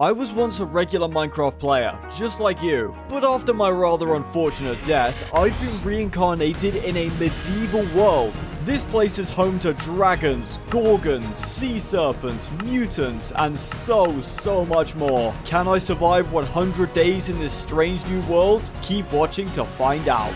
I was once a regular Minecraft player, just like you, but after my rather unfortunate death, I've been reincarnated in a medieval world. This place is home to dragons, gorgons, sea serpents, mutants, and so much more. Can I survive 100 days in this strange new world? Keep watching to find out.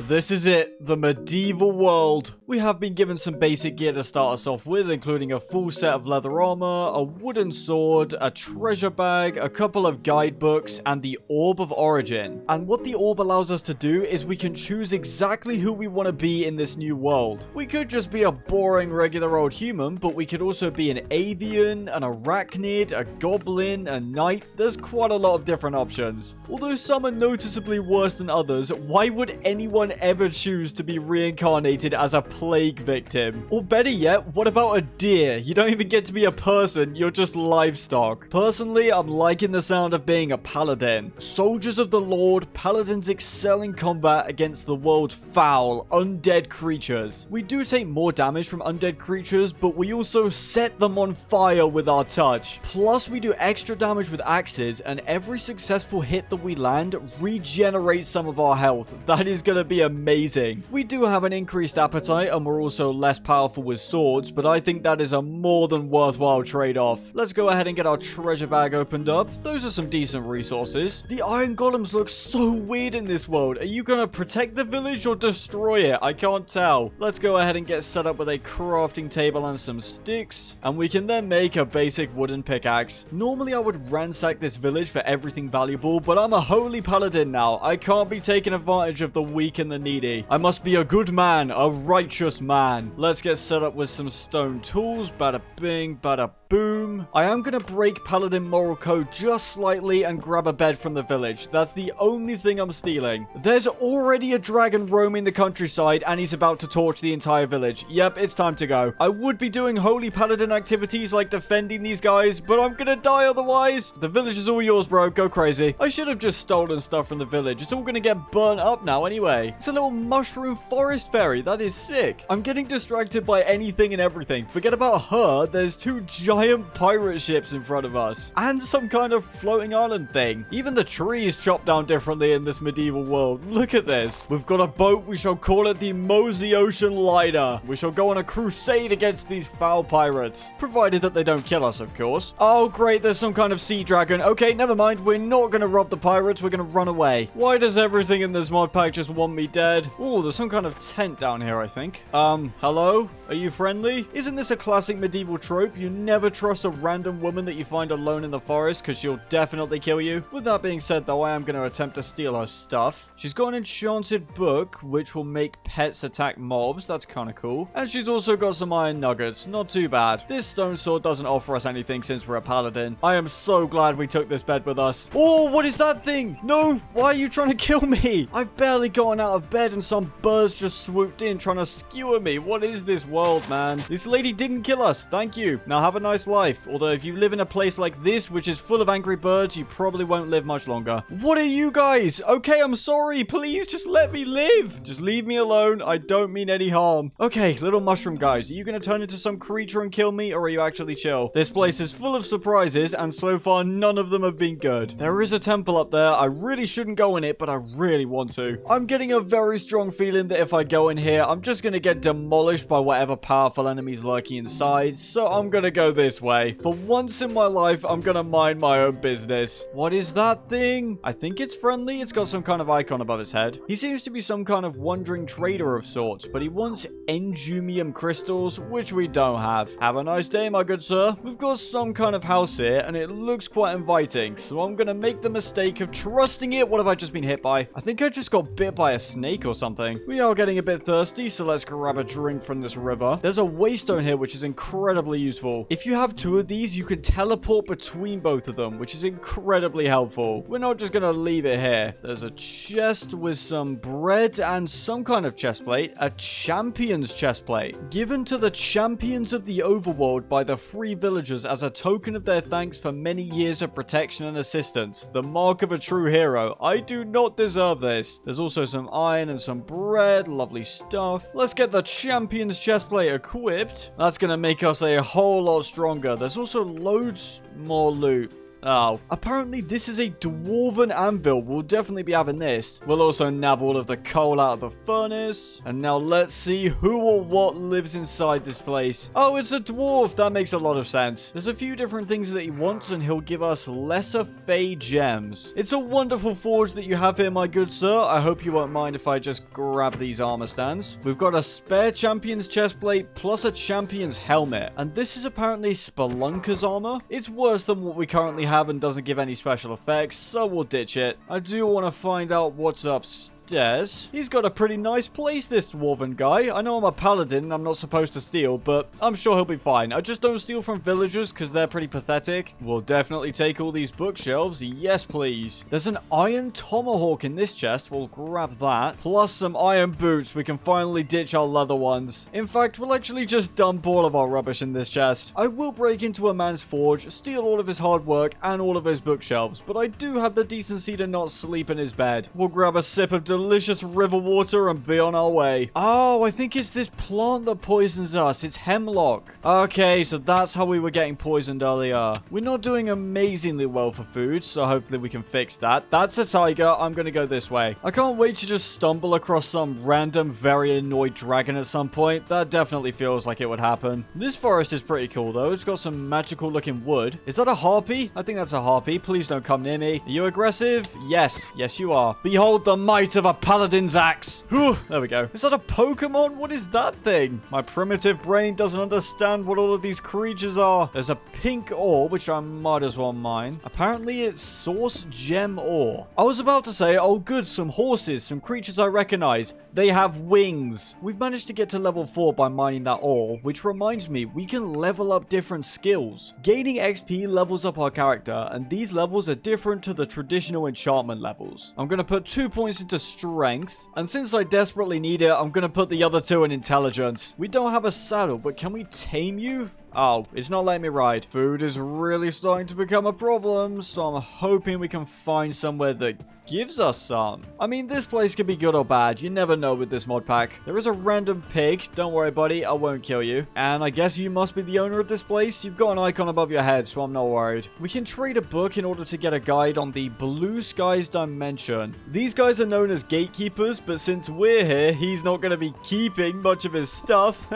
This is it, the medieval world. We have been given some basic gear to start us off with, including a full set of leather armor, a wooden sword, a treasure bag, a couple of guidebooks, and the Orb of Origin. And what the orb allows us to do is we can choose exactly who we want to be in this new world. We could just be a boring regular old human, but we could also be an avian, an arachnid, a goblin, a knight. There's quite a lot of different options. Although some are noticeably worse than others, why would anyone ever choose to be reincarnated as a plague victim? Or better yet, what about a deer? You don't even get to be a person, you're just livestock. Personally, I'm liking the sound of being a paladin. Soldiers of the Lord, paladins excel in combat against the world's foul, undead creatures. We do take more damage from undead creatures, but we also set them on fire with our touch. Plus, we do extra damage with axes, and every successful hit that we land regenerates some of our health. That is going to be amazing. We do have an increased appetite and we're also less powerful with swords, but I think that is a more than worthwhile trade-off. Let's go ahead and get our treasure bag opened up. Those are some decent resources. The iron golems look so weird in this world. Are you gonna protect the village or destroy it? I can't tell. Let's go ahead and get set up with a crafting table and some sticks, and we can then make a basic wooden pickaxe. Normally I would ransack this village for everything valuable, but I'm a holy paladin now. I can't be taking advantage of the weak and the needy. I must be a good man, a righteous man. Let's get set up with some stone tools. Bada bing, bada boom. I am going to break Paladin moral code just slightly and grab a bed from the village. That's the only thing I'm stealing. There's already a dragon roaming the countryside and he's about to torch the entire village. Yep, it's time to go. I would be doing holy paladin activities like defending these guys, but I'm going to die otherwise. The village is all yours, bro. Go crazy. I should have just stolen stuff from the village. It's all going to get burnt up now anyway. It's a little mushroom forest fairy. That is sick. I'm getting distracted by anything and everything. Forget about her. There's two giant pirate ships in front of us and some kind of floating island thing. Even the trees chopped down differently in this medieval world. Look at this. We've got a boat. We shall call it the Mozi Ocean Liner. We shall go on a crusade against these foul pirates, provided that they don't kill us, of course. Oh great, there's some kind of sea dragon. Okay, never mind. We're not gonna rob the pirates. We're gonna run away. Why does everything in this mod pack just want me dead? Oh, there's some kind of tent down here, I think. Hello? Are you friendly? Isn't this a classic medieval trope? You never trust a random woman that you find alone in the forest because she'll definitely kill you. With that being said, though, I am going to attempt to steal her stuff. She's got an enchanted book, which will make pets attack mobs. That's kind of cool. And she's also got some iron nuggets. Not too bad. This stone sword doesn't offer us anything since we're a paladin. I am so glad we took this bed with us. Oh, what is that thing? No, why are you trying to kill me? I've barely gotten out of bed and some birds just swooped in trying to skewer me. What is this world, man? This lady didn't kill us. Thank you. Now have a nice life. Although if you live in a place like this, which is full of angry birds, you probably won't live much longer. What are you guys? Okay, I'm sorry. Please just let me live. Just leave me alone. I don't mean any harm. Okay, little mushroom guys, are you going to turn into some creature and kill me, or are you actually chill? This place is full of surprises, and so far none of them have been good. There is a temple up there. I really shouldn't go in it, but I really want to. I'm getting a very strong feeling that if I go in here, I'm just going to get demolished by whatever powerful enemies lurking inside, so I'm going to go this way. For once in my life, I'm going to mind my own business. What is that thing? I think it's friendly. It's got some kind of icon above his head. He seems to be some kind of wandering trader of sorts, but he wants endumium crystals, which we don't have. Have a nice day, my good sir. We've got some kind of house here, and it looks quite inviting, so I'm going to make the mistake of trusting it. What have I just been hit by? I think I just got bit by a snake or something. We are getting a bit thirsty, so let's grab a drink from this river. There's a waystone here, which is incredibly useful. If you have two of these, you can teleport between both of them, which is incredibly helpful. We're not just going to leave it here. There's a chest with some bread and some kind of chest plate. A champion's chest plate. Given to the champions of the overworld by the free villagers as a token of their thanks for many years of protection and assistance. The mark of a true hero. I do not deserve this. There's also some iron and some bread. Lovely stuff. Let's get the champion's chest plate equipped. That's going to make us a whole lot stronger. There's also loads more loot. Oh, apparently this is a dwarven anvil. We'll definitely be having this. We'll also nab all of the coal out of the furnace. And now let's see who or what lives inside this place. Oh, it's a dwarf. That makes a lot of sense. There's a few different things that he wants, and he'll give us lesser fey gems. It's a wonderful forge that you have here, my good sir. I hope you won't mind if I just grab these armor stands. We've got a spare champion's chestplate plus a champion's helmet. And this is apparently Spelunker's armor. It's worse than what we currently have and doesn't give any special effects, so we'll ditch it. I do want to find out what's upstairs. He's got a pretty nice place, this dwarven guy. I know I'm a paladin and I'm not supposed to steal, but I'm sure he'll be fine. I just don't steal from villagers because they're pretty pathetic. We'll definitely take all these bookshelves. Yes, please. There's an iron tomahawk in this chest. We'll grab that. Plus some iron boots. We can finally ditch our leather ones. In fact, we'll actually just dump all of our rubbish in this chest. I will break into a man's forge, steal all of his hard work and all of his bookshelves, but I do have the decency to not sleep in his bed. We'll grab a sip of delicious river water and be on our way. Oh, I think it's this plant that poisons us. It's hemlock. Okay, so that's how we were getting poisoned earlier. We're not doing amazingly well for food, so hopefully we can fix that. That's a tiger. I'm gonna go this way. I can't wait to just stumble across some random, very annoyed dragon at some point. That definitely feels like it would happen. This forest is pretty cool, though. It's got some magical looking wood. Is that a harpy? I think that's a harpy. Please don't come near me. Are you aggressive? Yes. Yes, you are. Behold the might of a paladin's axe. Whew, there we go. Is that a Pokemon? What is that thing? My primitive brain doesn't understand what all of these creatures are. There's a pink ore, which I might as well mine. Apparently, it's source gem ore. I was about to say, oh good, some horses, some creatures I recognize. They have wings. We've managed to get to level 4 by mining that ore, which reminds me, we can level up different skills. Gaining XP levels up our character, and these levels are different to the traditional enchantment levels. I'm going to put 2 points into strength, and since I desperately need it, I'm going to put the other 2 in intelligence. We don't have a saddle, but can we tame you? Oh, it's not letting me ride. Food is really starting to become a problem, so I'm hoping we can find somewhere that gives us some. I mean, this place could be good or bad. You never know with this mod pack. There is a random pig. Don't worry, buddy. I won't kill you. And I guess you must be the owner of this place. You've got an icon above your head, so I'm not worried. We can trade a book in order to get a guide on the Blue Skies Dimension. These guys are known as gatekeepers, but since we're here, he's not going to be keeping much of his stuff.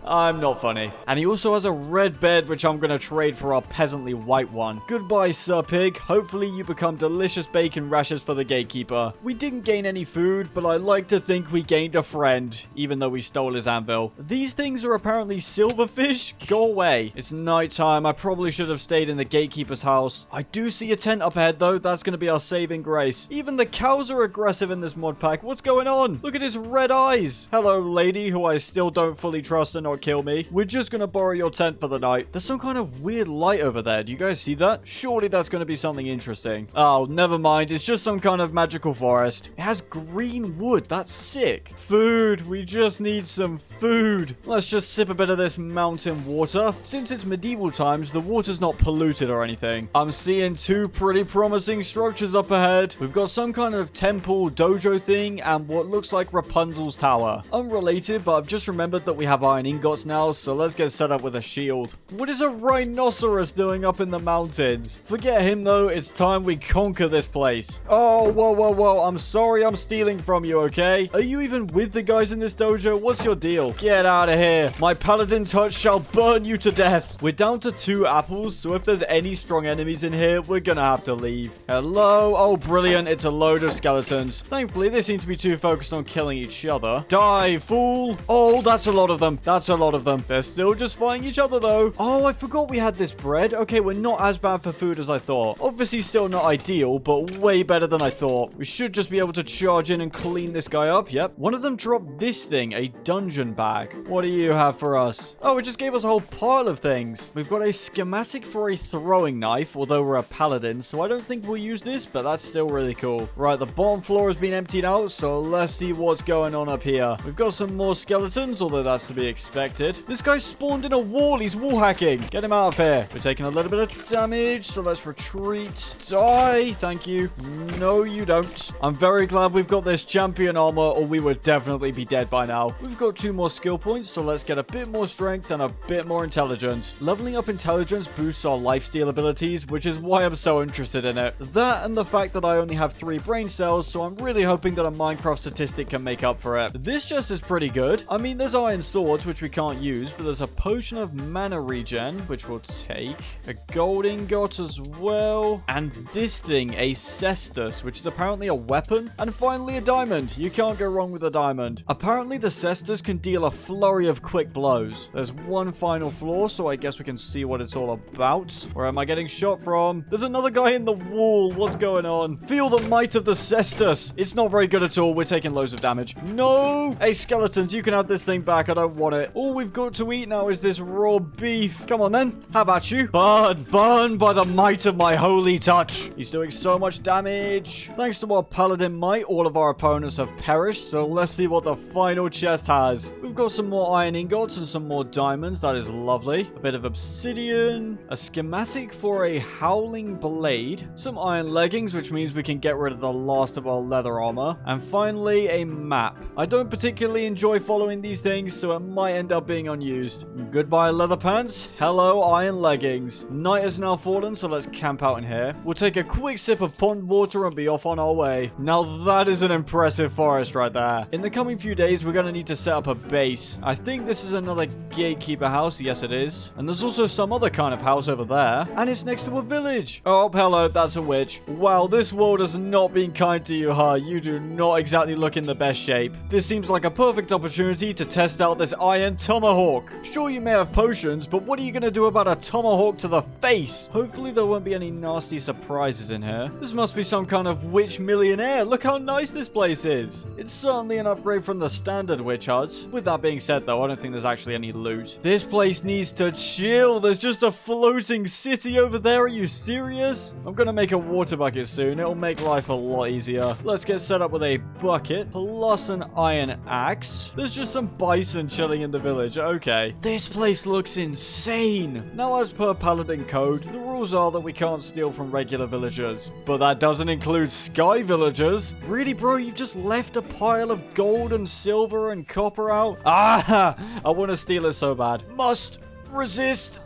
I'm not funny. And he also has a red bed, which I'm going to trade for our peasantly white one. Goodbye, Sir Pig. Hopefully you become delicious bacon rashers for the gatekeeper. We didn't gain any food, but I like to think we gained a friend, even though we stole his anvil. These things are apparently silverfish. Go away. It's nighttime. I probably should have stayed in the gatekeeper's house. I do see a tent up ahead, though. That's going to be our saving grace. Even the cows are aggressive in this mod pack. What's going on? Look at his red eyes. Hello, lady, who I still don't fully trust to not kill me. We're just going to borrow your tent for the night. There's some kind of weird light over there. Do you guys see that? Surely that's going to be something interesting. Oh, never mind. It's just some kind of magical forest. It has green wood. That's sick. Food. We just need some food. Let's just sip a bit of this mountain water. Since it's medieval times, the water's not polluted or anything. I'm seeing 2 pretty promising structures up ahead. We've got some kind of temple dojo thing and what looks like Rapunzel's tower. Unrelated, but I've just remembered that we have iron ingots now, so let's get set up with a shield. What is a rhinoceros doing up in the mountains? Forget him though, it's time we conquer this place. Oh, whoa, whoa, whoa, I'm sorry I'm stealing from you, okay? Are you even with the guys in this dojo? What's your deal? Get out of here. My paladin touch shall burn you to death. We're down to 2 apples, so if there's any strong enemies in here, we're gonna have to leave. Hello? Oh, brilliant, it's a load of skeletons. Thankfully, they seem to be too focused on killing each other. Die, fool! Oh, that's a lot of them. That's a lot of them. They're still just fighting each other, though. Oh, I forgot we had this bread. Okay, we're not as bad for food as I thought. Obviously, still not ideal, but way better than I thought. We should just be able to charge in and clean this guy up. Yep. One of them dropped this thing, a dungeon bag. What do you have for us? Oh, it just gave us a whole pile of things. We've got a schematic for a throwing knife, although we're a paladin, so I don't think we'll use this, but that's still really cool. Right, the bottom floor has been emptied out, so let's see what's going on up here. We've got some more skeletons, although that's to be expected. This guy spawned in a wall. He's wall hacking. Get him out of here. We're taking a little bit of damage, so let's retreat. Die. Thank you. No, you don't. I'm very glad we've got this champion armor, or we would definitely be dead by now. We've got 2 more skill points, so let's get a bit more strength and a bit more intelligence. Leveling up intelligence boosts our lifesteal abilities, which is why I'm so interested in it. That and the fact that I only have 3 brain cells, so I'm really hoping that a Minecraft statistic can make up for it. This chest is pretty good. I mean, there's iron swords, which we can't use, but there's a potion of mana regen, which we'll take. A gold ingot as well. And this thing, a cestus, which is apparently a weapon. And finally, a diamond. You can't go wrong with a diamond. Apparently, the cestus can deal a flurry of quick blows. There's one final floor, so I guess we can see what it's all about. Where am I getting shot from? There's another guy in the wall. What's going on? Feel the might of the cestus. It's not very good at all. We're taking loads of damage. No! Hey, skeletons, you can have this thing back. I don't want it. All we've got to eat now is this raw beef. Come on, then. How about you? Burn! Burn by the might of my holy touch. He's doing so much damage. Thanks to our paladin might, all of our opponents have perished, so let's see what the final chest has. We've got some more iron ingots and some more diamonds. That is lovely. A bit of obsidian. A schematic for a howling blade. Some iron leggings, which means we can get rid of the last of our leather armor. And finally, a map. I don't particularly enjoy following these things, so it might end up being unused. Goodbye, leather pants. Hello, iron leggings. Night has now fallen, so let's camp out in here. We'll take a quick sip of pond water and be off on our way. Now that is an impressive forest right there. In the coming few days, we're going to need to set up a base. I think this is another gatekeeper house. Yes, it is. And there's also some other kind of house over there. And it's next to a village. Oh, hello. That's a witch. Wow, this world has not been kind to you, huh? You do not exactly look in the best shape. This seems like a perfect opportunity to test out this iron tomahawk. Sure, you may have potions, but what are you going to do about a tomahawk to the face? Hopefully, there won't be any nasty surprises in here. This must be some kind of witch millionaire. Look how nice this place is. It's certainly an upgrade from the standard witch huts. With that being said, though, I don't think there's actually any loot. This place needs to chill. There's just a floating city over there. Are you serious? I'm going to make a water bucket soon. It'll make life a lot easier. Let's get set up with a bucket plus an iron axe. There's just some bison chilling in the village. Okay. This place looks insane. Now, as per Paladin code, the rules are that we can't steal from regular villagers. But that doesn't include sky villagers. Really, bro? You've just left a pile of gold and silver and copper out? Ah! I want to steal it so bad. Must resist.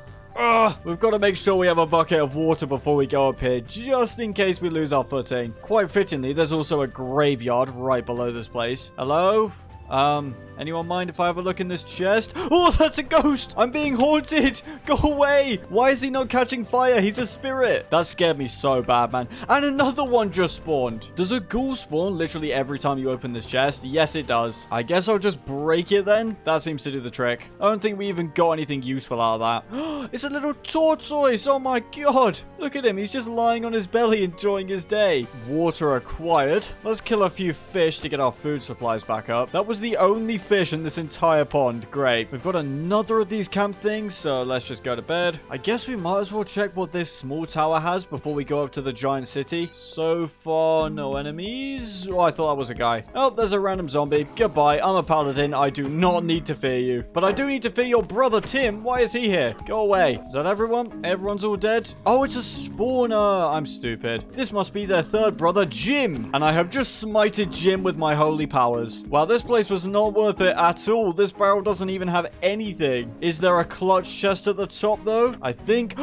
We've got to make sure we have a bucket of water before we go up here, just in case we lose our footing. Quite fittingly, there's also a graveyard right below this place. Hello? Anyone mind if I have a look in this chest? Oh, that's a ghost! I'm being haunted! Go away! Why is he not catching fire? He's a spirit. That scared me so bad, man. And another one just spawned. Does a ghoul spawn literally every time you open this chest? Yes, it does. I guess I'll just break it then. That seems to do the trick. I don't think we even got anything useful out of that. It's a little tortoise! Oh my god! Look at him. He's just lying on his belly enjoying his day. Water acquired. Let's kill a few fish to get our food supplies back up. That was the only fish in this entire pond. Great. We've got another of these camp things, so let's just go to bed. I guess we might as well check what this small tower has before we go up to the giant city. So far, no enemies. Oh, I thought that was a guy. Oh, there's a random zombie. Goodbye. I'm a paladin. I do not need to fear you. But I do need to fear your brother, Tim. Why is he here? Go away. Is that everyone? Everyone's all dead? Oh, it's a spawner. I'm stupid. This must be their third brother, Jim. And I have just smited Jim with my holy powers. Wow, this place was not worth it at all. This barrel doesn't even have anything. Is there a clutch chest at the top, though? I think.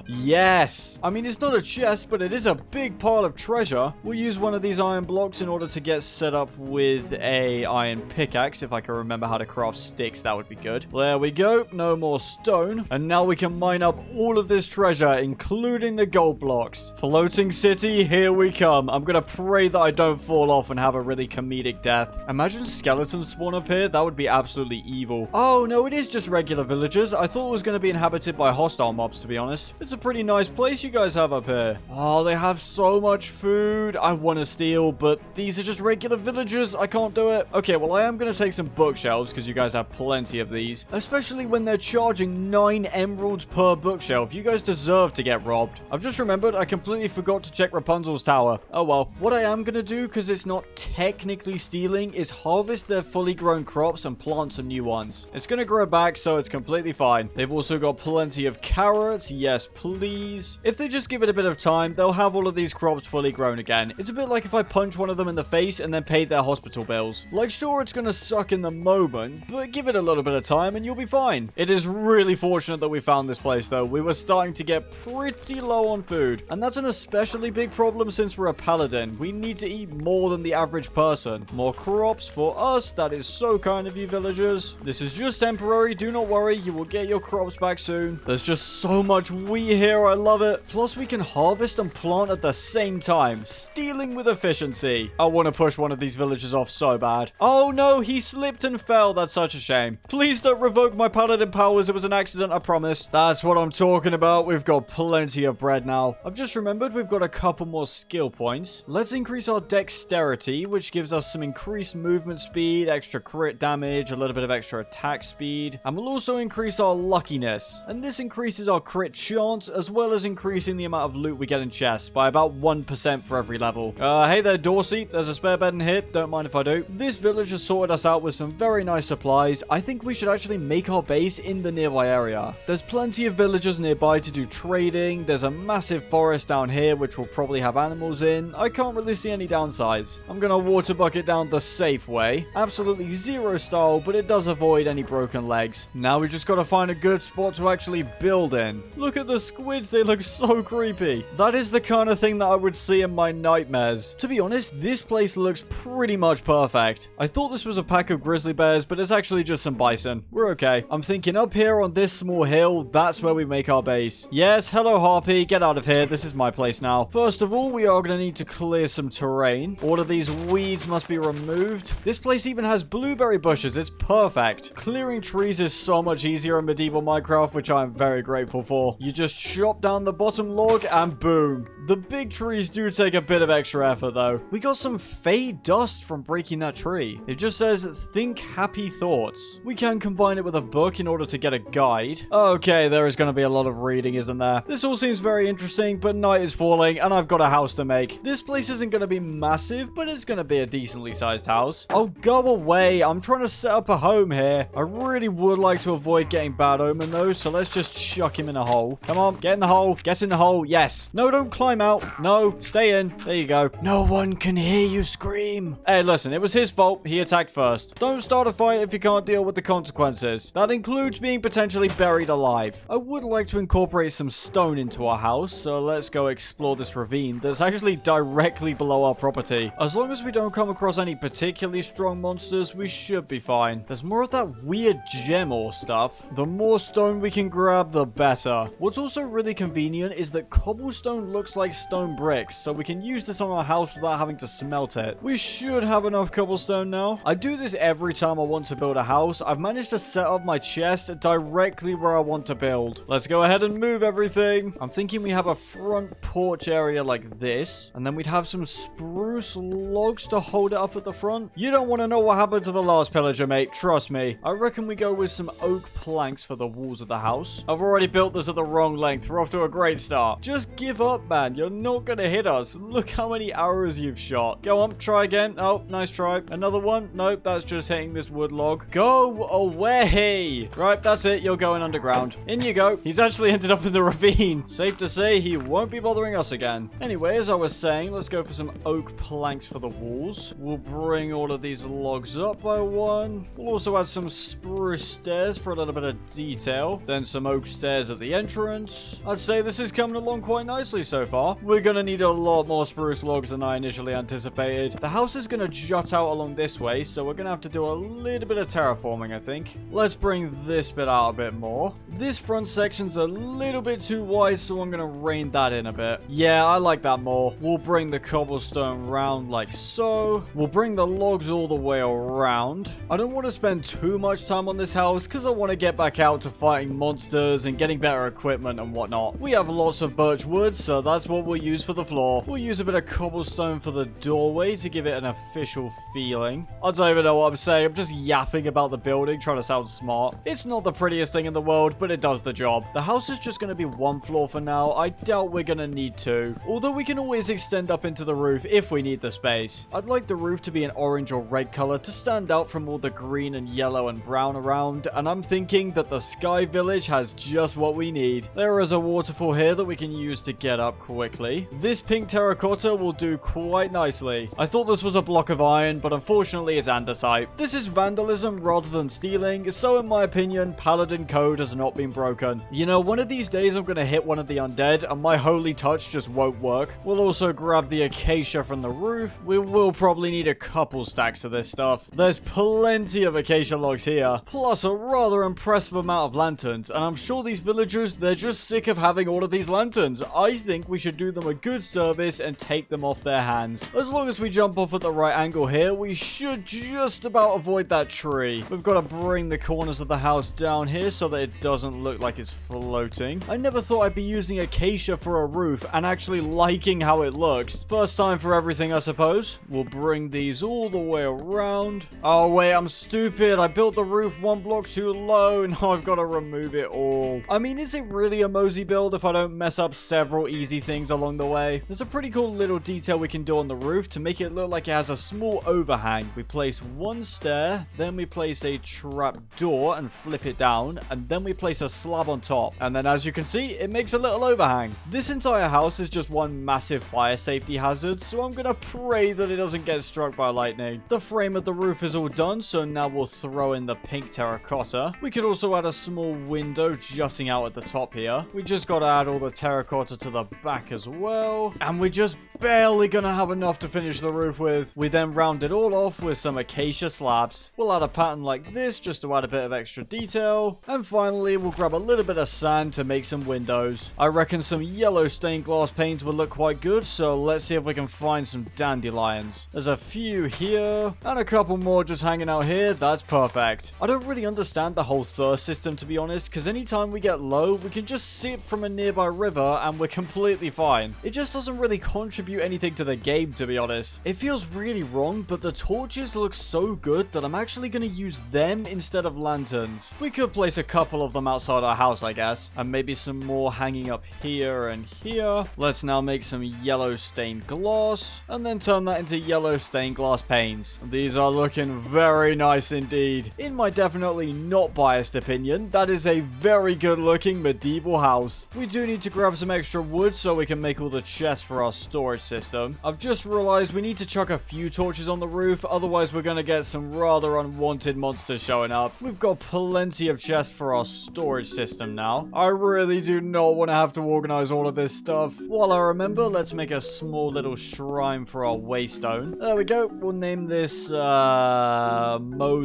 Yes. I mean, it's not a chest, but it is a big pile of treasure. We'll use one of these iron blocks in order to get set up with a iron pickaxe. If I can remember how to craft sticks, that would be good. There we go. No more stone. And now we can mine up all of this treasure, including the gold blocks. Floating city, here we come. I'm gonna pray that I don't fall off and have a really comedic death. Imagine skeletons spawn up here. That would be absolutely evil. Oh, no, it is just regular villagers. I thought it was going to be inhabited by hostile mobs, to be honest. It's a pretty nice place you guys have up here. Oh, they have so much food. I want to steal, but these are just regular villagers. I can't do it. Okay, well, I am going to take some bookshelves because you guys have plenty of these, especially when they're charging 9 emeralds per bookshelf. You guys deserve to get robbed. I've just remembered I completely forgot to check Rapunzel's tower. Oh, well. What I am going to do, because it's not technically stealing, is harvest their their fully grown crops and plant some new ones. It's going to grow back, so it's completely fine. They've also got plenty of carrots. Yes, please. If they just give it a bit of time, they'll have all of these crops fully grown again. It's a bit like if I punch one of them in the face and then paid their hospital bills. Like, sure, it's going to suck in the moment, but give it a little bit of time and you'll be fine. It is really fortunate that we found this place, though. We were starting to get pretty low on food, and that's an especially big problem since we're a paladin. We need to eat more than the average person. More crops for us. That is so kind of you, villagers. This is just temporary. Do not worry. You will get your crops back soon. There's just so much wheat here. I love it. Plus, we can harvest and plant at the same time. Stealing with efficiency. I want to push one of these villagers off so bad. Oh no, he slipped and fell. That's such a shame. Please don't revoke my paladin powers. It was an accident, I promise. That's what I'm talking about. We've got plenty of bread now. I've just remembered we've got a couple more skill points. Let's increase our dexterity, which gives us some increased movement speed, extra crit damage, a little bit of extra attack speed, and we'll also increase our luckiness. And this increases our crit chance, as well as increasing the amount of loot we get in chests by about 1% for every level. Hey there, Dorsey. There's a spare bed in here. Don't mind if I do. This village has sorted us out with some very nice supplies. I think we should actually make our base in the nearby area. There's plenty of villagers nearby to do trading. There's a massive forest down here, which will probably have animals in. I can't really see any downsides. I'm gonna water bucket down the safe way. Absolutely zero style, but it does avoid any broken legs. Now we just gotta find a good spot to actually build in. Look at the squids. They look so creepy. That is the kind of thing that I would see in my nightmares. To be honest, this place looks pretty much perfect. I thought this was a pack of grizzly bears, but it's actually just some bison. We're okay. I'm thinking up here on this small hill, that's where we make our base. Yes, hello Harvey, get out of here. This is my place now. First of all, we are going to need to clear some terrain. All of these weeds must be removed. This place even has blueberry bushes. It's perfect. Clearing trees is so much easier in medieval Minecraft, which I'm very grateful for. You just chop down the bottom log and boom. The big trees do take a bit of extra effort though. We got some fade dust from breaking that tree. It just says, think happy thoughts. We can combine it with a book in order to get a guide. Okay, there is going to be a lot of reading, isn't there? This all seems very interesting, but night is falling and I've got a house to make. This place isn't going to be massive, but it's going to be a decently sized house. Oh, go away. I'm trying to set up a home here. I really would like to avoid getting bad omen though, so let's just chuck him in a hole. Come on, get in the hole. Get in the hole. Yes. No, don't climb out. No, stay in. There you go. No one can hear you scream. Hey, listen, it was his fault. He attacked first. Don't start a fight if you can't deal with the consequences. That includes being potentially buried alive. I would like to incorporate some stone into our house, so let's go explore this ravine that's actually directly below our property. As long as we don't come across any particularly strong monsters, we should be fine. There's more of that weird gem ore stuff. The more stone we can grab, the better. What's also really convenient is that cobblestone looks like stone bricks, so we can use this on our house without having to smelt it. We should have enough cobblestone now. I do this every time I want to build a house. I've managed to set up my chest directly where I want to build. Let's go ahead and move everything. I'm thinking we have a front porch area like this, and then we'd have some spruce logs to hold it up at the front. You don't want to know what happened to the last pillager, mate. Trust me. I reckon we go with some oak planks for the walls of the house. I've already built this at the wrong length. We're off to a great start. Just give up, man. You're not going to hit us. Look how many arrows you've shot. Go on, try again. Oh, nice try. Another one. Nope, that's just hitting this wood log. Go away. Right, that's it. You're going underground. In you go. He's actually ended up in the ravine. Safe to say he won't be bothering us again. Anyway, as I was saying, let's go for some oak planks for the walls. We'll bring all of these logs up by one. We'll also add some spruce stairs for a little bit of detail. Then some oak stairs at the entrance. I'd say this is coming along quite nicely so far. We're going to need a lot more spruce logs than I initially anticipated. The house is going to jut out along this way, so we're going to have to do a little bit of terraforming, I think. Let's bring this bit out a bit more. This front section's a little bit too wide, so I'm going to rein that in a bit. Yeah, I like that more. We'll bring the cobblestone round like so. We'll bring the logs all the way around. I don't want to spend too much time on this house because I want to get back out to fighting monsters and getting better equipment and whatnot. We have lots of birch wood, so that's what we'll use for the floor. We'll use a bit of cobblestone for the doorway to give it an official feeling. I don't even know what I'm saying. I'm just yapping about the building, trying to sound smart. It's not the prettiest thing in the world, but it does the job. The house is just going to be one floor for now. I doubt we're going to need two. Although we can always extend up into the roof if we need the space. I'd like the roof to be an orange or red color color to stand out from all the green and yellow and brown around, and I'm thinking that the Sky Village has just what we need. There is a waterfall here that we can use to get up quickly. This pink terracotta will do quite nicely. I thought this was a block of iron, but unfortunately it's andesite. This is vandalism rather than stealing, so in my opinion, Paladin code has not been broken. You know, one of these days I'm gonna hit one of the undead and my holy touch just won't work. We'll also grab the acacia from the roof. We will probably need a couple stacks of this stuff. There's plenty of acacia logs here, plus a rather impressive amount of lanterns, and I'm sure these villagers, they're just sick of having all of these lanterns. I think we should do them a good service and take them off their hands. As long as we jump off at the right angle here, we should just about avoid that tree. We've got to bring the corners of the house down here so that it doesn't look like it's floating. I never thought I'd be using acacia for a roof and actually liking how it looks. First time for everything, I suppose. We'll bring these all the way around. Oh wait, I'm stupid. I built the roof one block too low. Now I've got to remove it all. I mean, is it really a Mozi build if I don't mess up several easy things along the way? There's a pretty cool little detail we can do on the roof to make it look like it has a small overhang. We place one stair, then we place a trap door and flip it down, and then we place a slab on top. And then as you can see, it makes a little overhang. This entire house is just one massive fire safety hazard, so I'm gonna pray that it doesn't get struck by lightning. The frame of the roof is all done, so now we'll throw in the pink terracotta. We could also add a small window jutting out at the top here. We just gotta add all the terracotta to the back as well, and we're just barely gonna have enough to finish the roof with. We then round it all off with some acacia slabs. We'll add a pattern like this just to add a bit of extra detail, and finally we'll grab a little bit of sand to make some windows. I reckon some yellow stained glass panes would look quite good, so let's see if we can find some dandelions. There's a few here, and a couple more just hanging out here. That's perfect. I don't really understand the whole thirst system, to be honest, because anytime we get low, we can just sip from a nearby river and we're completely fine. It just doesn't really contribute anything to the game, to be honest. It feels really wrong, but the torches look so good that I'm actually going to use them instead of lanterns. We could place a couple of them outside our house, I guess, and maybe some more hanging up here and here. Let's now make some yellow stained glass, and then turn that into yellow stained glass panes. These are looking very nice indeed. In my definitely not biased opinion, that is a very good looking medieval house. We do need to grab some extra wood so we can make all the chests for our storage system. I've just realized we need to chuck a few torches on the roof, otherwise we're going to get some rather unwanted monsters showing up. We've got plenty of chests for our storage system now. I really do not want to have to organize all of this stuff. While I remember, let's make a small little shrine for our waystone. There we go. We'll name this Mozi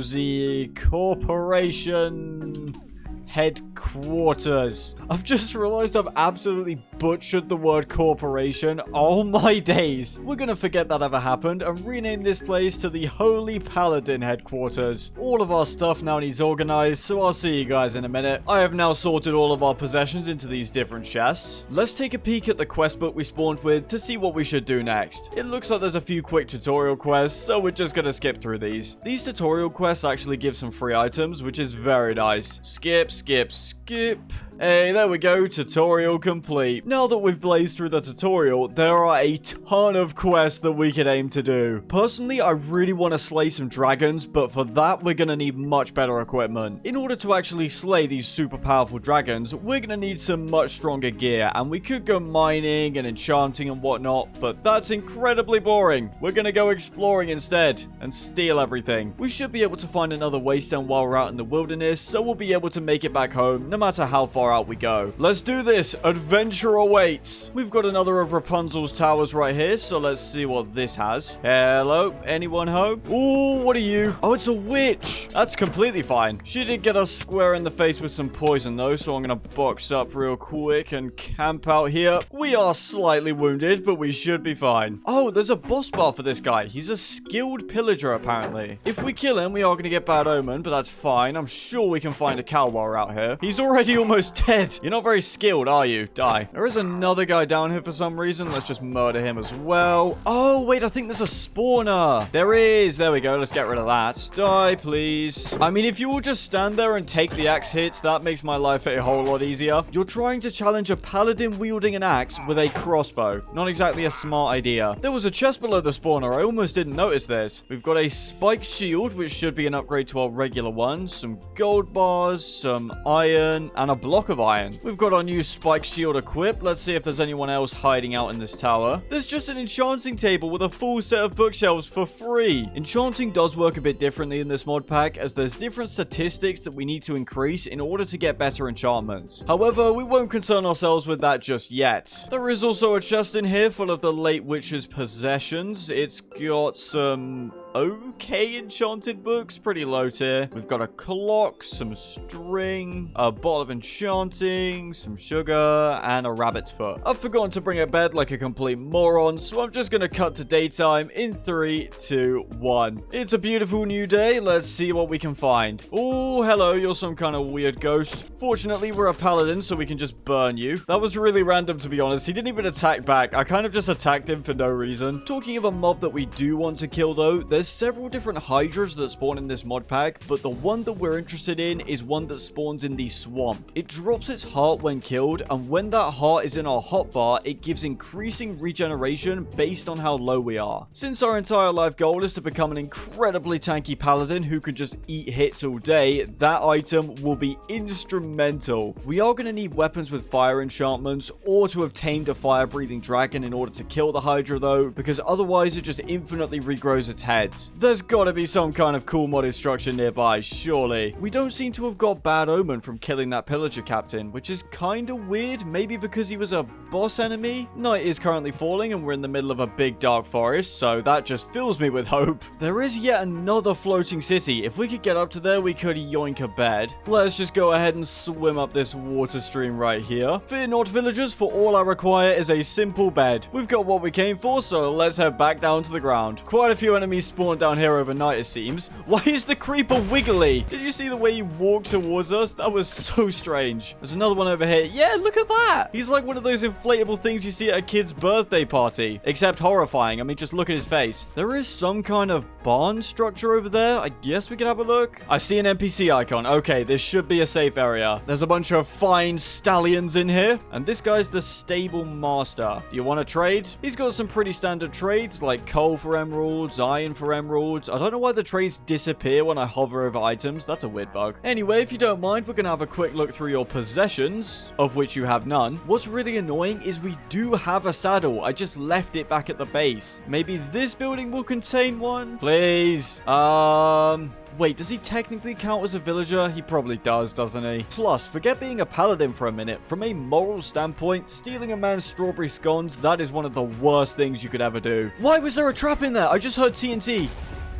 Corporation Headquarters. I've just realized I've absolutely butchered the word corporation. Oh my days. We're gonna forget that ever happened and rename this place to the Holy Paladin Headquarters. All of our stuff now needs organized, so I'll see you guys in a minute. I have now sorted all of our possessions into these different chests. Let's take a peek at the quest book we spawned with to see what we should do next. It looks like there's a few quick tutorial quests, so we're just gonna skip through these. These tutorial quests actually give some free items, which is very nice. Skip. Hey, there we go. Tutorial complete. Now that we've blazed through the tutorial, there are a ton of quests that we could aim to do. Personally, I really want to slay some dragons, but for that, we're going to need much better equipment. In order to actually slay these super powerful dragons, we're going to need some much stronger gear, and we could go mining and enchanting and whatnot, but that's incredibly boring. We're going to go exploring instead and steal everything. We should be able to find another waystone while we're out in the wilderness, so we'll be able to make it back home, no matter how far out we go. Let's do this. Adventure awaits. We've got another of Rapunzel's towers right here, so let's see what this has. Hello? Anyone home? Ooh, what are you? Oh, it's a witch. That's completely fine. She did get us square in the face with some poison though, so I'm gonna box up real quick and camp out here. We are slightly wounded, but we should be fine. Oh, there's a boss bar for this guy. He's a skilled pillager, apparently. If we kill him, we are gonna get bad omen, but that's fine. I'm sure we can find a cow while we're out here. He's already almost almost dead. You're not very skilled, are you? Die. There is another guy down here for some reason. Let's just murder him as well. Oh, wait, I think there's a spawner. There is. There we go. Let's get rid of that. Die, please. I mean, if you will just stand there and take the axe hits, that makes my life a whole lot easier. You're trying to challenge a paladin wielding an axe with a crossbow. Not exactly a smart idea. There was a chest below the spawner. I almost didn't notice this. We've got a spiked shield, which should be an upgrade to our regular one. Some gold bars, some iron, and a block of iron. We've got our new spiked shield equipped. Let's see if there's anyone else hiding out in this tower. There's just an enchanting table with a full set of bookshelves for free. Enchanting does work a bit differently in this mod pack, as there's different statistics that we need to increase in order to get better enchantments. However, we won't concern ourselves with that just yet. There is also a chest in here full of the late witch's possessions. It's got some okay enchanted books, pretty low tier. We've got a clock, some string, a bottle of enchanting, some sugar, and a rabbit's foot. I've forgotten to bring a bed like a complete moron, so I'm just gonna cut to daytime in 3, 2, 1. It's a beautiful new day. Let's see what we can find. Oh, hello, you're some kind of weird ghost. Fortunately, we're a paladin, so we can just burn you. That was really random, to be honest. He didn't even attack back. I kind of just attacked him for no reason. Talking of a mob that we do want to kill, though, there's several different hydras that spawn in this mod pack, but the one that we're interested in is one that spawns in the swamp. It drops its heart when killed, and when that heart is in our hotbar, it gives increasing regeneration based on how low we are. Since our entire life goal is to become an incredibly tanky paladin who can just eat hits all day, that item will be instrumental. We are going to need weapons with fire enchantments, or to have tamed a fire-breathing dragon in order to kill the hydra though, because otherwise it just infinitely regrows its heads. There's gotta be some kind of cool modded structure nearby, surely. We don't seem to have got bad omen from killing that pillager captain, which is kinda weird, maybe because he was a boss enemy? Night is currently falling and we're in the middle of a big dark forest, so that just fills me with hope. There is yet another floating city. If we could get up to there, we could yoink a bed. Let's just go ahead and swim up this water stream right here. Fear not, villagers, for all I require is a simple bed. We've got what we came for, so let's head back down to the ground. Quite a few enemies spawned down here overnight, it seems. Why is the creeper wiggly? Did you see the way he walked towards us? That was so strange. There's another one over here. Yeah, look at that. He's like one of those inflatable things you see at a kid's birthday party, except horrifying. I mean, just look at his face. There is some kind of barn structure over there. I guess we can have a look. I see an NPC icon. Okay, this should be a safe area. There's a bunch of fine stallions in here, and this guy's the stable master. Do you want to trade? He's got some pretty standard trades like coal for emeralds, iron for emeralds. I don't know why the trades disappear when I hover over items. That's a weird bug. Anyway, if you don't mind, we're gonna have a quick look through your possessions, of which you have none. What's really annoying is we do have a saddle. I just left it back at the base. Maybe this building will contain one? Please. Wait, does he technically count as a villager? He probably does, doesn't he? Plus, forget being a paladin for a minute. From a moral standpoint, stealing a man's strawberry scones, that is one of the worst things you could ever do. Why was there a trap in there? I just heard TNT.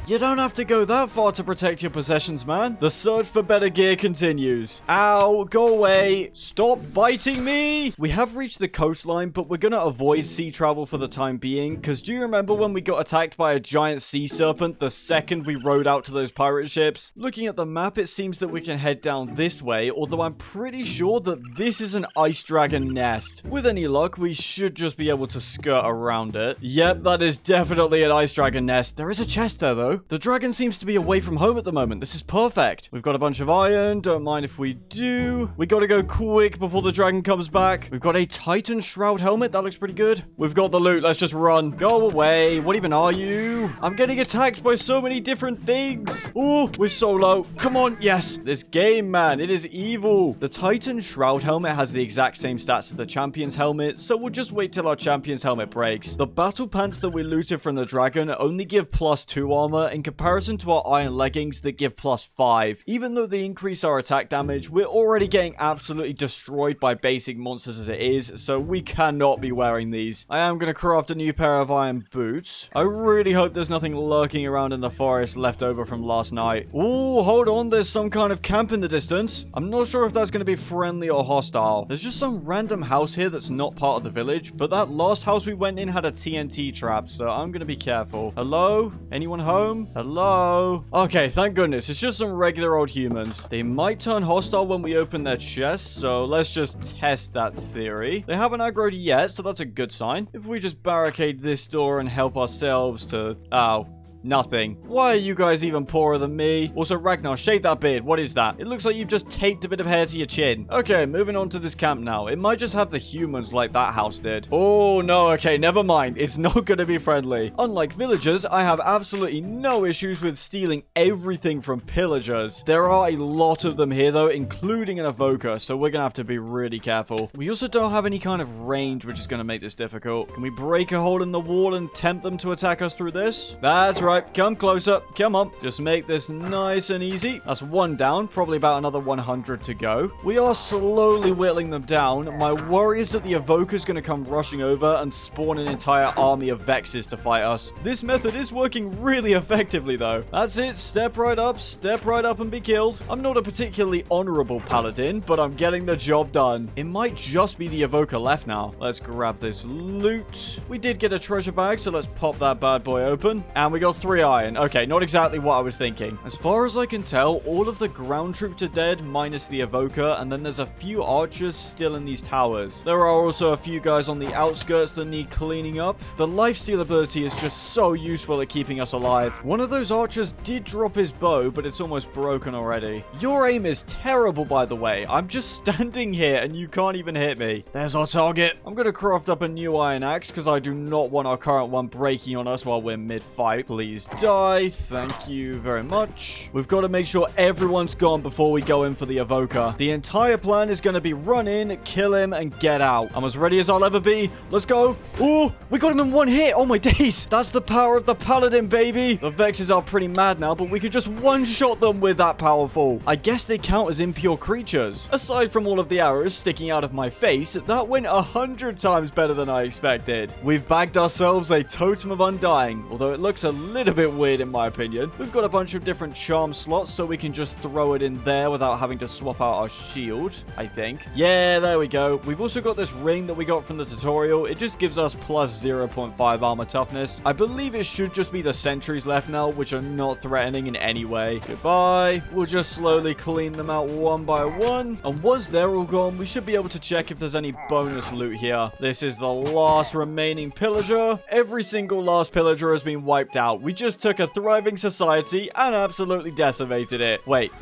You don't have to go that far to protect your possessions, man. The search for better gear continues. Ow, go away. Stop biting me. We have reached the coastline, but we're gonna avoid sea travel for the time being, because do you remember when we got attacked by a giant sea serpent the second we rode out to those pirate ships? Looking at the map, it seems that we can head down this way, although I'm pretty sure that this is an ice dragon nest. With any luck, we should just be able to skirt around it. Yep, that is definitely an ice dragon nest. There is a chest there, though. The dragon seems to be away from home at the moment. This is perfect. We've got a bunch of iron. Don't mind if we do. We gotta go quick before the dragon comes back. We've got a Titan Shroud helmet. That looks pretty good. We've got the loot. Let's just run. Go away. What even are you? I'm getting attacked by so many different things. Oh, we're so low. Come on. Yes. This game, man. It is evil. The Titan Shroud helmet has the exact same stats as the Champion's helmet, so we'll just wait till our Champion's helmet breaks. The battle pants that we looted from the dragon only give +2 armor in comparison to our iron leggings that give +5. Even though they increase our attack damage, we're already getting absolutely destroyed by basic monsters as it is, so we cannot be wearing these. I am going to craft a new pair of iron boots. I really hope there's nothing lurking around in the forest left over from last night. Oh, hold on, there's some kind of camp in the distance. I'm not sure if that's going to be friendly or hostile. There's just some random house here that's not part of the village, but that last house we went in had a TNT trap, so I'm going to be careful. Hello? Anyone home? home? Hello? Okay, thank goodness. It's just some regular old humans. They might turn hostile when we open their chests, so let's just test that theory. They haven't aggroed yet, so that's a good sign. If we just barricade this door and help ourselves to... Oh. Nothing. Why are you guys even poorer than me? Also, Ragnar, shave that beard. What is that? It looks like you've just taped a bit of hair to your chin. Okay, moving on to this camp now. It might just have the humans like that house did. Oh, no. Okay, never mind. It's not going to be friendly. Unlike villagers, I have absolutely no issues with stealing everything from pillagers. There are a lot of them here, though, including an evoker, so we're going to have to be really careful. We also don't have any kind of range, which is going to make this difficult. Can we break a hole in the wall and tempt them to attack us through this? That's right. Come closer. Come on. Just make this nice and easy. That's one down. Probably about another 100 to go. We are slowly whittling them down. My worry is that the evoker's going to come rushing over and spawn an entire army of Vexes to fight us. This method is working really effectively, though. That's it. Step right up and be killed. I'm not a particularly honorable paladin, but I'm getting the job done. It might just be the evoker left now. Let's grab this loot. We did get a treasure bag, so let's pop that bad boy open. And we got 3 iron. Okay, not exactly what I was thinking. As far as I can tell, all of the ground troops are dead, minus the evoker, and then there's a few archers still in these towers. There are also a few guys on the outskirts that need cleaning up. The lifesteal ability is just so useful at keeping us alive. One of those archers did drop his bow, but it's almost broken already. Your aim is terrible, by the way. I'm just standing here and you can't even hit me. There's our target. I'm going to craft up a new iron axe because I do not want our current one breaking on us while we're mid-fight. Please die. Thank you very much. We've got to make sure everyone's gone before we go in for the evoker. The entire plan is going to be run in, kill him, and get out. I'm as ready as I'll ever be. Let's go. Oh, we got him in one hit. Oh my days. That's the power of the paladin, baby. The Vexes are pretty mad now, but we could just one-shot them with that powerful. I guess they count as impure creatures. Aside from all of the arrows sticking out of my face, that went 100 times better than I expected. We've bagged ourselves a Totem of Undying, although it looks a little bit weird in my opinion. We've got a bunch of different charm slots, so we can just throw it in there without having to swap out our shield, I think. Yeah, there we go. We've also got this ring that we got from the tutorial. It just gives us plus 0.5 armor toughness. I believe it should just be the sentries left now, which are not threatening in any way. Goodbye. We'll just slowly clean them out one by one. And once they're all gone, we should be able to check if there's any bonus loot here. This is the last remaining pillager. Every single last pillager has been wiped out. We just took a thriving society and absolutely decimated it. Wait.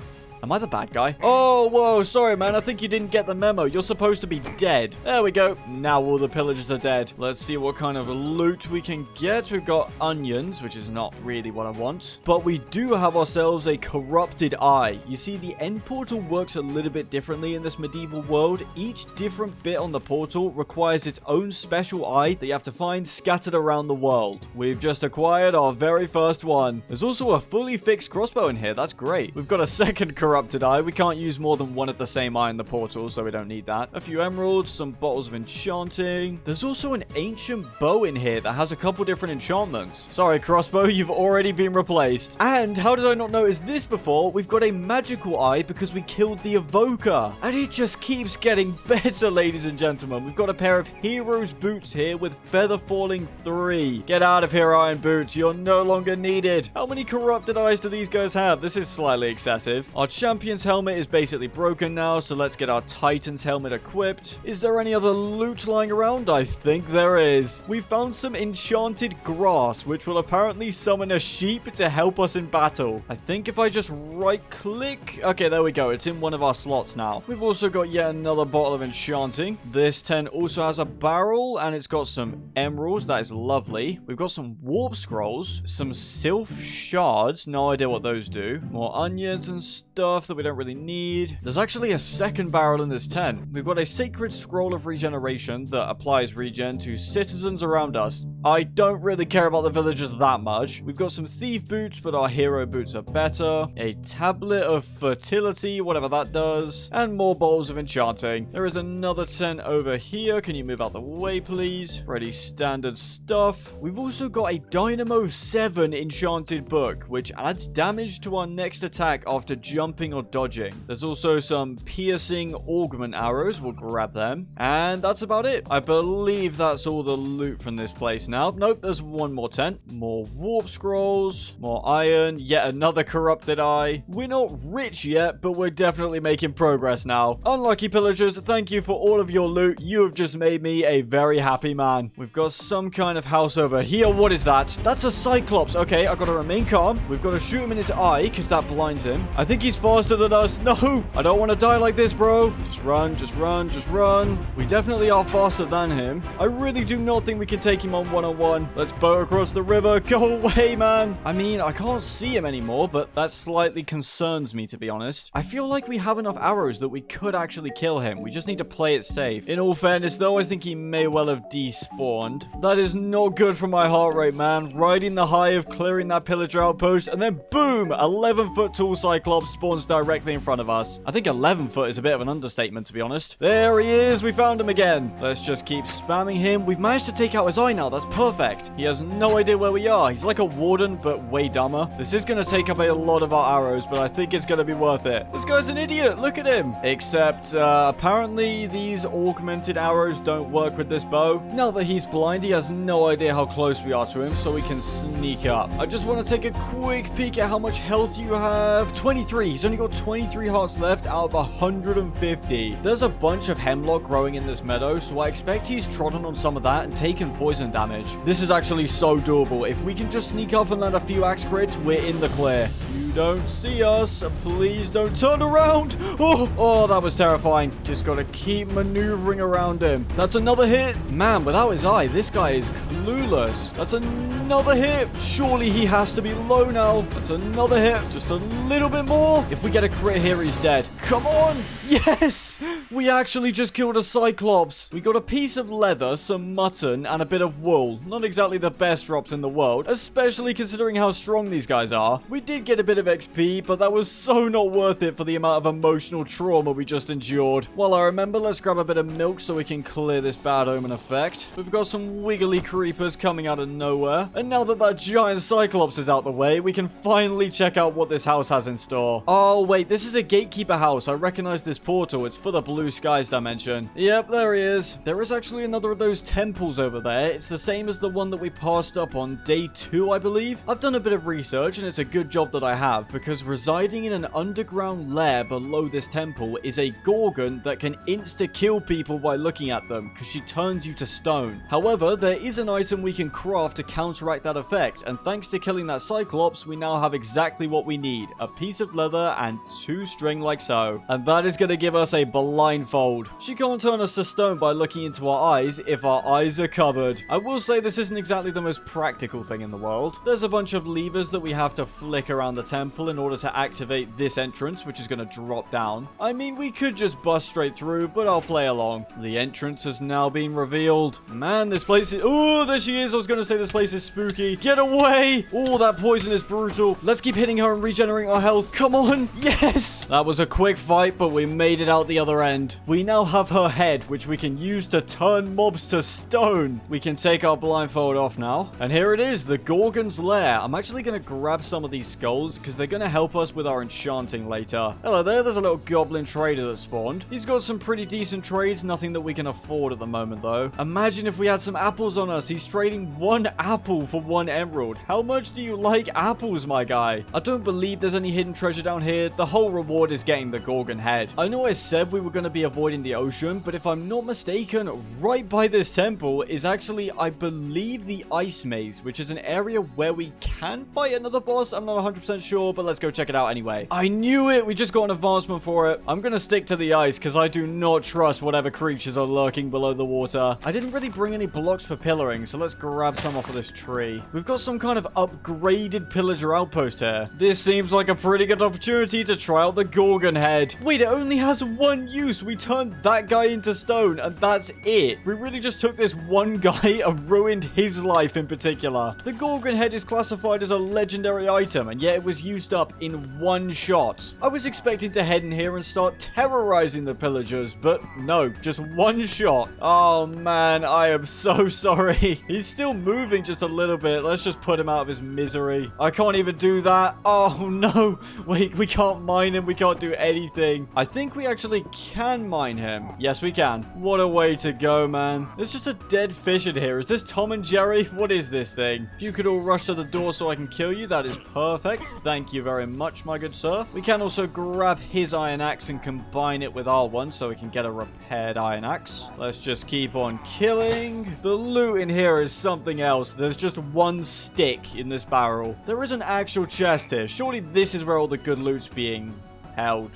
Am I the bad guy? Oh, whoa, sorry, man. I think you didn't get the memo. You're supposed to be dead. There we go. Now all the pillagers are dead. Let's see what kind of loot we can get. We've got onions, which is not really what I want. But we do have ourselves a corrupted eye. You see, the end portal works a little bit differently in this medieval world. Each different bit on the portal requires its own special eye that you have to find scattered around the world. We've just acquired our very first one. There's also a fully fixed crossbow in here. That's great. We've got a second corrupted eye. We can't use more than one of the same eye in the portal, so we don't need that. A few emeralds, some bottles of enchanting. There's also an ancient bow in here that has a couple different enchantments. Sorry, crossbow, you've already been replaced. And how did I not notice this before? We've got a magical eye because we killed the evoker. And it just keeps getting better, ladies and gentlemen. We've got a pair of hero's boots here with feather falling 3. Get out of here, iron boots. You're no longer needed. How many corrupted eyes do these guys have? This is slightly excessive. Our champion's helmet is basically broken now, so let's get our titan's helmet equipped. Is there any other loot lying around? I think there is. We found some enchanted grass, which will apparently summon a sheep to help us in battle. I think if I just right click... Okay, there we go. It's in one of our slots now. We've also got yet another bottle of enchanting. This tent also has a barrel, and it's got some emeralds. That is lovely. We've got some warp scrolls, some sylph shards. No idea what those do. More onions and stuff that we don't really need. There's actually a second barrel in this tent. We've got a sacred scroll of regeneration that applies regen to citizens around us. I don't really care about the villagers that much. We've got some thief boots, but our hero boots are better. A tablet of fertility, whatever that does. And more bowls of enchanting. There is another tent over here. Can you move out the way, please? Pretty standard stuff. We've also got a Dynamo 7 enchanted book, which adds damage to our next attack after jumping jumping or dodging. There's also some piercing augment arrows. We'll grab them. And that's about it. I believe that's all the loot from this place now. Nope, there's one more tent. More warp scrolls. More iron. Yet another corrupted eye. We're not rich yet, but we're definitely making progress now. Unlucky pillagers, thank you for all of your loot. You have just made me a very happy man. We've got some kind of house over here. What is that? That's a Cyclops. Okay, I've got to remain calm. We've got to shoot him in his eye because that blinds him. I think he's faster than us. No, I don't want to die like this, bro. Just run, just run, just run. We definitely are faster than him. I really do not think we can take him on one-on-one. Let's boat across the river. Go away, man. I mean, I can't see him anymore, but that slightly concerns me, to be honest. I feel like we have enough arrows that we could actually kill him. We just need to play it safe. In all fairness, though, I think he may well have despawned. That is not good for my heart rate, man. Riding the high of clearing that pillager outpost, and then boom, 11-foot tall Cyclops spawns directly in front of us. I think 11 foot is a bit of an understatement, to be honest. There he is. We found him again. Let's just keep spamming him. We've managed to take out his eye now. That's perfect. He has no idea where we are. He's like a warden, but way dumber. This is going to take up a lot of our arrows, but I think it's going to be worth it. This guy's an idiot. Look at him. Except, apparently these augmented arrows don't work with this bow. Now that he's blind, he has no idea how close we are to him, so we can sneak up. I just want to take a quick peek at how much health you have. 23. He's only got 23 hearts left out of 150. There's a bunch of hemlock growing in this meadow, so I expect he's trodden on some of that and taken poison damage. This is actually so doable. If we can just sneak up and land a few axe crits, we're in the clear. You don't see us. Please don't turn around. Oh, that was terrifying. Just gotta keep maneuvering around him. That's another hit. Man, without his eye, this guy is clueless. That's another hit. Surely he has to be low now. That's another hit. Just a little bit more. If we get a crit here, he's dead. Come on. Yes! We actually just killed a Cyclops. We got a piece of leather, some mutton, and a bit of wool. Not exactly the best drops in the world, especially considering how strong these guys are. We did get a bit of XP, but that was so not worth it for the amount of emotional trauma we just endured. While I remember, let's grab a bit of milk so we can clear this bad omen effect. We've got some wiggly creepers coming out of nowhere. And now that that giant Cyclops is out the way, we can finally check out what this house has in store. Oh, wait, this is a gatekeeper house. I recognize this portal. It's for the blue skies dimension. Yep, there he is. There is actually another of those temples over there. It's the same as the one that we passed up on day 2, I believe. I've done a bit of research, and it's a good job that I have, because residing in an underground lair below this temple is a Gorgon that can insta-kill people by looking at them, because she turns you to stone. However, there is an item we can craft to counteract that effect, and thanks to killing that Cyclops, we now have exactly what we need. A piece of leather and 2 string like so. And that is going to give us a blindfold. She can't turn us to stone by looking into our eyes if our eyes are covered. I will say this isn't exactly the most practical thing in the world. There's a bunch of levers that we have to flick around the temple in order to activate this entrance, which is going to drop down. I mean, we could just bust straight through, but I'll play along. The entrance has now been revealed. Man, this place is... Oh, there she is. I was going to say this place is spooky. Get away. Oh, that poison is brutal. Let's keep hitting her and regenerating our health. Come on. Yes. That was a quick fight, but we made it out the other end. We now have her head, which we can use to turn mobs to stone. We can take our blindfold off now. And here it is, the Gorgon's lair. I'm actually going to grab some of these skulls because they're going to help us with our enchanting later. Hello there, there's a little goblin trader that spawned. He's got some pretty decent trades, nothing that we can afford at the moment though. Imagine if we had some apples on us. He's trading 1 apple for 1 emerald. How much do you like apples, my guy? I don't believe there's any hidden treasure down here. The whole reward is getting the Gorgon head. I know I said we were going to be avoiding the ocean, but if I'm not mistaken, right by this temple is actually, I believe, the ice maze, which is an area where we can fight another boss. I'm not 100% sure, but let's go check it out anyway. I knew it. We just got an advancement for it. I'm going to stick to the ice because I do not trust whatever creatures are lurking below the water. I didn't really bring any blocks for pillaring, so let's grab some off of this tree. We've got some kind of upgraded pillager outpost here. This seems like a pretty good opportunity to try out the Gorgon head. Wait, it only has 1 one use. We turned that guy into stone, and that's it. We really just took this one guy and ruined his life in particular. The Gorgon head is classified as a legendary item, and yet it was used up in one shot. I was expecting to head in here and start terrorizing the pillagers, but no, just one shot. Oh man, I am so sorry. He's still moving just a little bit. Let's just put him out of his misery. I can't even do that. Oh no. Wait, we can't mine him. We can't do anything. I think we actually can mine him. Yes, we can. What a way to go, man. There's just a dead fish in here. Is this Tom and Jerry? What is this thing? If you could all rush to the door so I can kill you, that is perfect. Thank you very much, my good sir. We can also grab his iron axe and combine it with our one so we can get a repaired iron axe. Let's just keep on killing. The loot in here is something else. There's just one stick in this barrel. There is an actual chest here. Surely this is where all the good loot's being held.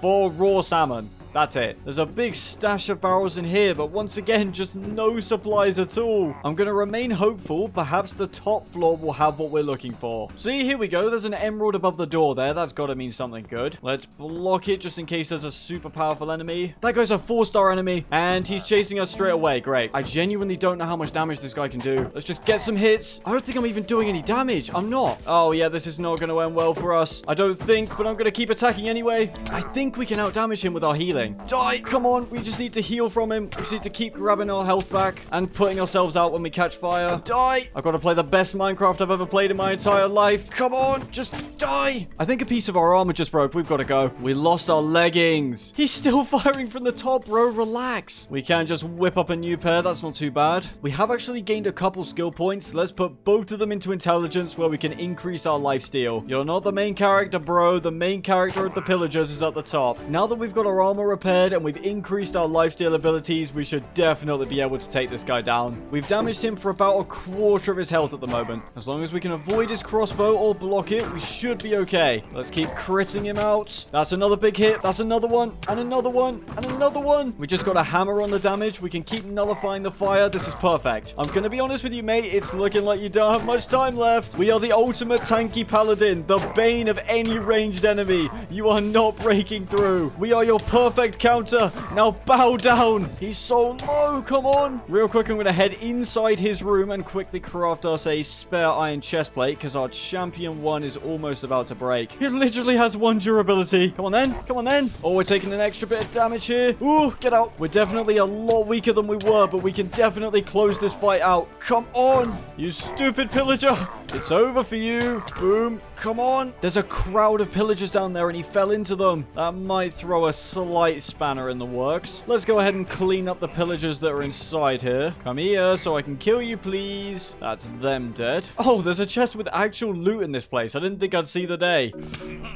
4 raw salmon. That's it. There's a big stash of barrels in here, but once again, just no supplies at all. I'm going to remain hopeful. Perhaps the top floor will have what we're looking for. See, here we go. There's an emerald above the door there. That's got to mean something good. Let's block it just in case there's a super powerful enemy. That guy's a 4-star enemy, and he's chasing us straight away. Great. I genuinely don't know how much damage this guy can do. Let's just get some hits. I don't think I'm even doing any damage. I'm not. Oh, yeah, this is not going to end well for us. I don't think, but I'm going to keep attacking anyway. I think we can outdamage him with our healing. Die! Come on, we just need to heal from him. We just need to keep grabbing our health back and putting ourselves out when we catch fire. Die! I've got to play the best Minecraft I've ever played in my entire life. Come on, just die! I think a piece of our armor just broke. We've got to go. We lost our leggings. He's still firing from the top, bro. Relax. We can just whip up a new pair. That's not too bad. We have actually gained a couple skill points. Let's put both of them into intelligence where we can increase our lifesteal. You're not the main character, bro. The main character of the pillagers is at the top. Now that we've got our armor repaired and we've increased our lifesteal abilities, we should definitely be able to take this guy down. We've damaged him for about a quarter of his health at the moment. As long as we can avoid his crossbow or block it, we should be okay. Let's keep critting him out. That's another big hit. That's another one, and another one, and another one. We just got a hammer on the damage. We can keep nullifying the fire. This is perfect. I'm gonna be honest with you, mate. It's looking like you don't have much time left. We are the ultimate tanky paladin, the bane of any ranged enemy. You are not breaking through. We are your perfect counter. Now bow down. He's so low. Come on. Real quick, I'm going to head inside his room and quickly craft us a spare iron chest plate because our champion one is almost about to break. It literally has 1 durability. Come on then. Come on then. Oh, we're taking an extra bit of damage here. Ooh, get out. We're definitely a lot weaker than we were, but we can definitely close this fight out. Come on, you stupid pillager. It's over for you. Boom. Come on. There's a crowd of pillagers down there and he fell into them. That might throw a slight spanner in the works. Let's go ahead and clean up the pillagers that are inside here. Come here so I can kill you, please. That's them dead. Oh, there's a chest with actual loot in this place. I didn't think I'd see the day.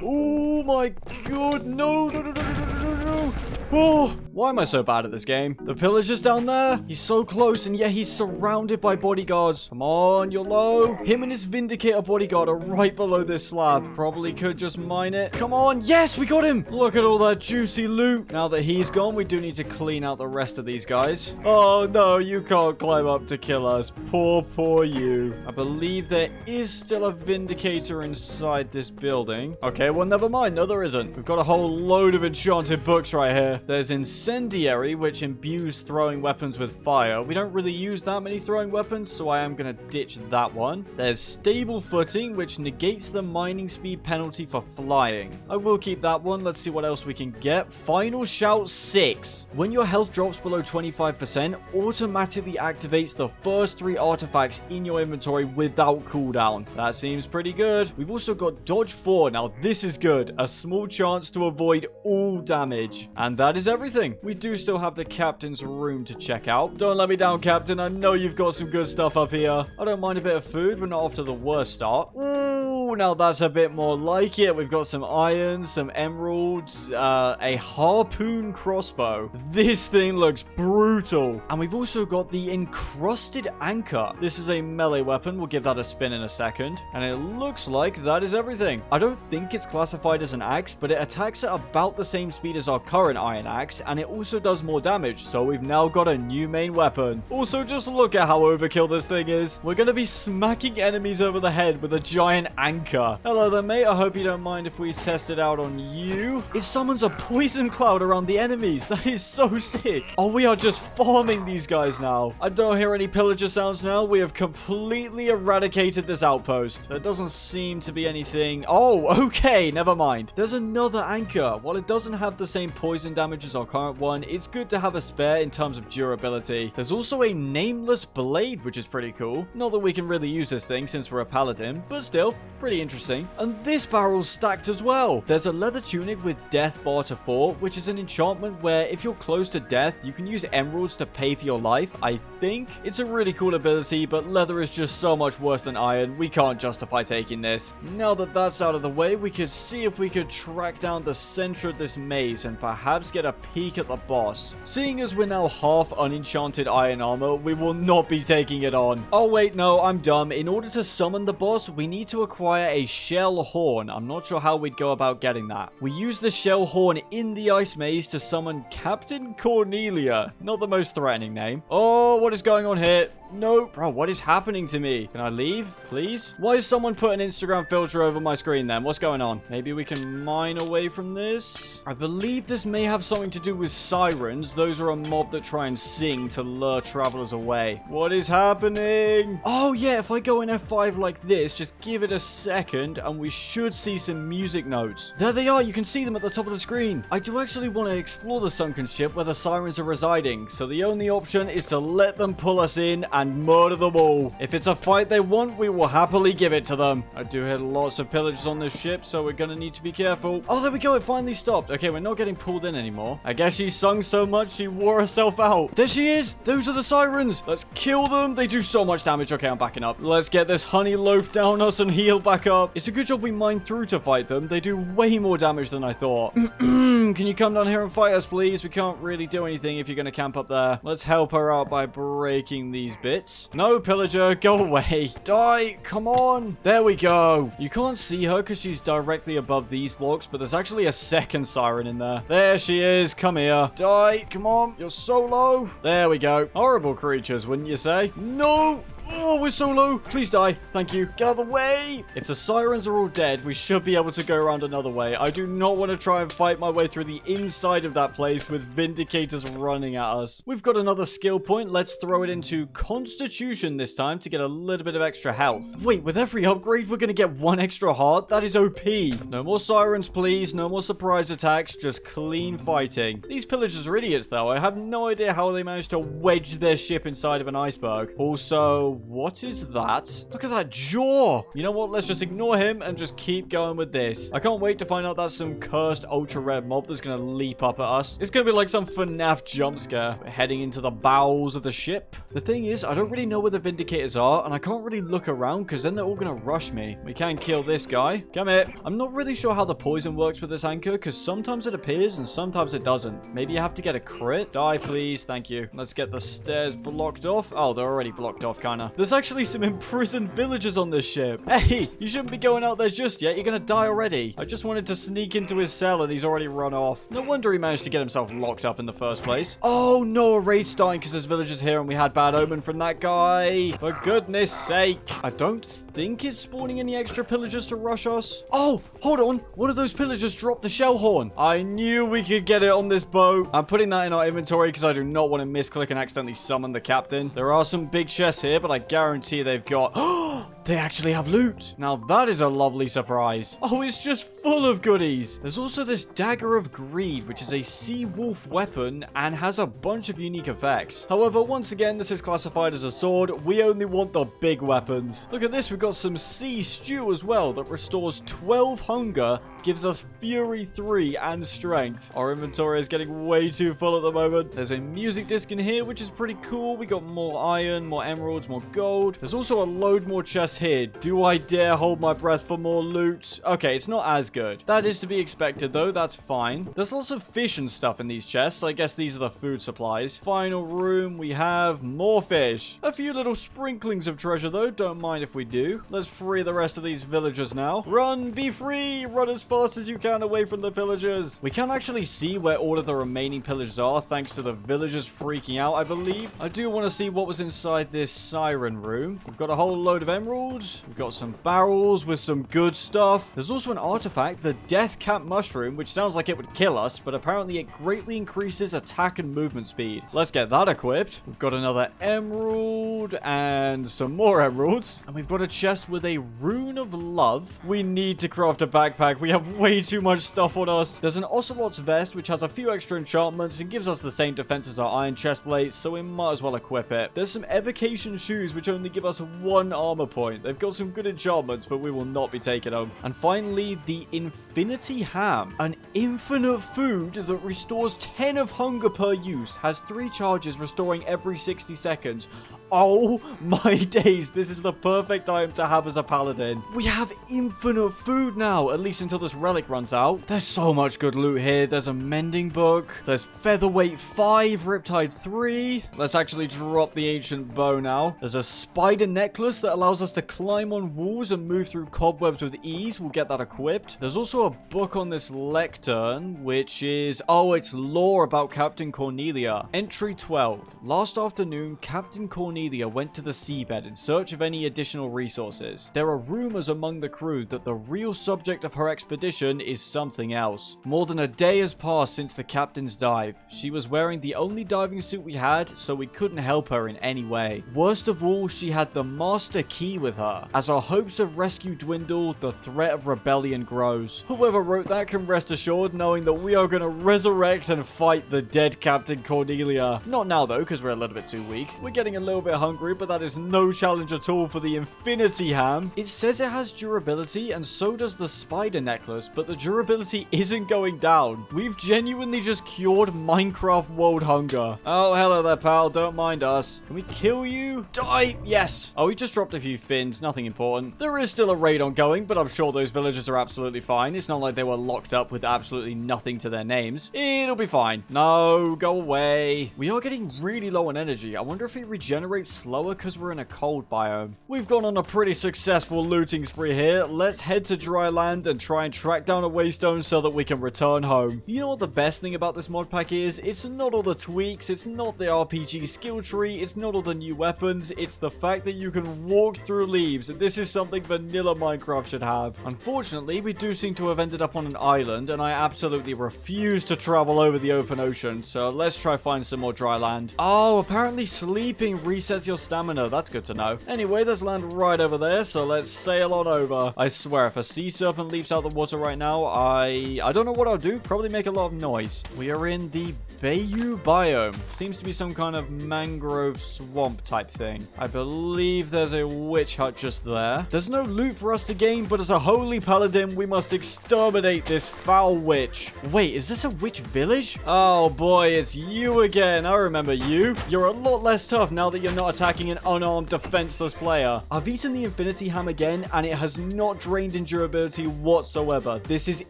Oh my god. No, no, no, no, no, no, no, no. Oh, why am I so bad at this game? The pillager's down there. He's so close, and yet he's surrounded by bodyguards. Come on, you're low. Him and his Vindicator bodyguard are right below this slab. Probably could just mine it. Come on. Yes, we got him. Look at all that juicy loot. Now that he's gone, we do need to clean out the rest of these guys. Oh, no, you can't climb up to kill us. Poor, poor you. I believe there is still a Vindicator inside this building. Okay, well, never mind. No, there isn't. We've got a whole load of enchanted books right here. There's Incendiary, which imbues throwing weapons with fire. We don't really use that many throwing weapons, so I am going to ditch that one. There's Stable Footing, which negates the mining speed penalty for flying. I will keep that one. Let's see what else we can get. Final Shout 6. When your health drops below 25%, automatically activates the first 3 artifacts in your inventory without cooldown. That seems pretty good. We've also got Dodge 4. Now, this is good. A small chance to avoid all damage. And that is everything. We do still have the captain's room to check out. Don't let me down, Captain. I know you've got some good stuff up here. I don't mind a bit of food. We're not off to the worst start. Ooh, now that's a bit more like it. We've got some iron, some emeralds, a harpoon crossbow. This thing looks brutal. And we've also got the encrusted anchor. This is a melee weapon. We'll give that a spin in a second. And it looks like that is everything. I don't think it's classified as an axe, but it attacks at about the same speed as our current iron axe, and it also does more damage, so we've now got a new main weapon. Also, just look at how overkill this thing is. We're going to be smacking enemies over the head with a giant anchor anchor. Hello there, mate. I hope you don't mind if we test it out on you. It summons a poison cloud around the enemies. That is so sick. Oh, we are just farming these guys now. I don't hear any pillager sounds now. We have completely eradicated this outpost. There doesn't seem to be anything. Oh, okay. Never mind. There's another anchor. While it doesn't have the same poison damage as our current one, it's good to have a spare in terms of durability. There's also a nameless blade, which is pretty cool. Not that we can really use this thing since we're a paladin, but still, pretty interesting. And this barrel's stacked as well. There's a leather tunic with death bar to 4, which is an enchantment where if you're close to death, you can use emeralds to pay for your life, I think. It's a really cool ability, but leather is just so much worse than iron. We can't justify taking this. Now that that's out of the way, we could see if we could track down the center of this maze and perhaps get a peek at the boss. Seeing as we're now half unenchanted iron armor, we will not be taking it on. Oh wait, no, I'm dumb. In order to summon the boss, we need to acquire a shell horn. I'm not sure how we'd go about getting that. We use the shell horn in the ice maze to summon Captain Cornelia. Not the most threatening name. Oh, what is going on here? No. Bro, what is happening to me? Can I leave, please? Why is someone put an Instagram filter over my screen then? What's going on? Maybe we can mine away from this? I believe this may have something to do with sirens. Those are a mob that try and sing to lure travelers away. What is happening? Oh, yeah, if I go in F5 like this, just give it a second, and we should see some music notes. There they are. You can see them at the top of the screen. I do actually want to explore the sunken ship where the sirens are residing, so the only option is to let them pull us in and murder them all. If it's a fight they want, we will happily give it to them. I do hear lots of pillagers on this ship, so we're gonna need to be careful. Oh, there we go. It finally stopped. Okay, we're not getting pulled in anymore. I guess she sung so much she wore herself out. There she is. Those are the sirens. Let's kill them. They do so much damage. Okay, I'm backing up. Let's get this honey loaf down us and heal back up. It's a good job we mined through to fight them. They do way more damage than I thought. Can you come down here and fight us, please? We can't really do anything if you're gonna camp up there. Let's help her out by breaking these bits. No, pillager, go away. Die, come on. There we go. You can't see her because she's directly above these blocks, but there's actually a second siren in there. There she is. Come here. Die, come on. You're so low. There we go. Horrible creatures, wouldn't you say? No. Oh, we're so low. Please die. Thank you. Get out of the way. If the sirens are all dead, we should be able to go around another way. I do not want to try and fight my way through the inside of that place with Vindicators running at us. We've got another skill point. Let's throw it into Constitution this time to get a little bit of extra health. Wait, with every upgrade, we're going to get 1 extra heart? That is OP. No more sirens, please. No more surprise attacks. Just clean fighting. These pillagers are idiots, though. I have no idea how they managed to wedge their ship inside of an iceberg. Also, what is that? Look at that jaw. You know what? Let's just ignore him and just keep going with this. I can't wait to find out that's some cursed ultra rare mob that's going to leap up at us. It's going to be like some FNAF jump scare. We're heading into the bowels of the ship. The thing is, I don't really know where the Vindicators are, and I can't really look around because then they're all going to rush me. We can kill this guy. Come here. I'm not really sure how the poison works with this anchor because sometimes it appears and sometimes it doesn't. Maybe you have to get a crit. Die, please. Thank you. Let's get the stairs blocked off. Oh, they're already blocked off, kind of. There's actually some imprisoned villagers on this ship. Hey, you shouldn't be going out there just yet. You're gonna die already. I just wanted to sneak into his cell and he's already run off. No wonder he managed to get himself locked up in the first place. Oh no, a raid's starting because there's villagers here and we had bad omen from that guy. For goodness sake. I don't think it's spawning any extra pillagers to rush us. Oh, hold on. One of those pillagers dropped the shell horn. I knew we could get it on this boat. I'm putting that in our inventory because I do not want to misclick and accidentally summon the captain. There are some big chests here, but I guarantee they've got... Oh, they actually have loot. Now that is a lovely surprise. Oh, it's just full of goodies. There's also this Dagger of Greed, which is a sea wolf weapon and has a bunch of unique effects. However, once again, this is classified as a sword. We only want the big weapons. Look at this. We've got some sea stew as well that restores 12 hunger, gives us Fury 3 and Strength. Our inventory is getting way too full at the moment. There's a music disc in here, which is pretty cool. We got more iron, more emeralds, more gold. There's also a load more chests here. Do I dare hold my breath for more loot? Okay, it's not as good. That is to be expected, though. That's fine. There's lots of fish and stuff in these chests. I guess these are the food supplies. Final room, we have more fish. A few little sprinklings of treasure, though. Don't mind if we do. Let's free the rest of these villagers now. Run, be free, run as fast as you can away from the pillagers. We can actually see where all of the remaining pillagers are, thanks to the villagers freaking out, I believe. I do want to see what was inside this siren room. We've got a whole load of emeralds emeralds. We've got some barrels with some good stuff. There's also an artifact, the Death Cap Mushroom, which sounds like it would kill us, but apparently it greatly increases attack and movement speed. Let's get that equipped. We've got another emerald and some more emeralds. And we've got a chest with a rune of love. We need to craft a backpack. We have way too much stuff on us. There's an Ocelot's vest, which has a few extra enchantments and gives us the same defense as our iron chest plate, so we might as well equip it. There's some evocation shoes, which only give us 1 armor point. They've got some good enchantments, but we will not be taking them. And finally, the Infinity Ham. An infinite food that restores 10 of hunger per use. Has 3 charges, restoring every 60 seconds. Oh my days, this is the perfect item to have as a paladin. We have infinite food now, at least until this relic runs out. There's so much good loot here. There's a mending book. There's featherweight 5, riptide 3. Let's actually drop the ancient bow now. There's a spider necklace that allows us to climb on walls and move through cobwebs with ease. We'll get that equipped. There's also a book on this lectern, which is, oh, it's lore about Captain Cornelia. Entry 12. Last afternoon, Captain Cornelia went to the seabed in search of any additional resources. There are rumors among the crew that the real subject of her expedition is something else. More than a day has passed since the captain's dive. She was wearing the only diving suit we had, so we couldn't help her in any way. Worst of all, she had the master key with her. As our hopes of rescue dwindle, the threat of rebellion grows. Whoever wrote that can rest assured knowing that we are going to resurrect and fight the dead Captain Cornelia. Not now though, because we're a little bit too weak. We're getting a little bit hungry, but that is no challenge at all for the Infinity Ham. It says it has durability, and so does the spider necklace, but the durability isn't going down. We've genuinely just cured Minecraft world hunger. Oh, hello there, pal. Don't mind us. Can we kill you? Die! Yes! Oh, we just dropped a few fins. Nothing important. There is still a raid ongoing, but I'm sure those villagers are absolutely fine. It's not like they were locked up with absolutely nothing to their names. It'll be fine. No, go away. We are getting really low on energy. I wonder if it regenerates slower because we're in a cold biome. We've gone on a pretty successful looting spree here. Let's head to dry land and try and track down a waystone so that we can return home. You know what the best thing about this mod pack is? It's not all the tweaks, it's not the RPG skill tree, it's not all the new weapons, it's the fact that you can walk through leaves. This is something vanilla Minecraft should have. Unfortunately, we do seem to have ended up on an island, and I absolutely refuse to travel over the open ocean, so let's try find some more dry land. Oh, apparently sleeping resets your stamina. That's good to know. Anyway, there's land right over there, so let's sail on over. I swear, if a sea serpent leaps out the water right now, I don't know what I'll do. Probably make a lot of noise. We are in the Bayou biome. Seems to be some kind of mangrove swamp type thing. I believe there's a witch hut just there. There's no loot for us to gain, but as a holy paladin, we must exterminate this foul witch. Wait, is this a witch village? Oh boy, it's you again. I remember you. You're a lot less tough now that you're not attacking an unarmed, defenseless player. I've eaten the Infinity Ham again, and it has not drained in durability whatsoever. This is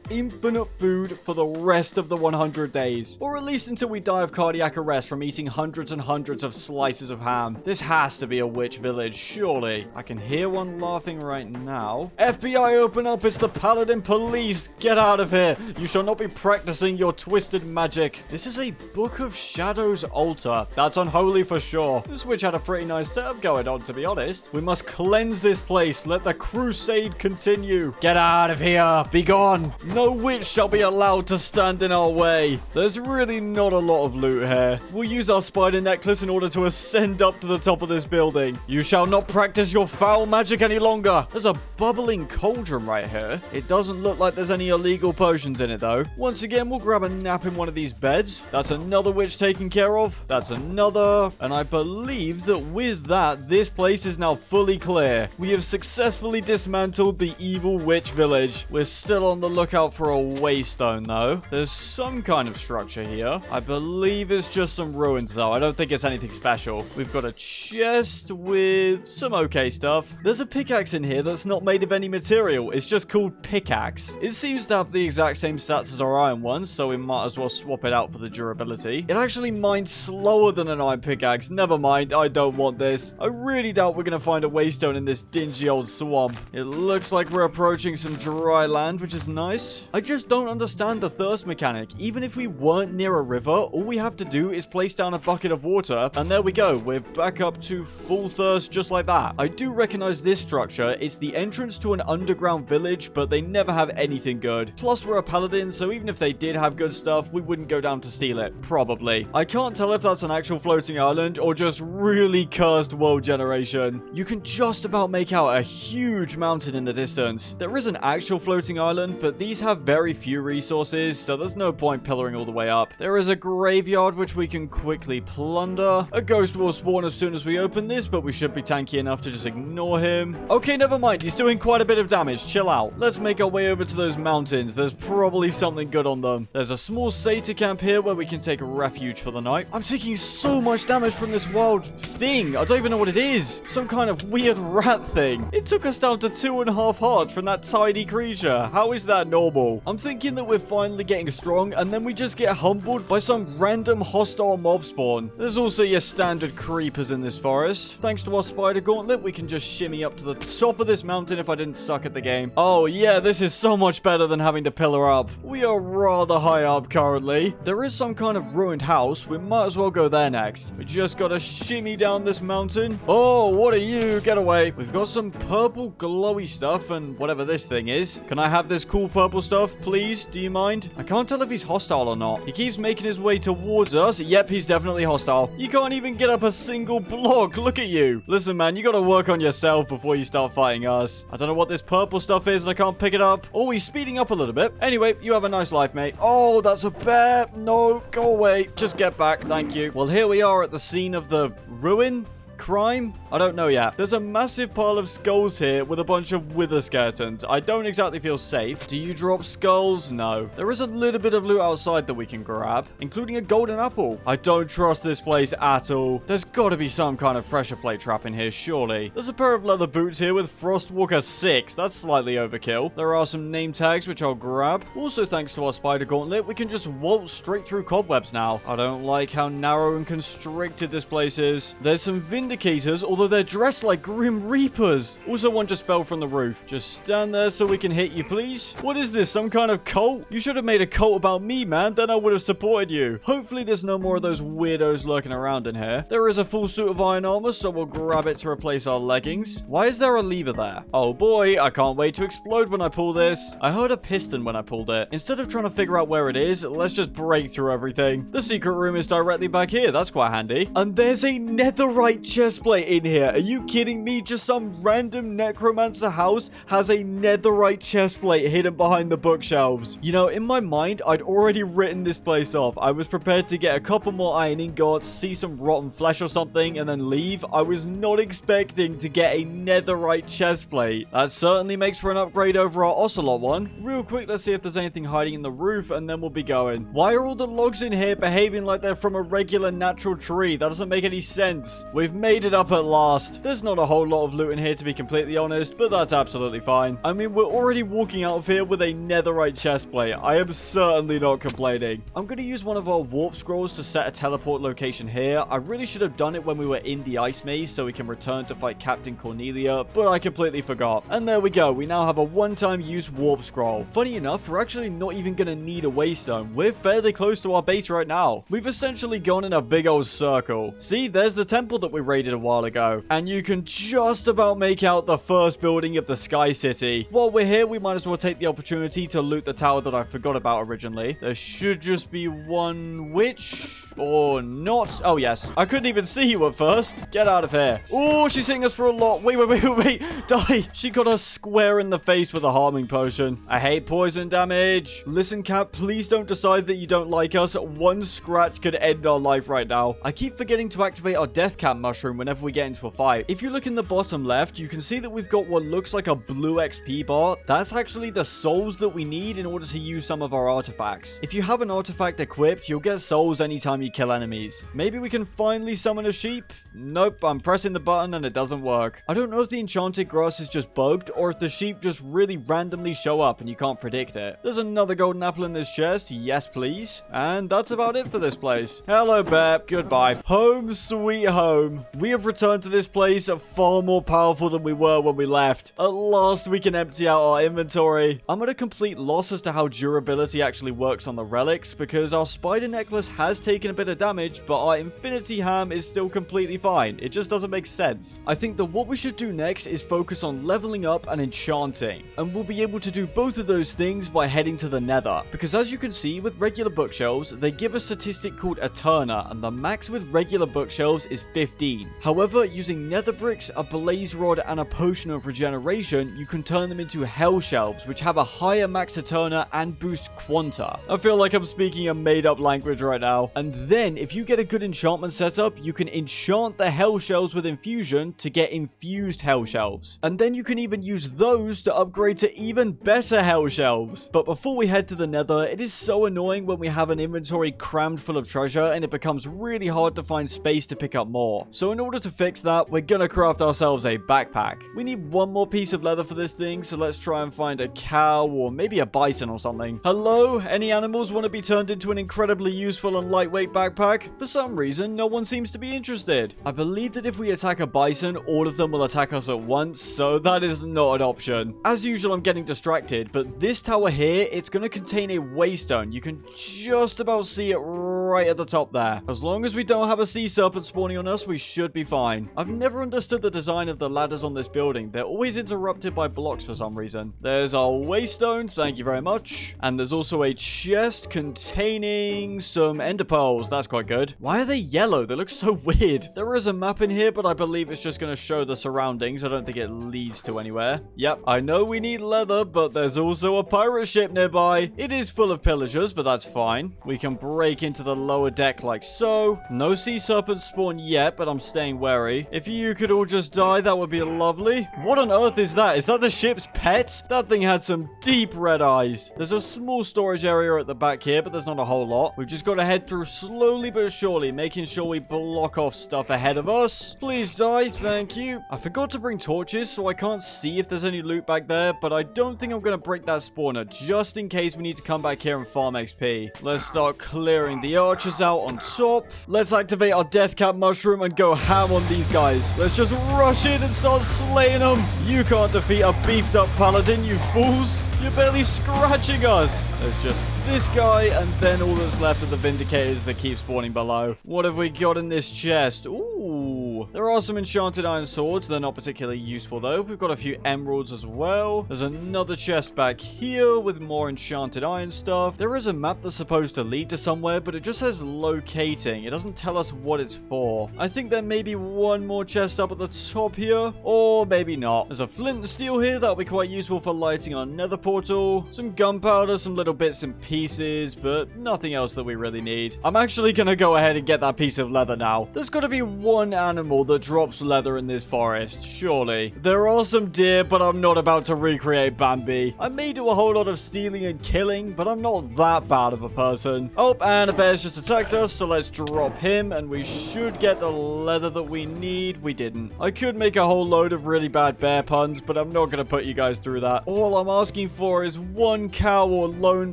infinite food for the rest of the 100 days. Or at least until we die of cardiac arrest from eating hundreds and hundreds of slices of ham. This has to be a witch village, surely. I can hear one laughing right now. FBI, open up! It's the Paladin Police! Get out of here! You shall not be practicing your twisted magic. This is a Book of Shadows altar. That's unholy for sure. This witch had a pretty nice setup going on, to be honest. We must cleanse this place. Let the crusade continue. Get out of here. Be gone. No witch shall be allowed to stand in our way. There's really not a lot of loot here. We'll use our spider necklace in order to ascend up to the top of this building. You shall not practice your foul magic any longer. There's a bubbling cauldron right here. It doesn't look like there's any illegal potions in it, though. Once again, we'll grab a nap in one of these beds. That's another witch taken care of. That's another. And I believe that with that, this place is now fully clear. We have successfully dismantled the evil witch village. We're still on the lookout for a waystone, though. There's some kind of structure here. I believe it's just some ruins, though. I don't think it's anything special. We've got a chest with some okay stuff. There's a pickaxe in here that's not made of any material. It's just called pickaxe. It seems to have the exact same stats as our iron ones, so we might as well swap it out for the durability. It actually mines slower than an iron pickaxe. Never mind. I don't want this. I really doubt we're gonna find a waystone in this dingy old swamp. It looks like we're approaching some dry land, which is nice. I just don't understand the thirst mechanic. Even if we weren't near a river, all we have to do is place down a bucket of water, and there we go. We're back up to full thirst just like that. I do recognize this structure. It's the entrance to an underground village, but they never have anything good. Plus, we're a paladin, so even if they did have good stuff, we wouldn't go down to steal it. Probably. I can't tell if that's an actual floating island or just really cursed world generation. You can just about make out a huge mountain in the distance. There is an actual floating island, but these have very few resources, so there's no point pillaring all the way up. There is a graveyard which we can quickly plunder. A ghost will spawn as soon as we open this, but we should be tanky enough to just ignore him. Okay, never mind. He's doing quite a bit of damage. Chill out. Let's make our way over to those mountains. There's probably something good on them. There's a small satyr camp here where we can take a refuge for the night. I'm taking so much damage from this wild thing. I don't even know what it is. Some kind of weird rat thing. It took us down to 2.5 hearts from that tiny creature. How is that normal? I'm thinking that we're finally getting strong, and then we just get humbled by some random hostile mob spawn. There's also your standard creepers in this forest. Thanks to our spider gauntlet, we can just shimmy up to the top of this mountain if I didn't suck at the game. Oh yeah, this is so much better than having to pillar up. We are rather high up currently. There is some kind of ruined house. We might as well go there next. We just gotta shimmy down this mountain. Oh, what are you? Get away. We've got some purple glowy stuff and whatever this thing is. Can I have this cool purple stuff, please? Do you mind? I can't tell if he's hostile or not. He keeps making his way towards us. Yep, he's definitely hostile. You can't even get up a single block. Look at you. Listen, man, you gotta work on yourself before you start fighting us. I don't know what this purple stuff is and I can't pick it up. Oh, he's speeding up a little bit. Anyway, you have a nice life, mate. Oh, that's a bear. No, go away. Just get back. Thank you. Well, here we are at the scene of the ruin. Crime? I don't know yet. There's a massive pile of skulls here with a bunch of wither skeletons. I don't exactly feel safe. Do you drop skulls? No. There is a little bit of loot outside that we can grab, including a golden apple. I don't trust this place at all. There's got to be some kind of pressure plate trap in here, surely. There's a pair of leather boots here with Frostwalker 6. That's slightly overkill. There are some name tags which I'll grab. Also, thanks to our spider gauntlet, we can just waltz straight through cobwebs now. I don't like how narrow and constricted this place is. There's some vindicators, although they're dressed like Grim Reapers. Also, one just fell from the roof. Just stand there so we can hit you, please. What is this? Some kind of cult? You should have made a cult about me, man. Then I would have supported you. Hopefully, there's no more of those weirdos lurking around in here. There is a full suit of iron armor, so we'll grab it to replace our leggings. Why is there a lever there? Oh boy, I can't wait to explode when I pull this. I heard a piston when I pulled it. Instead of trying to figure out where it is, let's just break through everything. The secret room is directly back here. That's quite handy. And there's a netherite chestplate in here. Are you kidding me? Just some random necromancer house has a netherite chestplate hidden behind the bookshelves. You know, in my mind, I'd already written this place off. I was prepared to get a couple more iron ingots, see some rotten flesh or something, and then leave. I was not expecting to get a netherite chestplate. That certainly makes for an upgrade over our ocelot one. Real quick, let's see if there's anything hiding in the roof, and then we'll be going. Why are all the logs in here behaving like they're from a regular natural tree? That doesn't make any sense. We've made it up at last. There's not a whole lot of loot in here, to be completely honest, but that's absolutely fine. I mean, we're already walking out of here with a netherite chestplate. I am certainly not complaining. I'm going to use one of our warp scrolls to set a teleport location here. I really should have done it when we were in the ice maze so we can return to fight Captain Cornelia, but I completely forgot. And there we go. We now have a one-time use warp scroll. Funny enough, we're actually not even going to need a waystone. We're fairly close to our base right now. We've essentially gone in a big old circle. See, there's the temple that we raided a while ago. And you can just about make out the first building of the Sky City. While we're here, we might as well take the opportunity to loot the tower that I forgot about originally. There should just be one witch. Or not. Oh, yes. I couldn't even see you at first. Get out of here. Oh, she's hitting us for a lot. Wait. Die. She got us square in the face with a harming potion. I hate poison damage. Listen, Cap, please don't decide that you don't like us. One scratch could end our life right now. I keep forgetting to activate our death cap mushroom whenever we get into a fight. If you look in the bottom left, you can see that we've got what looks like a blue XP bar. That's actually the souls that we need in order to use some of our artifacts. If you have an artifact equipped, you'll get souls anytime time you kill enemies. Maybe we can finally summon a sheep? Nope, I'm pressing the button and it doesn't work. I don't know if the enchanted grass is just bugged or if the sheep just really randomly show up and you can't predict it. There's another golden apple in this chest. Yes, please. And that's about it for this place. Hello, bear. Goodbye. Home sweet home. We have returned to this place far more powerful than we were when we left. At last, we can empty out our inventory. I'm at a complete loss as to how durability actually works on the relics because our spider necklace has taken a bit of damage, but our infinity ham is still completely fine. It just doesn't make sense. I think that what we should do next is focus on leveling up and enchanting, and we'll be able to do both of those things by heading to the nether, because as you can see with regular bookshelves, they give a statistic called a turner, and the max with regular bookshelves is 15. However, using nether bricks, a blaze rod, and a potion of regeneration, you can turn them into hell shelves, which have a higher max turner and boost quanta. I feel like I'm speaking a made-up language right now. And then, if you get a good enchantment setup, you can enchant the hell shelves with infusion to get infused hell shelves. And then you can even use those to upgrade to even better hell shelves. But before we head to the nether, it is so annoying when we have an inventory crammed full of treasure and it becomes really hard to find space to pick up more. So in order to fix that, we're gonna craft ourselves a backpack. We need one more piece of leather for this thing, so let's try and find a cow or maybe a bison or something. Hello? Any animals want to be turned into an incredibly useful and lightweight backpack? For some reason, no one seems to be interested. I believe that if we attack a bison, all of them will attack us at once, so that is not an option. As usual, I'm getting distracted, but this tower here, it's going to contain a waystone. You can just about see it right at the top there. As long as we don't have a sea serpent spawning on us, we should be fine. I've never understood the design of the ladders on this building. They're always interrupted by blocks for some reason. There's our waystone, thank you very much. And there's also a chest containing some ender pearls. That's quite good. Why are they yellow? They look so weird. There is a map in here, but I believe it's just going to show the surroundings. I don't think it leads to anywhere. Yep, I know we need leather, but there's also a pirate ship nearby. It is full of pillagers, but that's fine. We can break into the lower deck like so. No sea serpents spawn yet, but I'm staying wary. If you could all just die, that would be lovely. What on earth is that? Is that the ship's pet? That thing had some deep red eyes. There's a small storage area at the back here, but there's not a whole lot. We've just got to head through slowly but surely, making sure we block off stuff ahead of us. Please die, thank you. I forgot to bring torches, so I can't see if there's any loot back there, but I don't think I'm going to break that spawner, just in case we need to come back here and farm XP. Let's start clearing the archers out on top. Let's activate our death cap mushroom and go ham on these guys. Let's just rush in and start slaying them. You can't defeat a beefed up paladin, you fools. You're barely scratching us. There's just this guy, and then all that's left are the Vindicators that keep spawning below. What have we got in this chest? Ooh. There are some enchanted iron swords. They're not particularly useful, though. We've got a few emeralds as well. There's another chest back here with more enchanted iron stuff. There is a map that's supposed to lead to somewhere, but it just says locating. It doesn't tell us what it's for. I think there may be one more chest up at the top here, or maybe not. There's a flint and steel here. That'll be quite useful for lighting our nether portal. Some gunpowder, some little bits and pieces, but nothing else that we really need. I'm actually gonna go ahead and get that piece of leather now. There's gotta be one animal that drops leather in this forest, surely. There are some deer, but I'm not about to recreate Bambi. I may do a whole lot of stealing and killing, but I'm not that bad of a person. Oh, and a bear's just attacked us, so let's drop him, and we should get the leather that we need. We didn't. I could make a whole load of really bad bear puns, but I'm not gonna put you guys through that. All I'm asking for is one cow or lone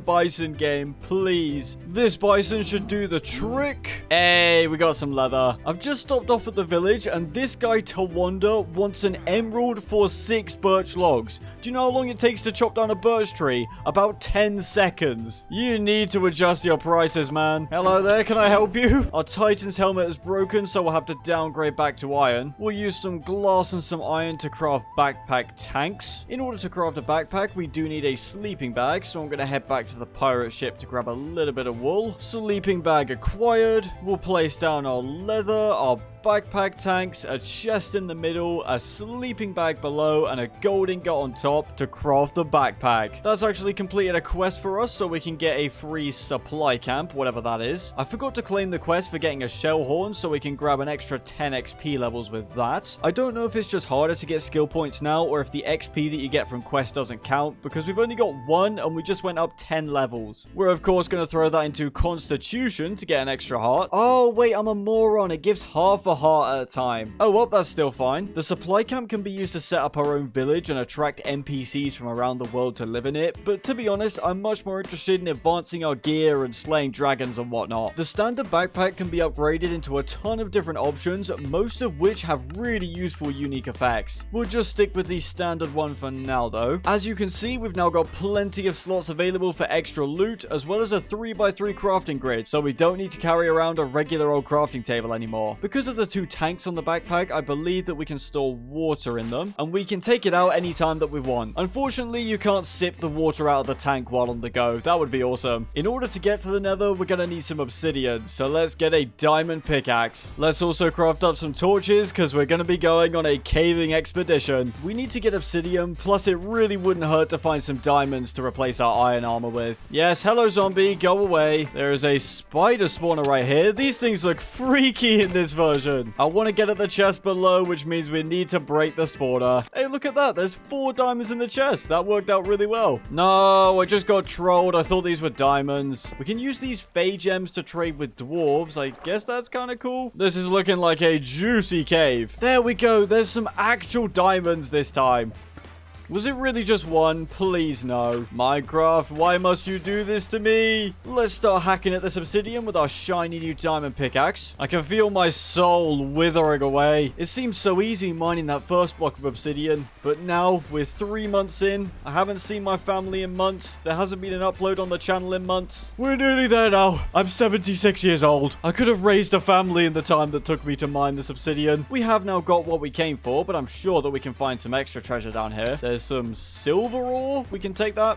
bison game, please. This bison should do the trick. Hey, we got some leather. I've just stopped off at the village, and this guy Tawanda wants an emerald for 6 birch logs. Do you know how long it takes to chop down a birch tree? About 10 seconds. You need to adjust your prices, man. Hello there, can I help you? Our Titan's helmet is broken, so we'll have to downgrade back to iron. We'll use some glass and some iron to craft backpack tanks. In order to craft a backpack, we do need a sleeping bag, so I'm going to head back to the pirate ship to grab a little bit of wool. Sleeping bag acquired. We'll place down our leather, our backpack tanks, a chest in the middle, a sleeping bag below, and a gold ingot on top to craft the backpack. That's actually completed a quest for us, so we can get a free supply camp, whatever that is. I forgot to claim the quest for getting a shell horn, so we can grab an extra 10 XP levels with that. I don't know if it's just harder to get skill points now, or if the XP that you get from quest doesn't count, because we've only got one, and we just went up 10 levels. We're of course going to throw that into Constitution to get an extra heart. Oh wait, I'm a moron. It gives half a heart at a time. Oh well, that's still fine. The supply camp can be used to set up our own village and attract NPCs from around the world to live in it, but to be honest, I'm much more interested in advancing our gear and slaying dragons and whatnot. The standard backpack can be upgraded into a ton of different options, most of which have really useful unique effects. We'll just stick with the standard one for now though. As you can see, we've now got plenty of slots available for extra loot, as well as a 3x3 crafting grid, so we don't need to carry around a regular old crafting table anymore. Because of the 2 tanks on the backpack, I believe that we can store water in them, and we can take it out anytime that we want. Unfortunately, you can't sip the water out of the tank while on the go. That would be awesome. In order to get to the nether, we're gonna need some obsidian, so let's get a diamond pickaxe. Let's also craft up some torches, because we're gonna be going on a caving expedition. We need to get obsidian, plus it really wouldn't hurt to find some diamonds to replace our iron armor with. Yes, hello zombie, go away. There is a spider spawner right here. These things look freaky in this version. I want to get at the chest below, which means we need to break the spawner. Hey, look at that. There's 4 diamonds in the chest. That worked out really well. No, I just got trolled. I thought these were diamonds. We can use these Fey gems to trade with dwarves. I guess that's kind of cool. This is looking like a juicy cave. There we go. There's some actual diamonds this time. Was it really just one? Please no. Minecraft, why must you do this to me? Let's start hacking at this obsidian with our shiny new diamond pickaxe. I can feel my soul withering away. It seemed so easy mining that first block of obsidian, but now we're 3 months in. I haven't seen my family in months. There hasn't been an upload on the channel in months. We're nearly there now. I'm 76 years old. I could have raised a family in the time that took me to mine this obsidian. We have now got what we came for, but I'm sure that we can find some extra treasure down here. There's some silver ore. We can take that.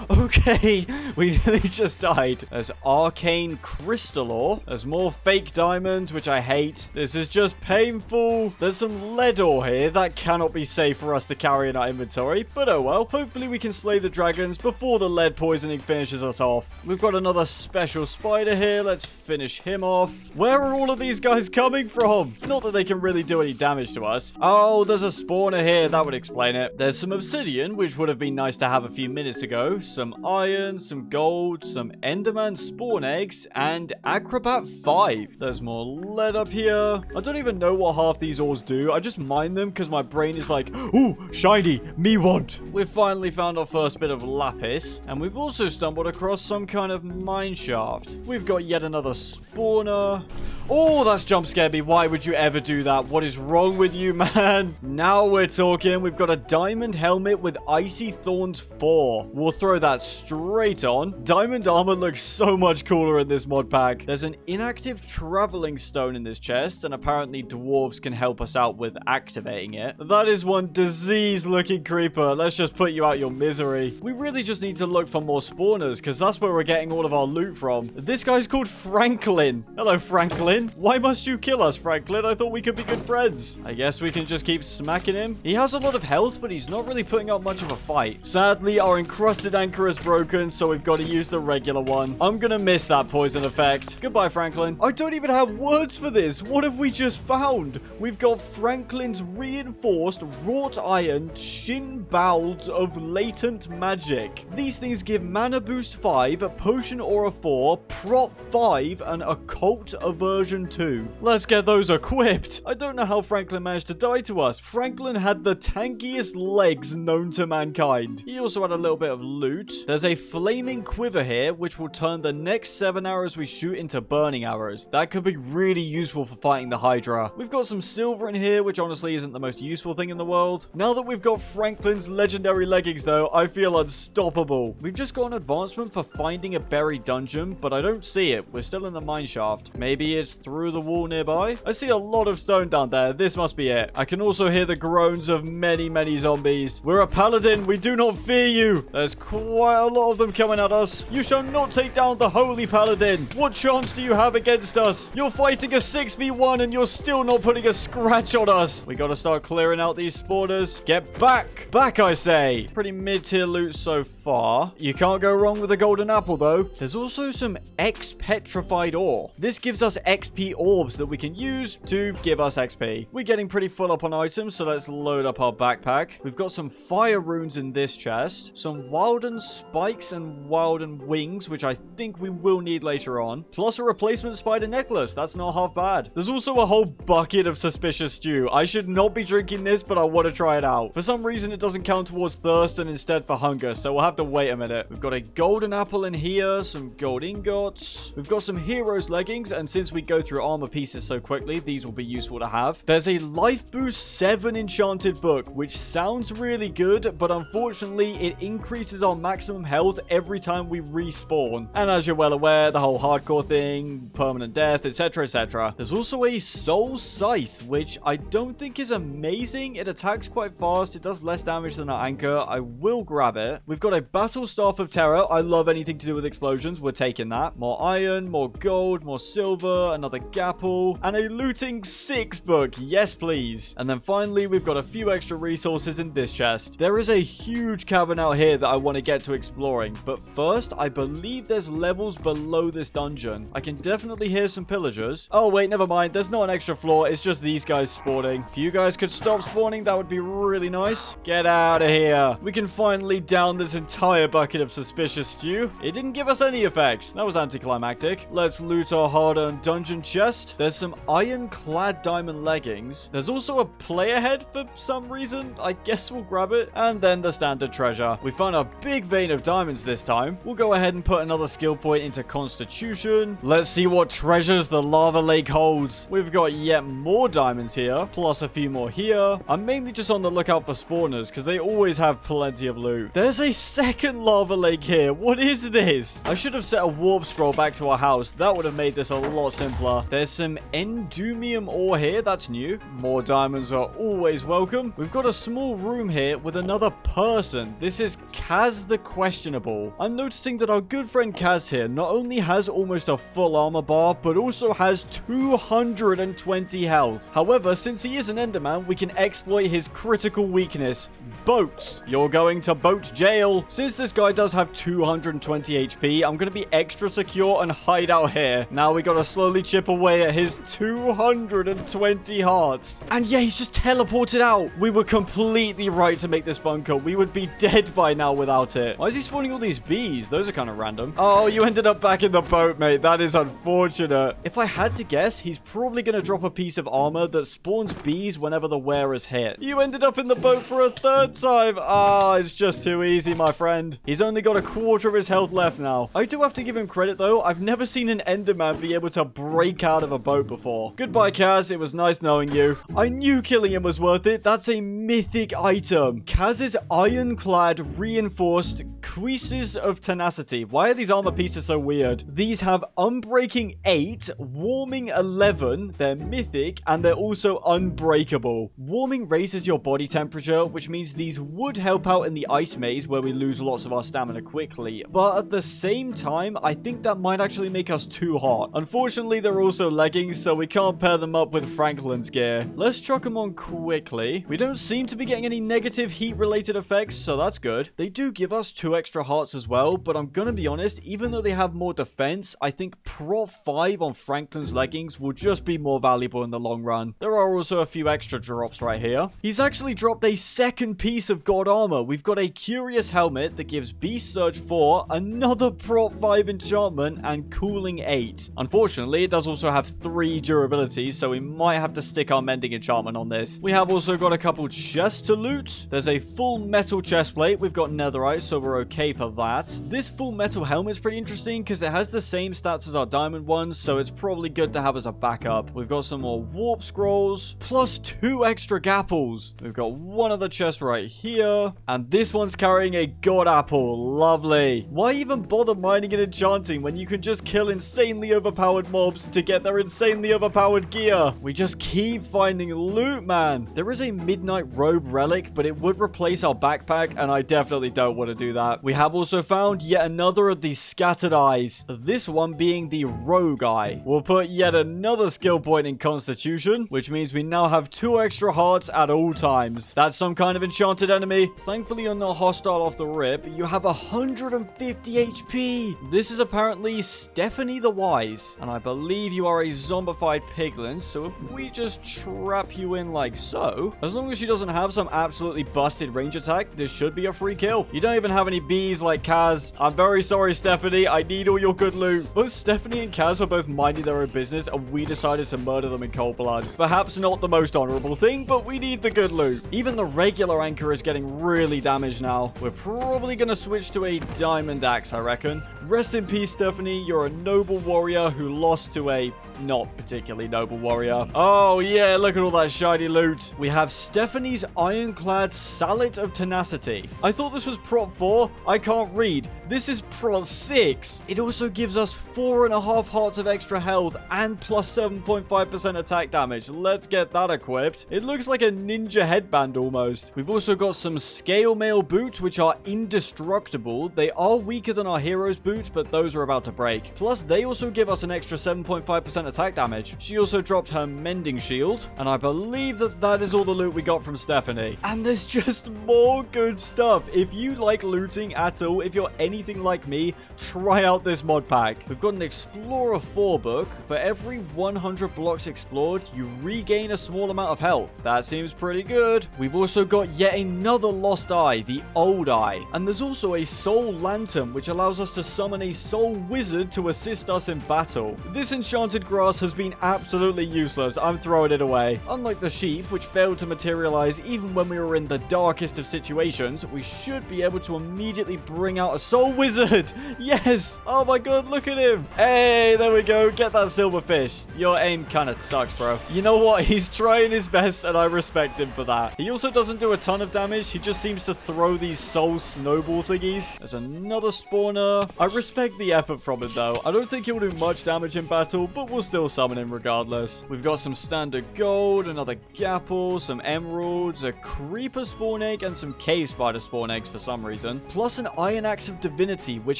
Okay. We nearly just died. There's arcane crystal ore. There's more fake diamonds, which I hate. This is just painful. There's some lead ore here. That cannot be safe for us to carry in our inventory, but oh well. Hopefully we can slay the dragons before the lead poisoning finishes us off. We've got another special spider here. Let's finish him off. Where are all of these guys coming from? Not that they can really do any damage to us. Oh, there's a spawner here. That would explain it. There's some obsidian, which would have been nice to have a few minutes ago. Some iron, some gold, some enderman spawn eggs, and acrobat 5. There's more lead up here. I don't even know what half these ores do. I just mine them because my brain is like, ooh, shiny, me want. We've finally found our first bit of lapis, and we've also stumbled across some kind of mine shaft. We've got yet another spawner. Oh, that's jump scared me. Why would you ever do that? What is wrong with you, man? Now we're talking. We've got a diamond helmet with icy thorns 4. We'll throw that straight on. Diamond armor looks so much cooler in this mod pack. There's an inactive traveling stone in this chest, and apparently dwarves can help us out with activating it. That is one disease-looking creeper. Let's just put you out your misery. We really just need to look for more spawners, because that's where we're getting all of our loot from. This guy's called Franklin. Hello, Franklin. Why must you kill us, Franklin? I thought we could be good friends. I guess we can just keep smacking him. He has a lot of health, but he's not really putting up much of a fight. Sadly, our encrusted anchor is broken, so we've got to use the regular one. I'm gonna miss that poison effect. Goodbye, Franklin. I don't even have words for this. What have we just found? We've got Franklin's reinforced wrought iron shin bowls of latent magic. These things give mana boost 5, potion aura 4, prop 5, and occult aversion 2. Let's get those equipped. I don't know how Franklin managed to die to us. Franklin had the tankiest legs known to mankind. He also had a little bit of loot. There's a flaming quiver here, which will turn the next 7 arrows we shoot into burning arrows. That could be really useful for fighting the Hydra. We've got some silver in here, which honestly isn't the most useful thing in the world. Now that we've got Franklin's legendary leggings, though, I feel unstoppable. We've just got an advancement for finding a buried dungeon, but I don't see it. We're still in the mine shaft. Maybe it's through the wall nearby. I see a lot of stone down there. This must be it. I can also hear the groans bones of many, many zombies. We're a paladin. We do not fear you. There's quite a lot of them coming at us. You shall not take down the holy paladin. What chance do you have against us? You're fighting a 6v1 and you're still not putting a scratch on us. We gotta start clearing out these spawners. Get back. Back, I say. Pretty mid-tier loot so far. You can't go wrong with a golden apple, though. There's also some X-petrified ore. This gives us XP orbs that we can use to give us XP. We're getting pretty full up on items, so let's load up our backpack. We've got some fire runes in this chest, some wilden spikes and wilden wings, which I think we will need later on, plus a replacement spider necklace. That's not half bad. There's also a whole bucket of suspicious stew. I should not be drinking this, but I want to try it out. For some reason, it doesn't count towards thirst and instead for hunger, so we'll have to wait a minute. We've got a golden apple in here, some gold ingots. We've got some heroes leggings, and since we go through armor pieces so quickly, these will be useful to have. There's a life boost 7 enchanted book, which sounds really good, but unfortunately, it increases our maximum health every time we respawn. And as you're well aware, the whole hardcore thing, permanent death, etc, etc. There's also a soul scythe, which I don't think is amazing. It attacks quite fast. It does less damage than our anchor. I will grab it. We've got a battle staff of terror. I love anything to do with explosions. We're taking that. More iron, more gold, more silver, another gapple, and a looting 6 book. Yes, please. And then finally, we've got a few extra resources in this chest. There is a huge cavern out here that I want to get to exploring, but first, I believe there's levels below this dungeon. I can definitely hear some pillagers. Oh, wait, never mind. There's not an extra floor. It's just these guys spawning. If you guys could stop spawning, that would be really nice. Get out of here. We can finally down this entire bucket of suspicious stew. It didn't give us any effects. That was anticlimactic. Let's loot our hard-earned dungeon chest. There's some ironclad diamond leggings. There's also a player head for some reason. I guess we'll grab it. And then the standard treasure. We found a big vein of diamonds this time. We'll go ahead and put another skill point into Constitution. Let's see what treasures the lava lake holds. We've got yet more diamonds here, plus a few more here. I'm mainly just on the lookout for spawners because they always have plenty of loot. There's a second lava lake here. What is this? I should have set a warp scroll back to our house. That would have made this a lot simpler. There's some endumium ore here. That's new. More diamonds are always welcome. We've got a small room here with another person. This is Kaz the Questionable. I'm noticing that our good friend Kaz here not only has almost a full armor bar, but also has 220 health. However, since he is an Enderman, we can exploit his critical weakness. Boats. You're going to boat jail. Since this guy does have 220 HP, I'm going to be extra secure and hide out here. Now we got to slowly chip away at his 220 hearts. And yeah, he's just teleported out. We were completely right to make this bunker. We would be dead by now without it. Why is he spawning all these bees? Those are kind of random. Oh, you ended up back in the boat, mate. That is unfortunate. If I had to guess, he's probably going to drop a piece of armor that spawns bees whenever the wearer's hit. You ended up in the boat for a third time. Ah, it's just too easy, my friend. He's only got a quarter of his health left now. I do have to give him credit, though. I've never seen an Enderman be able to break out of a boat before. Goodbye, Kaz. It was nice knowing you. I knew killing him was worth it. That's a mythic item. Kaz's ironclad reinforced cuisses of tenacity. Why are these armor pieces so weird? These have unbreaking 8, warming 11. They're mythic, and they're also unbreakable. Warming raises your body temperature, which means these would help out in the ice maze where we lose lots of our stamina quickly. But at the same time, I think that might actually make us too hot. Unfortunately, they're also leggings, so we can't pair them up with Franklin's gear. Let's chuck them on quickly. We don't seem to be getting any negative heat-related effects, so that's good. They do give us 2 extra hearts as well, but I'm gonna be honest, even though they have more defense, I think Prot 5 on Franklin's leggings will just be more valuable in the long run. There are also a few extra drops right here. He's actually dropped a second piece of god armor. We've got a curious helmet that gives Beast Surge 4, another Prot 5 enchantment, and cooling 8. Unfortunately, it does also have 3 durabilities, so we might have to stick our mending enchantment on this. We have also got a couple chests to loot. There's a full metal chest plate. We've got netherite, so we're okay for that. This full metal helmet is pretty interesting because it has the same stats as our diamond ones, so it's probably good to have as a backup. We've got some more warp scrolls, plus 2 extra gapples. We've got one other chest right right here. And this one's carrying a god apple. Lovely. Why even bother mining and enchanting when you can just kill insanely overpowered mobs to get their insanely overpowered gear? We just keep finding loot, man. There is a midnight robe relic, but it would replace our backpack, and I definitely don't want to do that. We have also found yet another of these scattered eyes. This one being the rogue eye. We'll put yet another skill point in Constitution, which means we now have 2 extra hearts at all times. That's some kind of enchanted enemy. Thankfully, you're not hostile off the rip. You have 150 HP. This is apparently Stephanie the Wise, and I believe you are a zombified piglin, so if we just trap you in like so, as long as she doesn't have some absolutely busted range attack, this should be a free kill. You don't even have any bees like Kaz. I'm very sorry, Stephanie. I need all your good loot. Both Stephanie and Kaz were both minding their own business, and we decided to murder them in cold blood. Perhaps not the most honorable thing, but we need the good loot. Even the regular anchor is getting really damaged now. We're probably going to switch to a diamond axe, I reckon. Rest in peace, Stephanie. You're a noble warrior who lost to a not particularly noble warrior. Oh, yeah, look at all that shiny loot. We have Stephanie's ironclad Sallet of Tenacity. I thought this was prop 4. I can't read. This is prop 6. It also gives us 4.5 hearts of extra health and plus 7.5% attack damage. Let's get that equipped. It looks like a ninja headband almost. We've also got some scale mail boots, which are indestructible. They are weaker than our hero's boots, but those are about to break. Plus, they also give us an extra 7.5% attack damage. She also dropped her mending shield, and I believe that is all the loot we got from Stephanie. And there's just more good stuff. If you like looting at all, if you're anything like me, try out this mod pack. We've got an Explorer 4 book. For every 100 blocks explored, you regain a small amount of health. That seems pretty good. We've also got yet another lost eye, the Old Eye. And there's also a Soul Lantern, which allows us to summon a Soul Wizard to assist us in battle. This enchanted grass has been absolutely useless. I'm throwing it away. Unlike the sheep, which failed to materialize even when we were in the darkest of situations, we should be able to immediately bring out a Soul Wizard. Yes! Oh my god, look at him. Hey, there we go. Get that silverfish. Your aim kind of sucks, bro. You know what? He's trying his best, and I respect him for that. He also doesn't do a ton of damage. He just seems to throw these soul snowball thingies. There's another spawner. I respect the effort from it, though. I don't think he'll do much damage in battle, but we'll still summon him regardless. We've got some standard gold, another gapple, some emeralds, a creeper spawn egg, and some cave spider spawn eggs for some reason. Plus an iron axe of divinity, which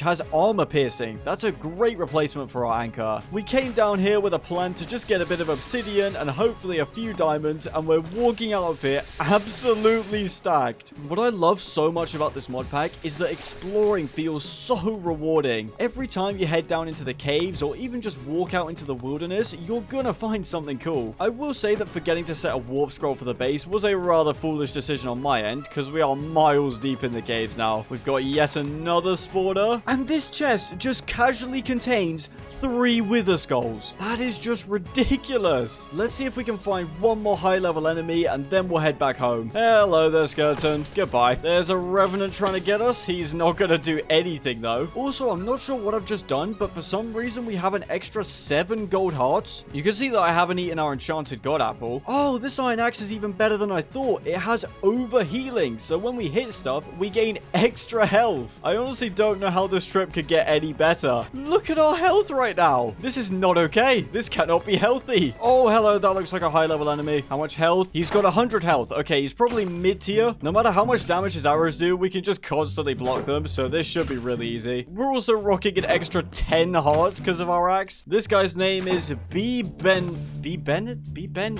has armor piercing. That's a great replacement for our anchor. We came down here with a plan to just get a bit of obsidian and hopefully a few diamonds, and we're walking out of here absolutely stacked. What I love so much about this mod pack is that exploring feels so rewarding. Every time you head down into the caves or even just walk out into the wilderness, you're gonna find something cool. I will say that forgetting to set a warp scroll for the base was a rather foolish decision on my end, because we are miles deep in the caves now. We've got yet another spawner, and this chest just casually contains 3 wither skulls. That is just ridiculous. Let's see if we can find one more high level enemy, and then we'll head back home. Hello there, skeleton. Goodbye. There's a revenant trying to get us. He's not gonna do anything though. Also, I'm not sure what I've just done, but for some reason we have an extra 7 gold hearts. You can see that I haven't eaten our enchanted god apple. Oh, this iron axe is even better than I thought. It has over healing, so when we hit stuff, we gain extra health. I honestly don't know how this trip could get any better. Look at our health right now. This is not okay. This cannot be healthy. Oh, hello. That looks like a high level enemy. How much health? He's got 100 health. Okay, he's probably mid tier. No matter how much damage his arrows do, we can just constantly block them, so this should be really easy. We're also rocking an extra 10 hearts because of our axe. This guy's name is Ben?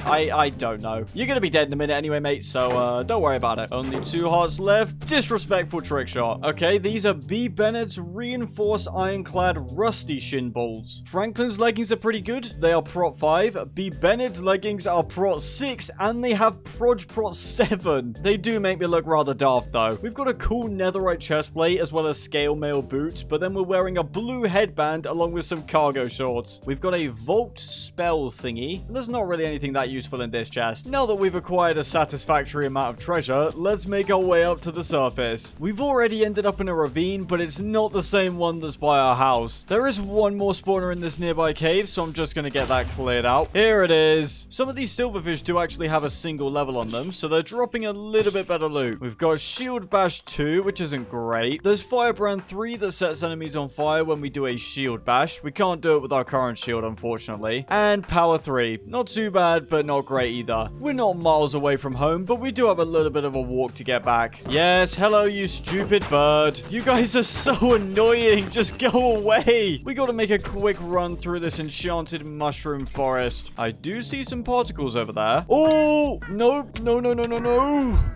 I don't know. You're gonna be dead in a minute anyway, mate, so don't worry about it. Only 2 hearts left. Disrespectful trick shot. Okay, these are B. Bennett's reinforced ironclad rusty shin bolts. Franklin's leggings are pretty good. They are prot 5. B. Bennett's leggings are prot 6, and they have prot 7. They do make me look rather daft though. We've got a cool netherite chestplate as well as scale mail boots, but then we're wearing a blue headband along with some cargo shorts. We've got a vault spell thingy. There's not really anything that useful in this chest. Now that we've acquired a satisfactory amount of treasure, let's make our way up to the surface. We've already ended up in a ravine, but it's not the same one that's by our house. There is one more spawner in this nearby cave, so I'm just going to get that cleared out. Here it is. Some of these silverfish do actually have a single level on them, so they're dropping a little little bit better loot. We've got Shield Bash 2, which isn't great. There's Firebrand 3 that sets enemies on fire when we do a Shield Bash. We can't do it with our current shield, unfortunately. And Power 3. Not too bad, but not great either. We're not miles away from home, but we do have a little bit of a walk to get back. Yes, hello, you stupid bird. You guys are so annoying. Just go away. We gotta make a quick run through this enchanted mushroom forest. I do see some particles over there. Oh, nope. No.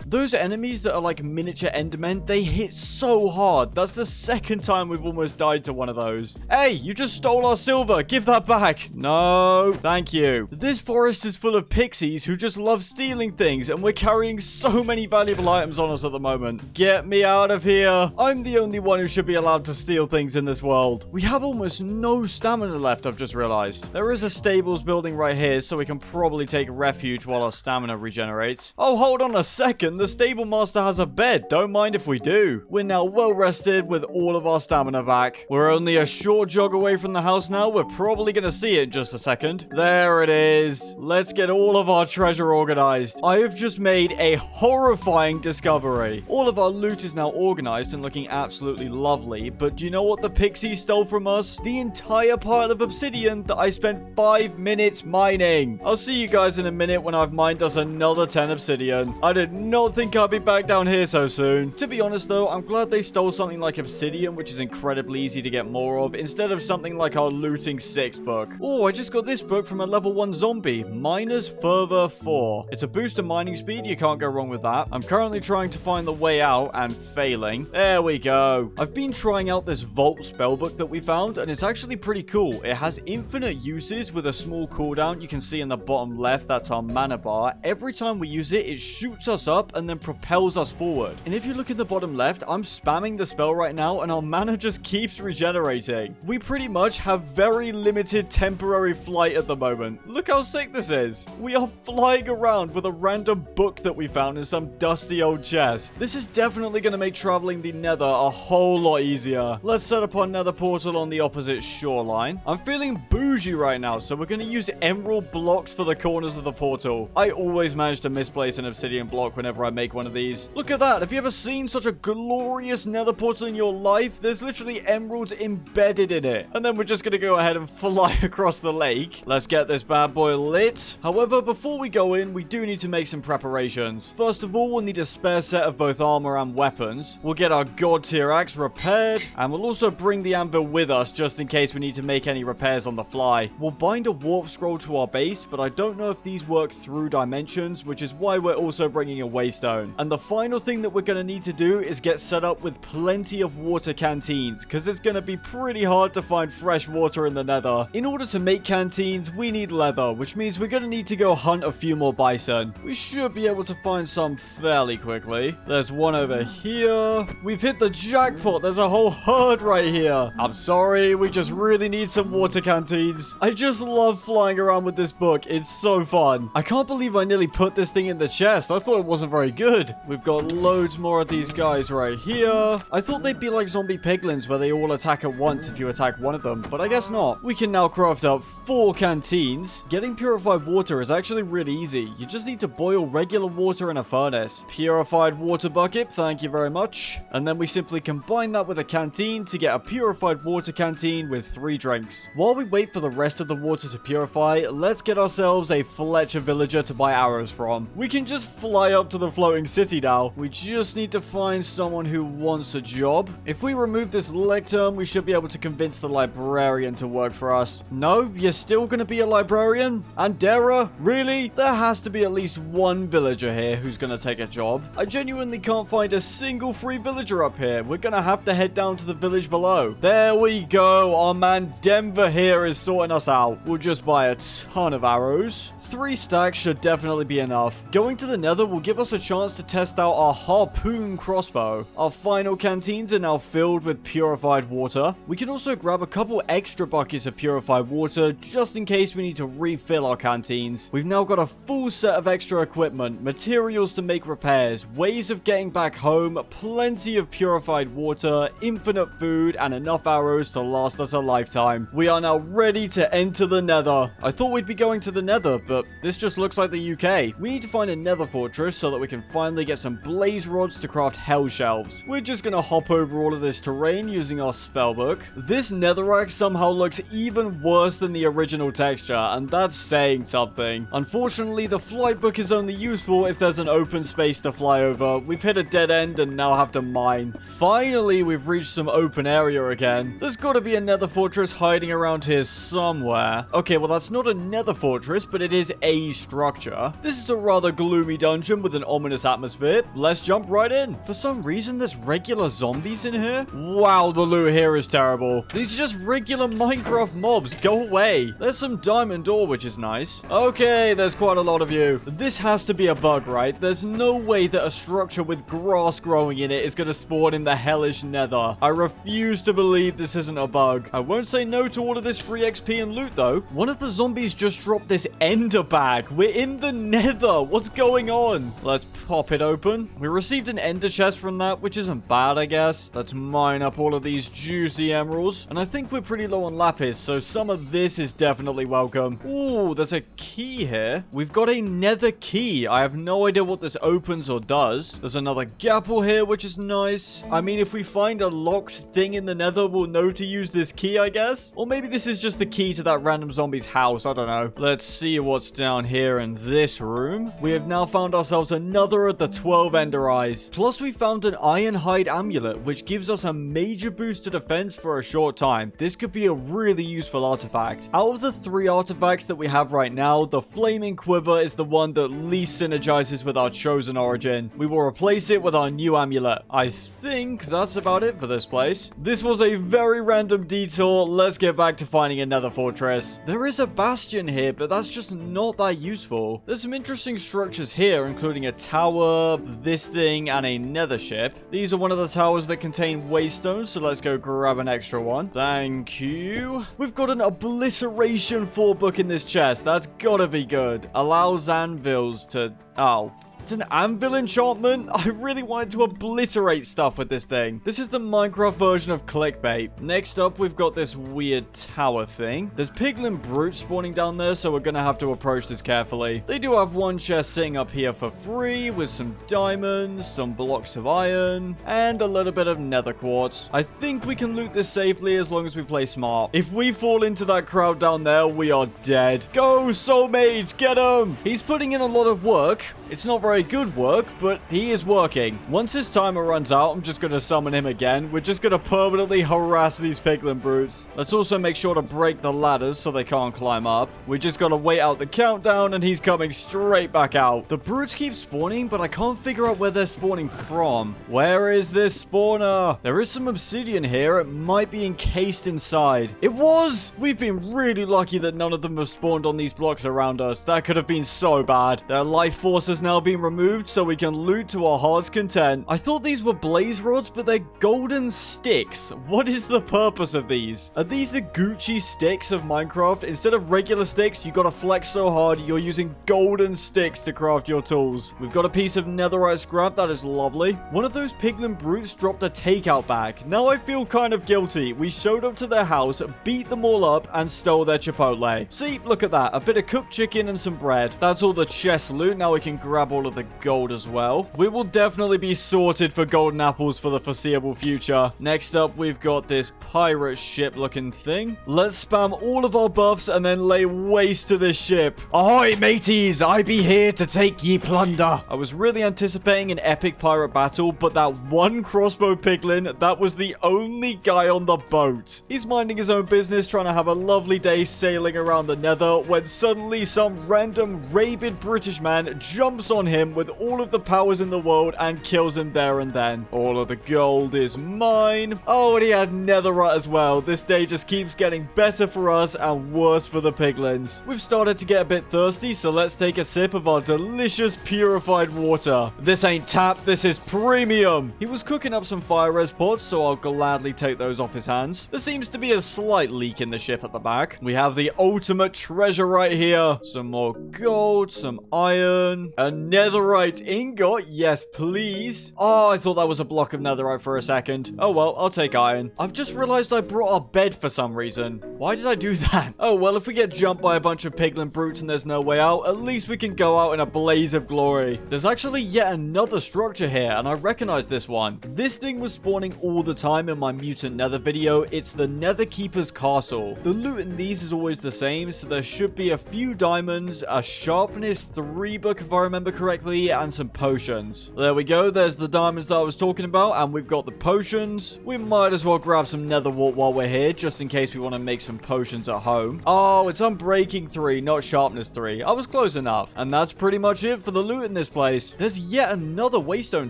Those enemies that are like miniature endermen, they hit so hard. That's the second time we've almost died to one of those. Hey, you just stole our silver. Give that back. No, thank you. This forest is full of pixies who just love stealing things, and we're carrying so many valuable items on us at the moment. Get me out of here. I'm the only one who should be allowed to steal things in this world. We have almost no stamina left, I've just realized. There is a stables building right here, so we can probably take refuge while our stamina regenerates. Oh, hold on a second. The stable master has a bed. Don't mind if we do. We're now well rested with all of our stamina back. We're only a short jog away from the house now. We're probably going to see it in just a second. There it is. Let's get all of our treasure organized. I have just made a horrifying discovery. All of our loot is now organized and looking absolutely lovely, but do you know what the pixies stole from us? The entire pile of obsidian that I spent 5 minutes mining. I'll see you guys in a minute when I've mined us another 10 obsidian. I did not think I'd be back down here so soon. To be honest though, I'm glad they stole something like obsidian, which is incredibly easy to get more of, instead of something like our looting 6 book. Oh, I just got this book from a level 1 zombie, Miner's Fervor 4. It's a boost to mining speed, you can't go wrong with that. I'm currently trying to find the way out and failing. There we go. I've been trying out this Vault spellbook that we found, and it's actually pretty cool. It has infinite uses with a small cooldown. You can see in the bottom left, that's our mana bar. Every time we use it, it shoots us up and then propels us forward. And if you look at the bottom left, I'm spamming the spell right now, and our mana just keeps regenerating. We pretty much have very limited temporary flight at the moment. Look how sick this is. We are flying around with a random book that we found in some dusty old chest. This is definitely going to make traveling the nether a whole lot easier. Let's set up our nether portal on the opposite shoreline. I'm feeling bougie right now, so we're going to use emerald blocks for the corners of the portal. I always manage to misplace an obsidian block whenever I make one of these. Look at that. Have you ever seen such a glorious nether portal in your life? There's literally emeralds embedded in it. And then we're just going to go ahead and fly across the lake. Let's get this bad boy lit. However, before we go in, we do need to make some preparations. First of all, we'll need a spare set of both armor and weapons. We'll get our god tier axe repaired, and we'll also bring the anvil with us just in case we need to make any repairs on the fly. We'll bind a warp scroll to our base, but I don't know if these work through dimensions, which is why we're also bringing a waystone. And the final thing that we're going to need to do is get set up with plenty of water canteens, because it's going to be pretty hard to find fresh water in the nether. In order to make canteens, we need leather, which means we're going to need to go hunt a few more bison. We should be able to find some fairly quickly. There's one over here. We've hit the jackpot. There's a whole herd right here. I'm sorry, we just really need some water canteens. I just love flying around with this book. It's so fun. I can't believe I nearly put this thing in the chest. I thought it wasn't very good. We've got loads more of these guys right here. I thought they'd be like zombie piglins where they all attack at once if you attack one of them, but I guess not. We can now craft up 4 canteens. Getting purified water is actually really easy. You just need to boil regular water in a furnace. Purified water bucket, thank you very much. And then we simply combine that with a canteen to get a purified water canteen with 3 drinks. While we wait for the rest of the water to purify, let's get ourselves a Fletcher villager to buy arrows from. We can just fly up to the floating city now. We just need to find someone who wants a job. If we remove this lectern, we should be able to convince the librarian to work for us. No, you're still going to be a librarian? Andera? Really? There has to be at least one villager here who's going to take a job. I genuinely can't find a single free villager up here. We're going to have to head down to the village below. There we go. Our man Denver here is sorting us out. We'll just buy a ton of arrows. 3 stacks should definitely be enough. Going to the nether will give us a chance to test out our harpoon crossbow. Our final canteens are now filled with purified water. We can also grab a couple extra buckets of purified water just in case we need to refill our canteens. We've now got a full set of extra equipment, materials to make repairs, ways of getting back home, plenty of purified water, infinite food, and enough arrows to last us a lifetime. We are now ready to enter the nether. I thought we'd be going to the nether, but this just looks like the UK. We need to find a nether fortress so that we can finally get some blaze rods to craft hell shelves. We're just gonna hop over all of this terrain using our spellbook. This netherrack somehow looks even worse than the original texture, and that's saying something. Unfortunately, the flight book is only useful if there's an open space to fly over. We've hit a dead end and now have to mine. Finally, we've reached some open area again. There's gotta be a nether fortress hiding around here somewhere. Okay, well that's not a nether fortress, but it is a structure. This is a rather gloomy dungeon with an ominous atmosphere. Let's jump right in. For some reason, there's regular zombies in here. Wow, the loot here is terrible. These are just regular Minecraft mobs. Go away. There's some diamond ore, which is nice. Okay, there's quite a lot of you. This has to be a bug, right? There's no way that a structure with grass growing in it is going to spawn in the hellish nether. I refuse to believe this isn't a bug. I won't say no to all of this free XP and loot, though. One of the zombies just dropped this ender bag. We're in the nether. What's going on? Let's pop it open. We received an ender chest from that, which isn't bad, I guess. Let's mine up all of these juicy emeralds. And I think we're pretty low on lapis, so some of this is definitely welcome. Ooh, there's a key here. We've got a nether key. I have no idea what this opens or does. There's another gapple here, which is nice. I mean, if we find a locked thing in the nether, we'll know to use this key, I guess. Or maybe this is just the key to that random zombie's house. I don't know. Let's see what's down here in this room. We have now found ourselves another of the 12 ender eyes. Plus, we found an iron hide amulet, which gives us a major boost to defense for a short time. This could be a really useful artifact. Out of the 3 artifacts that we have right now, the flaming quiver is the one that least synergizes with our chosen origin. We will replace it with our new amulet. I think that's about it for this place. This was a very random detour. Let's get back to finding another fortress. There is a bastion here, but that's just not that useful. There's some interesting structures here, including a tower, this thing, and a nether ship. These are one of the towers that contain waystone, so let's go grab an extra one. Thank you. We've got an obliteration 4 book in this chest. That's gotta be good. Allows anvils to... Oh. It's an anvil enchantment? I really wanted to obliterate stuff with this thing. This is the Minecraft version of clickbait. Next up, we've got this weird tower thing. There's piglin brutes spawning down there, so we're gonna have to approach this carefully. They do have one chest sitting up here for free with some diamonds, some blocks of iron, and a little bit of nether quartz. I think we can loot this safely as long as we play smart. If we fall into that crowd down there, we are dead. Go, Soul Mage, get him! He's putting in a lot of work. It's not very good work, but he is working. Once his timer runs out, I'm just going to summon him again. We're just going to permanently harass these piglin brutes. Let's also make sure to break the ladders so they can't climb up. We just got to wait out the countdown, and he's coming straight back out. The brutes keep spawning, but I can't figure out where they're spawning from. Where is this spawner? There is some obsidian here. It might be encased inside. It was! We've been really lucky that none of them have spawned on these blocks around us. That could have been so bad. Their life force has now been removed so we can loot to our heart's content. I thought these were blaze rods, but they're golden sticks. What is the purpose of these? Are these the Gucci sticks of Minecraft? Instead of regular sticks, you gotta flex so hard, you're using golden sticks to craft your tools. We've got a piece of netherite scrap. That is lovely. One of those piglin brutes dropped a takeout bag. Now I feel kind of guilty. We showed up to their house, beat them all up, and stole their chipotle. See, look at that. A bit of cooked chicken and some bread. That's all the chest loot. Now we can grab all of the gold as well. We will definitely be sorted for golden apples for the foreseeable future. Next up, we've got this pirate ship looking thing. Let's spam all of our buffs and then lay waste to this ship. Ahoy, mateys! I be here to take ye plunder. I was really anticipating an epic pirate battle, but that one crossbow piglin, that was the only guy on the boat. He's minding his own business, trying to have a lovely day sailing around the nether, when suddenly some random rabid British man jumps on him with all of the powers in the world and kills him there and then. All of the gold is mine. Oh, and he had netherite as well. This day just keeps getting better for us and worse for the piglins. We've started to get a bit thirsty, so let's take a sip of our delicious purified water. This ain't tap, this is premium. He was cooking up some fire res pots, so I'll gladly take those off his hands. There seems to be a slight leak in the ship at the back. We have the ultimate treasure right here. Some more gold, some iron, a nether netherite ingot. Yes, please. Oh, I thought that was a block of netherite for a second. Oh, well, I'll take iron. I've just realized I brought our bed for some reason. Why did I do that? Oh, well, if we get jumped by a bunch of piglin brutes and there's no way out, at least we can go out in a blaze of glory. There's actually yet another structure here, and I recognize this one. This thing was spawning all the time in my mutant nether video. It's the Nether Keeper's Castle. The loot in these is always the same, so there should be a few diamonds, a sharpness 3 book if I remember correctly, and some potions. There we go, there's the diamonds that I was talking about, and we've got the potions. We might as well grab some nether wart while we're here, just in case we want to make some potions at home. Oh, it's unbreaking 3, not sharpness 3. I was close enough. And that's pretty much it for the loot in this place. There's yet another waystone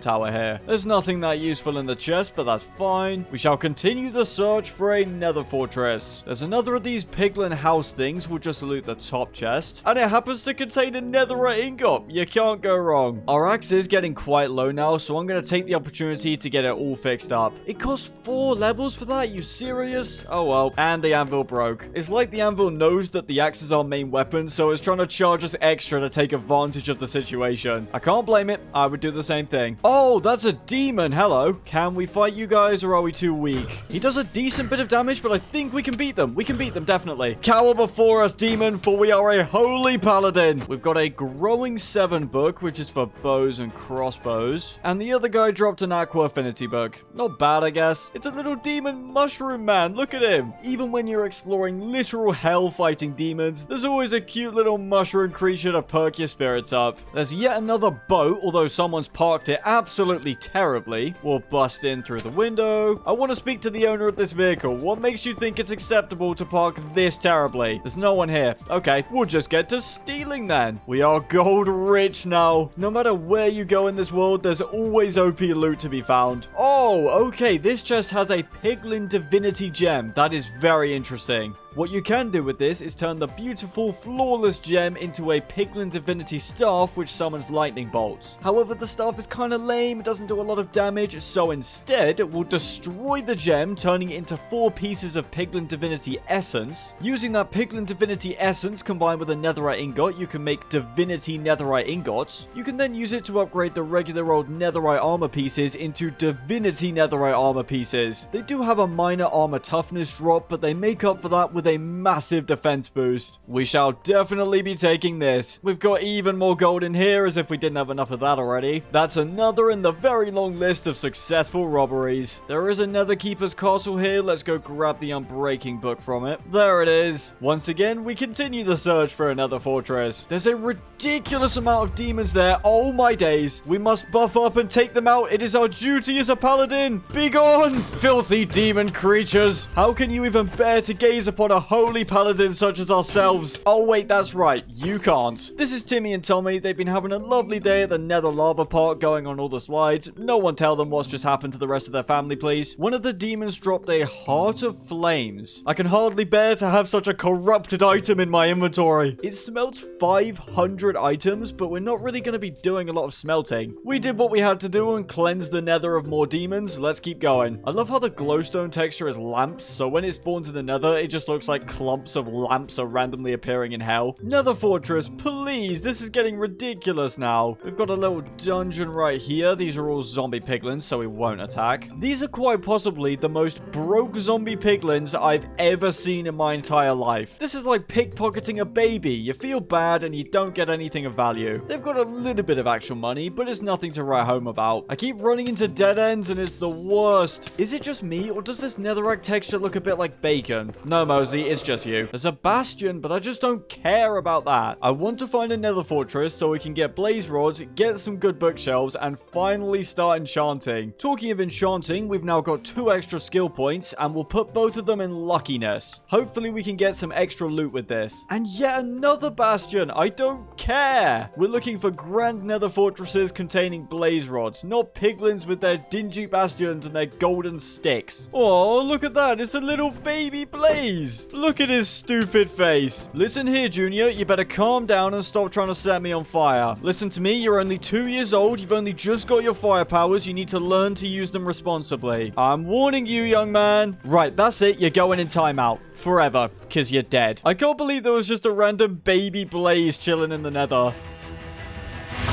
tower here. There's nothing that useful in the chest, but that's fine. We shall continue the search for a nether fortress. There's another of these piglin house things. We'll just loot the top chest. And it happens to contain a netherite ingot. You can't go wrong. Our axe is getting quite low now, so I'm going to take the opportunity to get it all fixed up. It costs 4 levels for that? You serious? Oh well. And the anvil broke. It's like the anvil knows that the axe is our main weapon, so it's trying to charge us extra to take advantage of the situation. I can't blame it. I would do the same thing. Oh, that's a demon. Hello. Can we fight you guys, or are we too weak? He does a decent bit of damage, but I think we can beat them. We can beat them, definitely. Cower before us, demon, for we are a holy paladin. We've got a growing 7 book, which is for bows and crossbows. And the other guy dropped an aqua affinity book. Not bad, I guess. It's a little demon mushroom man. Look at him. Even when you're exploring literal hell fighting demons, there's always a cute little mushroom creature to perk your spirits up. There's yet another boat, although someone's parked it absolutely terribly. We'll bust in through the window. I want to speak to the owner of this vehicle. What makes you think it's acceptable to park this terribly? There's no one here. Okay, we'll just get to stealing then. We are gold rich now. No matter where you go in this world, there's always OP loot to be found. Oh, okay, this chest has a piglin divinity gem. That is very interesting. What you can do with this is turn the beautiful, flawless gem into a piglin divinity staff which summons lightning bolts. However, the staff is kind of lame, it doesn't do a lot of damage, so instead, we'll destroy the gem, turning it into 4 pieces of piglin divinity essence. Using that piglin divinity essence combined with a netherite ingot, you can make divinity netherite ingots. You can then use it to upgrade the regular old netherite armor pieces into divinity netherite armor pieces. They do have a minor armor toughness drop, but they make up for that with a massive defense boost. We shall definitely be taking this. We've got even more gold in here, as if we didn't have enough of that already. That's another in the very long list of successful robberies. There is a Nether Keeper's Castle here. Let's go grab the Unbreaking book from it. There it is. Once again, we continue the search for another fortress. There's a ridiculous amount of demons there. Oh my days. We must buff up and take them out. It is our duty as a paladin. Be gone, filthy demon creatures. How can you even bear to gaze upon a holy paladin such as ourselves? Oh wait, that's right, you can't. This is Timmy and Tommy. They've been having a lovely day at the Nether Lava Park, going on all the slides. No one tell them what's just happened to the rest of their family, please. One of the demons dropped a Heart of Flames. I can hardly bear to have such a corrupted item in my inventory. It smelts 500 items, but we're not really going to be doing a lot of smelting. We did what we had to do and cleanse the nether of more demons. Let's keep going. I love how the glowstone texture is lamps, so when it spawns in the nether, it just looks like clumps of lamps are randomly appearing in hell. Nether fortress, please. This is getting ridiculous now. We've got a little dungeon right here. These are all zombie piglins, so we won't attack. These are quite possibly the most broke zombie piglins I've ever seen in my entire life. This is like pickpocketing a baby. You feel bad and you don't get anything of value. They've got a little bit of actual money, but it's nothing to write home about. I keep running into dead ends and it's the worst. Is it just me, or does this netherrack texture look a bit like bacon? No, Mozi, it's just you. There's a bastion, but I just don't care about that. I want to find a nether fortress so we can get blaze rods, get some good bookshelves, and finally start enchanting. Talking of enchanting, we've now got 2 extra skill points, and we'll put both of them in luckiness. Hopefully we can get some extra loot with this. And yet another bastion. I don't care. We're looking for grand nether fortresses containing blaze rods, not piglins with their dingy bastions and their golden sticks. Oh, look at that. It's a little baby blaze. Look at his stupid face. Listen here, Junior. You better calm down and stop trying to set me on fire. Listen to me. You're only 2 years old. You've only just got your fire powers. You need to learn to use them responsibly. I'm warning you, young man. Right, that's it. You're going in timeout. Forever. Because you're dead. I can't believe there was just a random baby blaze chilling in the nether.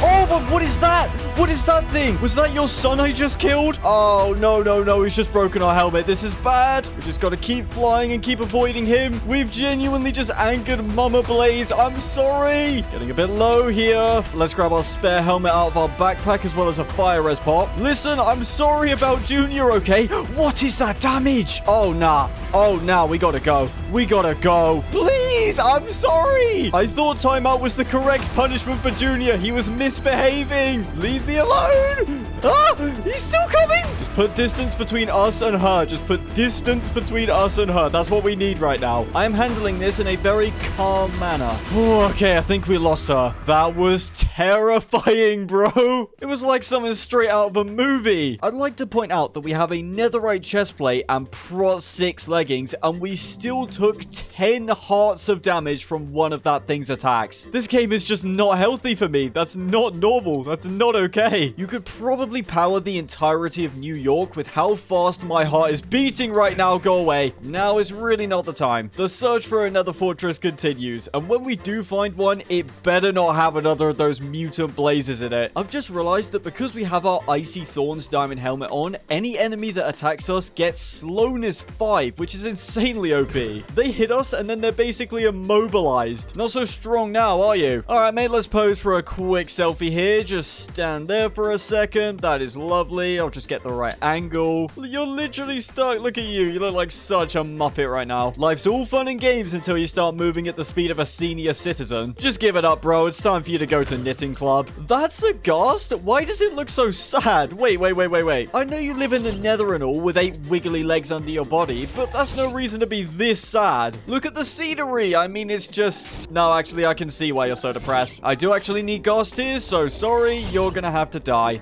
Oh What is that? What is that thing? Was that your son I just killed? Oh, no, no, no. He's just broken our helmet. This is bad. We just got to keep flying and keep avoiding him. We've genuinely just angered Mama Blaze. I'm sorry. Getting a bit low here. Let's grab our spare helmet out of our backpack as well as a fire res pop. Listen, I'm sorry about Junior, okay? What is that damage? Oh, nah. Oh, nah. We gotta go. We gotta go. Please, I'm sorry. I thought timeout was the correct punishment for Junior. He was misbehaving. Leave me alone. Ah, he's still coming. Just put distance between us and her. Just put distance between us and her. That's what we need right now. I am handling this in a very calm manner. Oh, okay, I think we lost her. That was terrifying, bro. It was like something straight out of a movie. I'd like to point out that we have a netherite chestplate and prot 6 leggings, and we still took 10 hearts of damage from one of that thing's attacks. This game is just not healthy for me. That's not normal. That's not okay. You could probably power the entirety of New York with how fast my heart is beating right now. Go away. Now is really not the time. The search for another fortress continues, and when we do find one, it better not have another of those mutant blazes in it. I've just realized that because we have our Icy Thorns diamond helmet on, any enemy that attacks us gets slowness 5, which is insanely OP. They hit us and then they're basically immobilized. Not so strong now, are you? Alright, mate, let's pose for a quick selfie here. Just stand there for a second. That is lovely. I'll just get the right angle. You're literally stuck. Look at you. You look like such a muppet right now. Life's all fun and games until you start moving at the speed of a senior citizen. Just give it up, bro. It's time for you to go to knitting club. That's a ghast? Why does it look so sad? Wait. I know you live in the nether and all with 8 wiggly legs under your body, but that's no reason to be this sad. Look at the scenery. I mean, it's just... No, actually, I can see why you're so depressed. I do actually need ghast tears, so sorry. You're gonna have to die.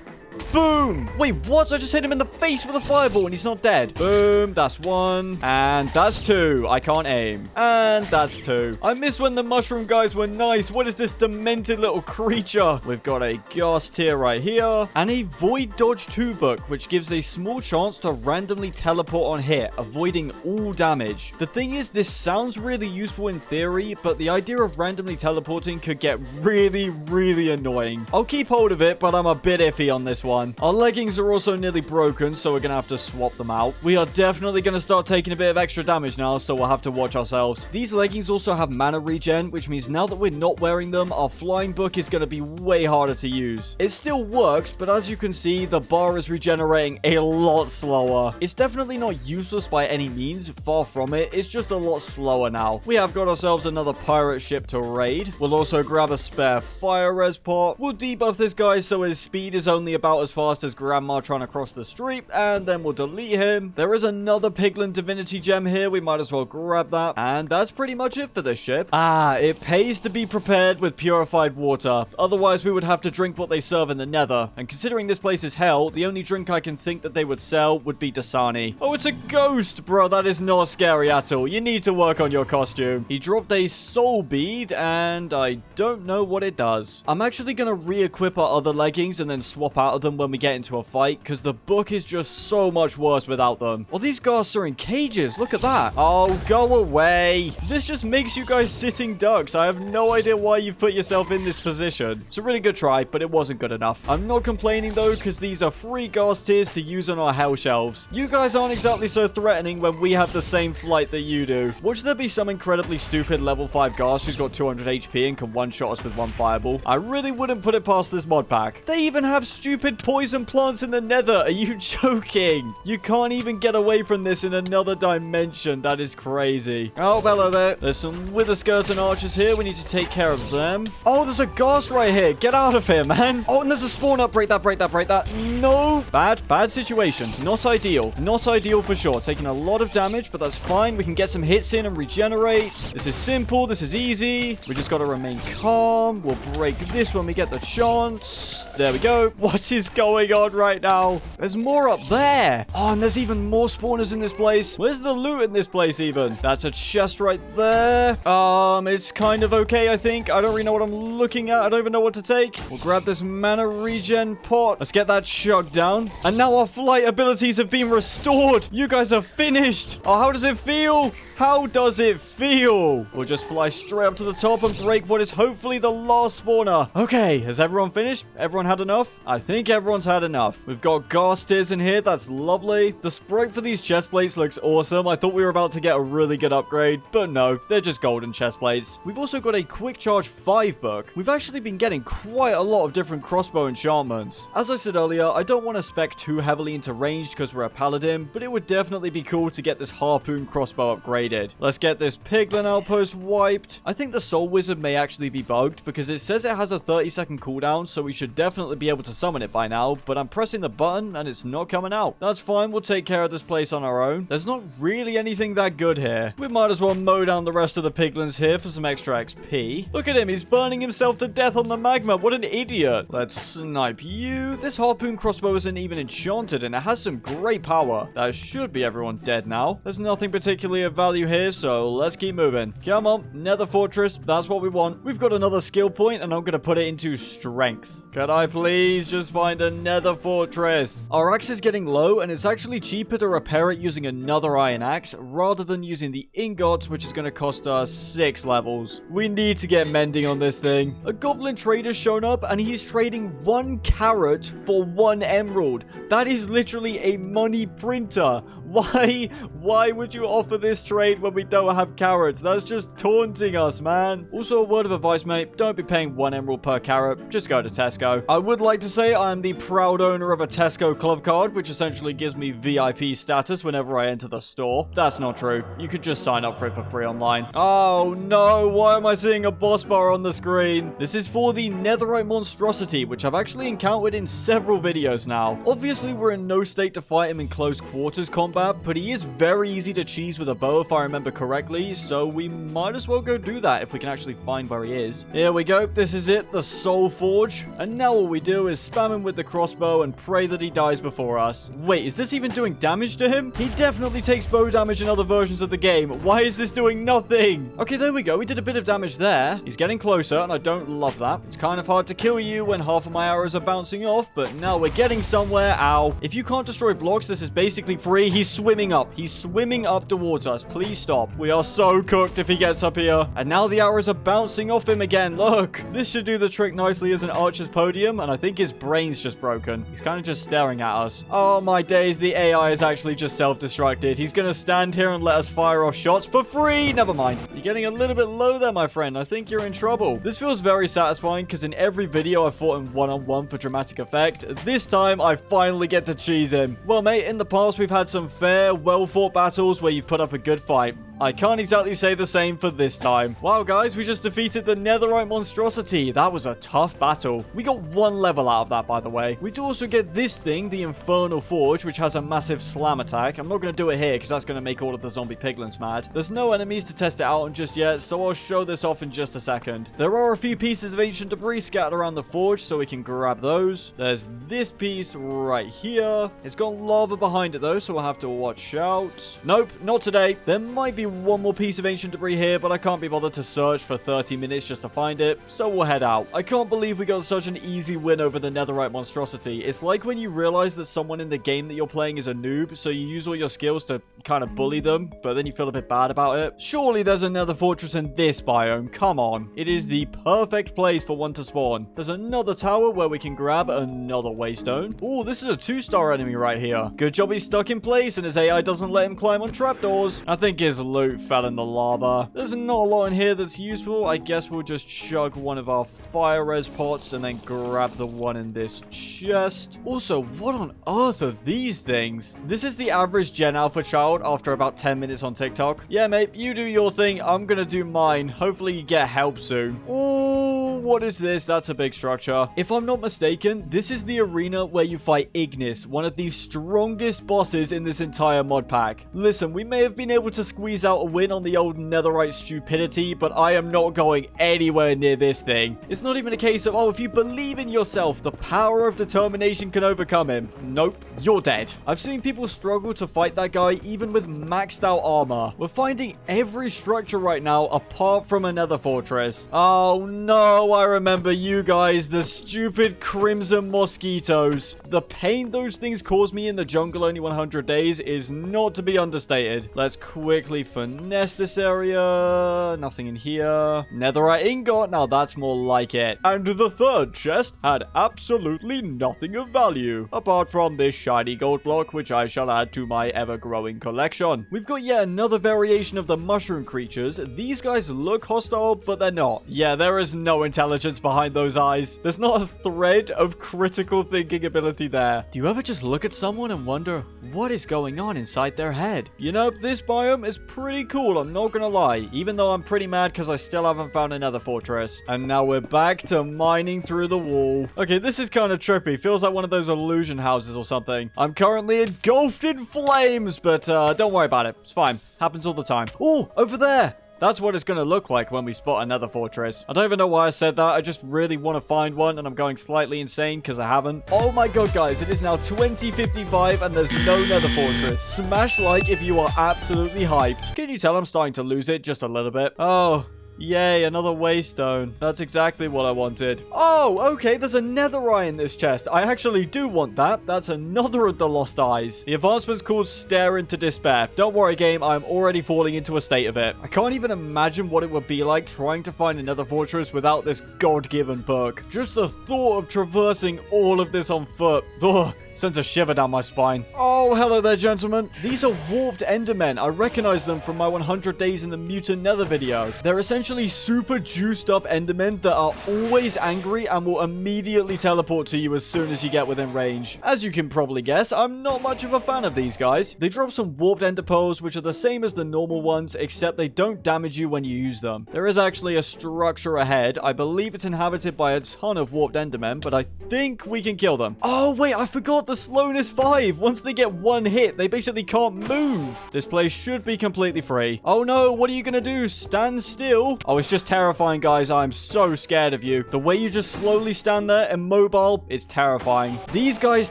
Boom! Wait, what? I just hit him in the face with a fireball and he's not dead. Boom, that's 1. And that's 2. I can't aim. And that's 2. I miss when the mushroom guys were nice. What is this demented little creature? We've got a ghast tier right here. And a void dodge 2 book, which gives a small chance to randomly teleport on hit, avoiding all damage. The thing is, this sounds really useful in theory, but the idea of randomly teleporting could get really, really annoying. I'll keep hold of it, but I'm a bit iffy on this one. Our leggings are also nearly broken, so we're gonna have to swap them out. We are definitely gonna start taking a bit of extra damage now, so we'll have to watch ourselves. These leggings also have mana regen, which means now that we're not wearing them, our flying book is gonna be way harder to use. It still works, but as you can see, the bar is regenerating a lot slower. It's definitely not useless by any means, far from it. It's just a lot slower now. We have got ourselves another pirate ship to raid. We'll also grab a spare fire res pot. We'll debuff this guy so his speed is only about as fast as Grandma trying to cross the street, and then we'll delete him. There is another Piglin Divinity Gem here. We might as well grab that. And that's pretty much it for this ship. It pays to be prepared with purified water. Otherwise, we would have to drink what they serve in the nether. And considering this place is hell, the only drink I can think that they would sell would be Dasani. Oh, it's a ghost! Bro, that is not scary at all. You need to work on your costume. He dropped a soul bead, and I don't know what it does. I'm actually going to re-equip our other leggings and then swap out of them when we get into a fight, because the book is just so much worse without them. Well, these ghasts are in cages. Look at that. Oh, go away. This just makes you guys sitting ducks. I have no idea why you've put yourself in this position. It's a really good try, but it wasn't good enough. I'm not complaining, though, because these are free ghast tiers to use on our hell shelves. You guys aren't exactly so threatening when we have the same flight that you do. Watch there be some incredibly stupid level 5 ghast who's got 200 HP and can one-shot us with one fireball. I really wouldn't put it past this mod pack. They even have stupid poison plants in the nether. Are you joking? You can't even get away from this in another dimension. That is crazy. Oh, hello there. There's some wither skirts and archers here. We need to take care of them. Oh, there's a ghast right here. Get out of here, man. Oh, and there's a spawn up. Break that, break that, break that. No. Bad situation. Not ideal. Not ideal for sure. Taking a lot of damage, but that's fine. We can get some hits in and regenerate. This is simple. This is easy. We just got to remain calm. We'll break this when we get the chance. There we go. What is is going on right now? There's more up there. Oh, and there's even more spawners in this place. Where's the loot in this place even? That's a chest right there. It's kind of okay, I think. I don't really know what I'm looking at. I don't even know what to take. We'll grab this mana regen pot. Let's get that chugged down. And now our flight abilities have been restored. You guys are finished. Oh, how does it feel? How does it feel? We'll just fly straight up to the top and break what is hopefully the last spawner. Okay, has everyone finished? Everyone had enough? I think everyone's had enough. We've got gas tiers in here. That's lovely. The sprite for these chest plates looks awesome. I thought we were about to get a really good upgrade, but no, they're just golden chest plates. We've also got a quick charge 5 book. We've actually been getting quite a lot of different crossbow enchantments. As I said earlier, I don't want to spec too heavily into ranged because we're a paladin, but it would definitely be cool to get this harpoon crossbow upgraded. Let's get this piglin outpost wiped. I think the soul wizard may actually be bugged because it says it has a 30-second cooldown, so we should definitely be able to summon it by now, but I'm pressing the button and it's not coming out. That's fine, we'll take care of this place on our own. There's not really anything that good here. We might as well mow down the rest of the piglins here for some extra XP. Look at him, he's burning himself to death on the magma. What an idiot. Let's snipe you. This harpoon crossbow isn't even enchanted and it has some great power. That should be everyone dead now. There's nothing particularly of value here, so let's keep moving. Come on, Nether Fortress, that's what we want. We've got another skill point and I'm going to put it into strength. Could I please just find a Nether Fortress? Our axe is getting low and it's actually cheaper to repair it using another iron axe rather than using the ingots, which is going to cost us 6 levels. We need to get mending on this thing. A goblin trader's shown up and he's trading 1 carrot for 1 emerald. That is literally a money printer. Why would you offer this trade when we don't have carrots? That's just taunting us, man. Also, a word of advice, mate. Don't be paying 1 emerald per carrot. Just go to Tesco. I would like to say I am the proud owner of a Tesco club card, which essentially gives me VIP status whenever I enter the store. That's not true. You could just sign up for it for free online. Oh, no. Why am I seeing a boss bar on the screen? This is for the netherite monstrosity, which I've actually encountered in several videos now. Obviously, we're in no state to fight him in close quarters combat, but he is very easy to cheese with a bow if I remember correctly, so we might as well go do that if we can actually find where he is. Here we go. This is it, the Soul Forge. And now all we do is spam him with the crossbow and pray that he dies before us. Wait, is this even doing damage to him? He definitely takes bow damage in other versions of the game. Why is this doing nothing? Okay, there we go. We did a bit of damage there. He's getting closer, and I don't love that. It's kind of hard to kill you when half of my arrows are bouncing off, but now we're getting somewhere. Ow. If you can't destroy blocks, this is basically free. He's swimming up. He's swimming up towards us. Please stop. We are so cooked if he gets up here. And now the arrows are bouncing off him again. Look. This should do the trick nicely as an archer's podium, and I think his brain's just broken. He's kind of just staring at us. Oh my days, the AI is actually just self-destructed. He's gonna stand here and let us fire off shots for free. Never mind. You're getting a little bit low there, my friend. I think you're in trouble. This feels very satisfying because in every video I fought him one-on-one for dramatic effect. This time I finally get to cheese him. Well, mate, in the past we've had some fair, well-fought battles where you've put up a good fight. I can't exactly say the same for this time. Wow, guys, we just defeated the netherite monstrosity. That was a tough battle. We got 1 level out of that, by the way. We do also get this thing, the Infernal Forge, which has a massive slam attack. I'm not going to do it here because that's going to make all of the zombie piglins mad. There's no enemies to test it out on just yet, so I'll show this off in just a second. There are a few pieces of ancient debris scattered around the forge, so we can grab those. There's this piece right here. It's got lava behind it, though, so we'll have to watch out. Nope, not today. There might be 1 more piece of ancient debris here, but I can't be bothered to search for 30 minutes just to find it, so we'll head out. I can't believe we got such an easy win over the netherite monstrosity. It's like when you realize that someone in the game that you're playing is a noob, so you use all your skills to kind of bully them, but then you feel a bit bad about it. Surely there's another fortress in this biome. Come on. It is the perfect place for one to spawn. There's another tower where we can grab another waystone. Oh, this is a 2-star enemy right here. Good job he's stuck in place and his AI doesn't let him climb on trapdoors. I think his loot fell in the lava. There's not a lot in here that's useful. I guess we'll just chug one of our fire res pots and then grab the one in this chest. Also, what on earth are these things? This is the average Gen Alpha child after about 10 minutes on TikTok. Yeah, mate, you do your thing. I'm gonna do mine. Hopefully you get help soon. Oh, what is this? That's a big structure. If I'm not mistaken, this is the arena where you fight Ignis, one of the strongest bosses in this entire mod pack. Listen, we may have been able to squeeze out a win on the old netherite stupidity, but I am not going anywhere near this thing. It's not even a case of, oh, if you believe in yourself, the power of determination can overcome him. Nope, you're dead. I've seen people struggle to fight that guy even with maxed out armor. We're finding every structure right now apart from a nether fortress. Oh no, I remember you guys, the stupid crimson mosquitoes. The pain those things caused me in the jungle only 100 days is not to be understated. Let's quickly finesse this area. Nothing in here. Netherite ingot, now that's more like it. And the third chest had absolutely nothing of value, apart from this shiny gold block, which I shall add to my ever-growing collection. We've got yet another variation of the mushroom creatures. These guys look hostile, but they're not. Yeah, there is no intelligence behind those eyes. There's not a thread of critical thinking ability there. Do you ever just look at someone and wonder what is going on inside their head? You know, this biome is pretty cool, I'm not gonna lie, even though I'm pretty mad because I still haven't found another fortress. And now we're back to mining through the wall. Okay, this is kind of trippy. Feels like one of those illusion houses or something. I'm currently engulfed in flames, but don't worry about it. It's fine. Happens all the time. Oh, over there. That's what it's going to look like when we spot another fortress. I don't even know why I said that. I just really want to find one, and I'm going slightly insane because I haven't. Oh my god, guys. It is now 20:55, and there's no nether fortress. Smash like if you are absolutely hyped. Can you tell I'm starting to lose it just a little bit? Oh, yay, another waystone. That's exactly what I wanted. Oh, okay, there's a nether eye in this chest. I actually do want that. That's another of the lost eyes. The advancement's called Stare into Despair. Don't worry, game, I'm already falling into a state of it. I can't even imagine what it would be like trying to find another fortress without this god-given perk. Just the thought of traversing all of this on foot. Ugh. Sends a shiver down my spine. Oh, hello there, gentlemen. These are warped endermen. I recognize them from my 100 days in the mutant nether video. They're essentially super juiced up endermen that are always angry and will immediately teleport to you as soon as you get within range. As you can probably guess, I'm not much of a fan of these guys. They drop some warped ender pearls, which are the same as the normal ones, except they don't damage you when you use them. There is actually a structure ahead. I believe it's inhabited by a ton of warped endermen, but I think we can kill them. Oh, wait, I forgot the slowness 5. Once they get one hit, they basically can't move. This place should be completely free. Oh no, what are you gonna do? Stand still? Oh, it's just terrifying, guys. I'm so scared of you. The way you just slowly stand there immobile, it's terrifying. These guys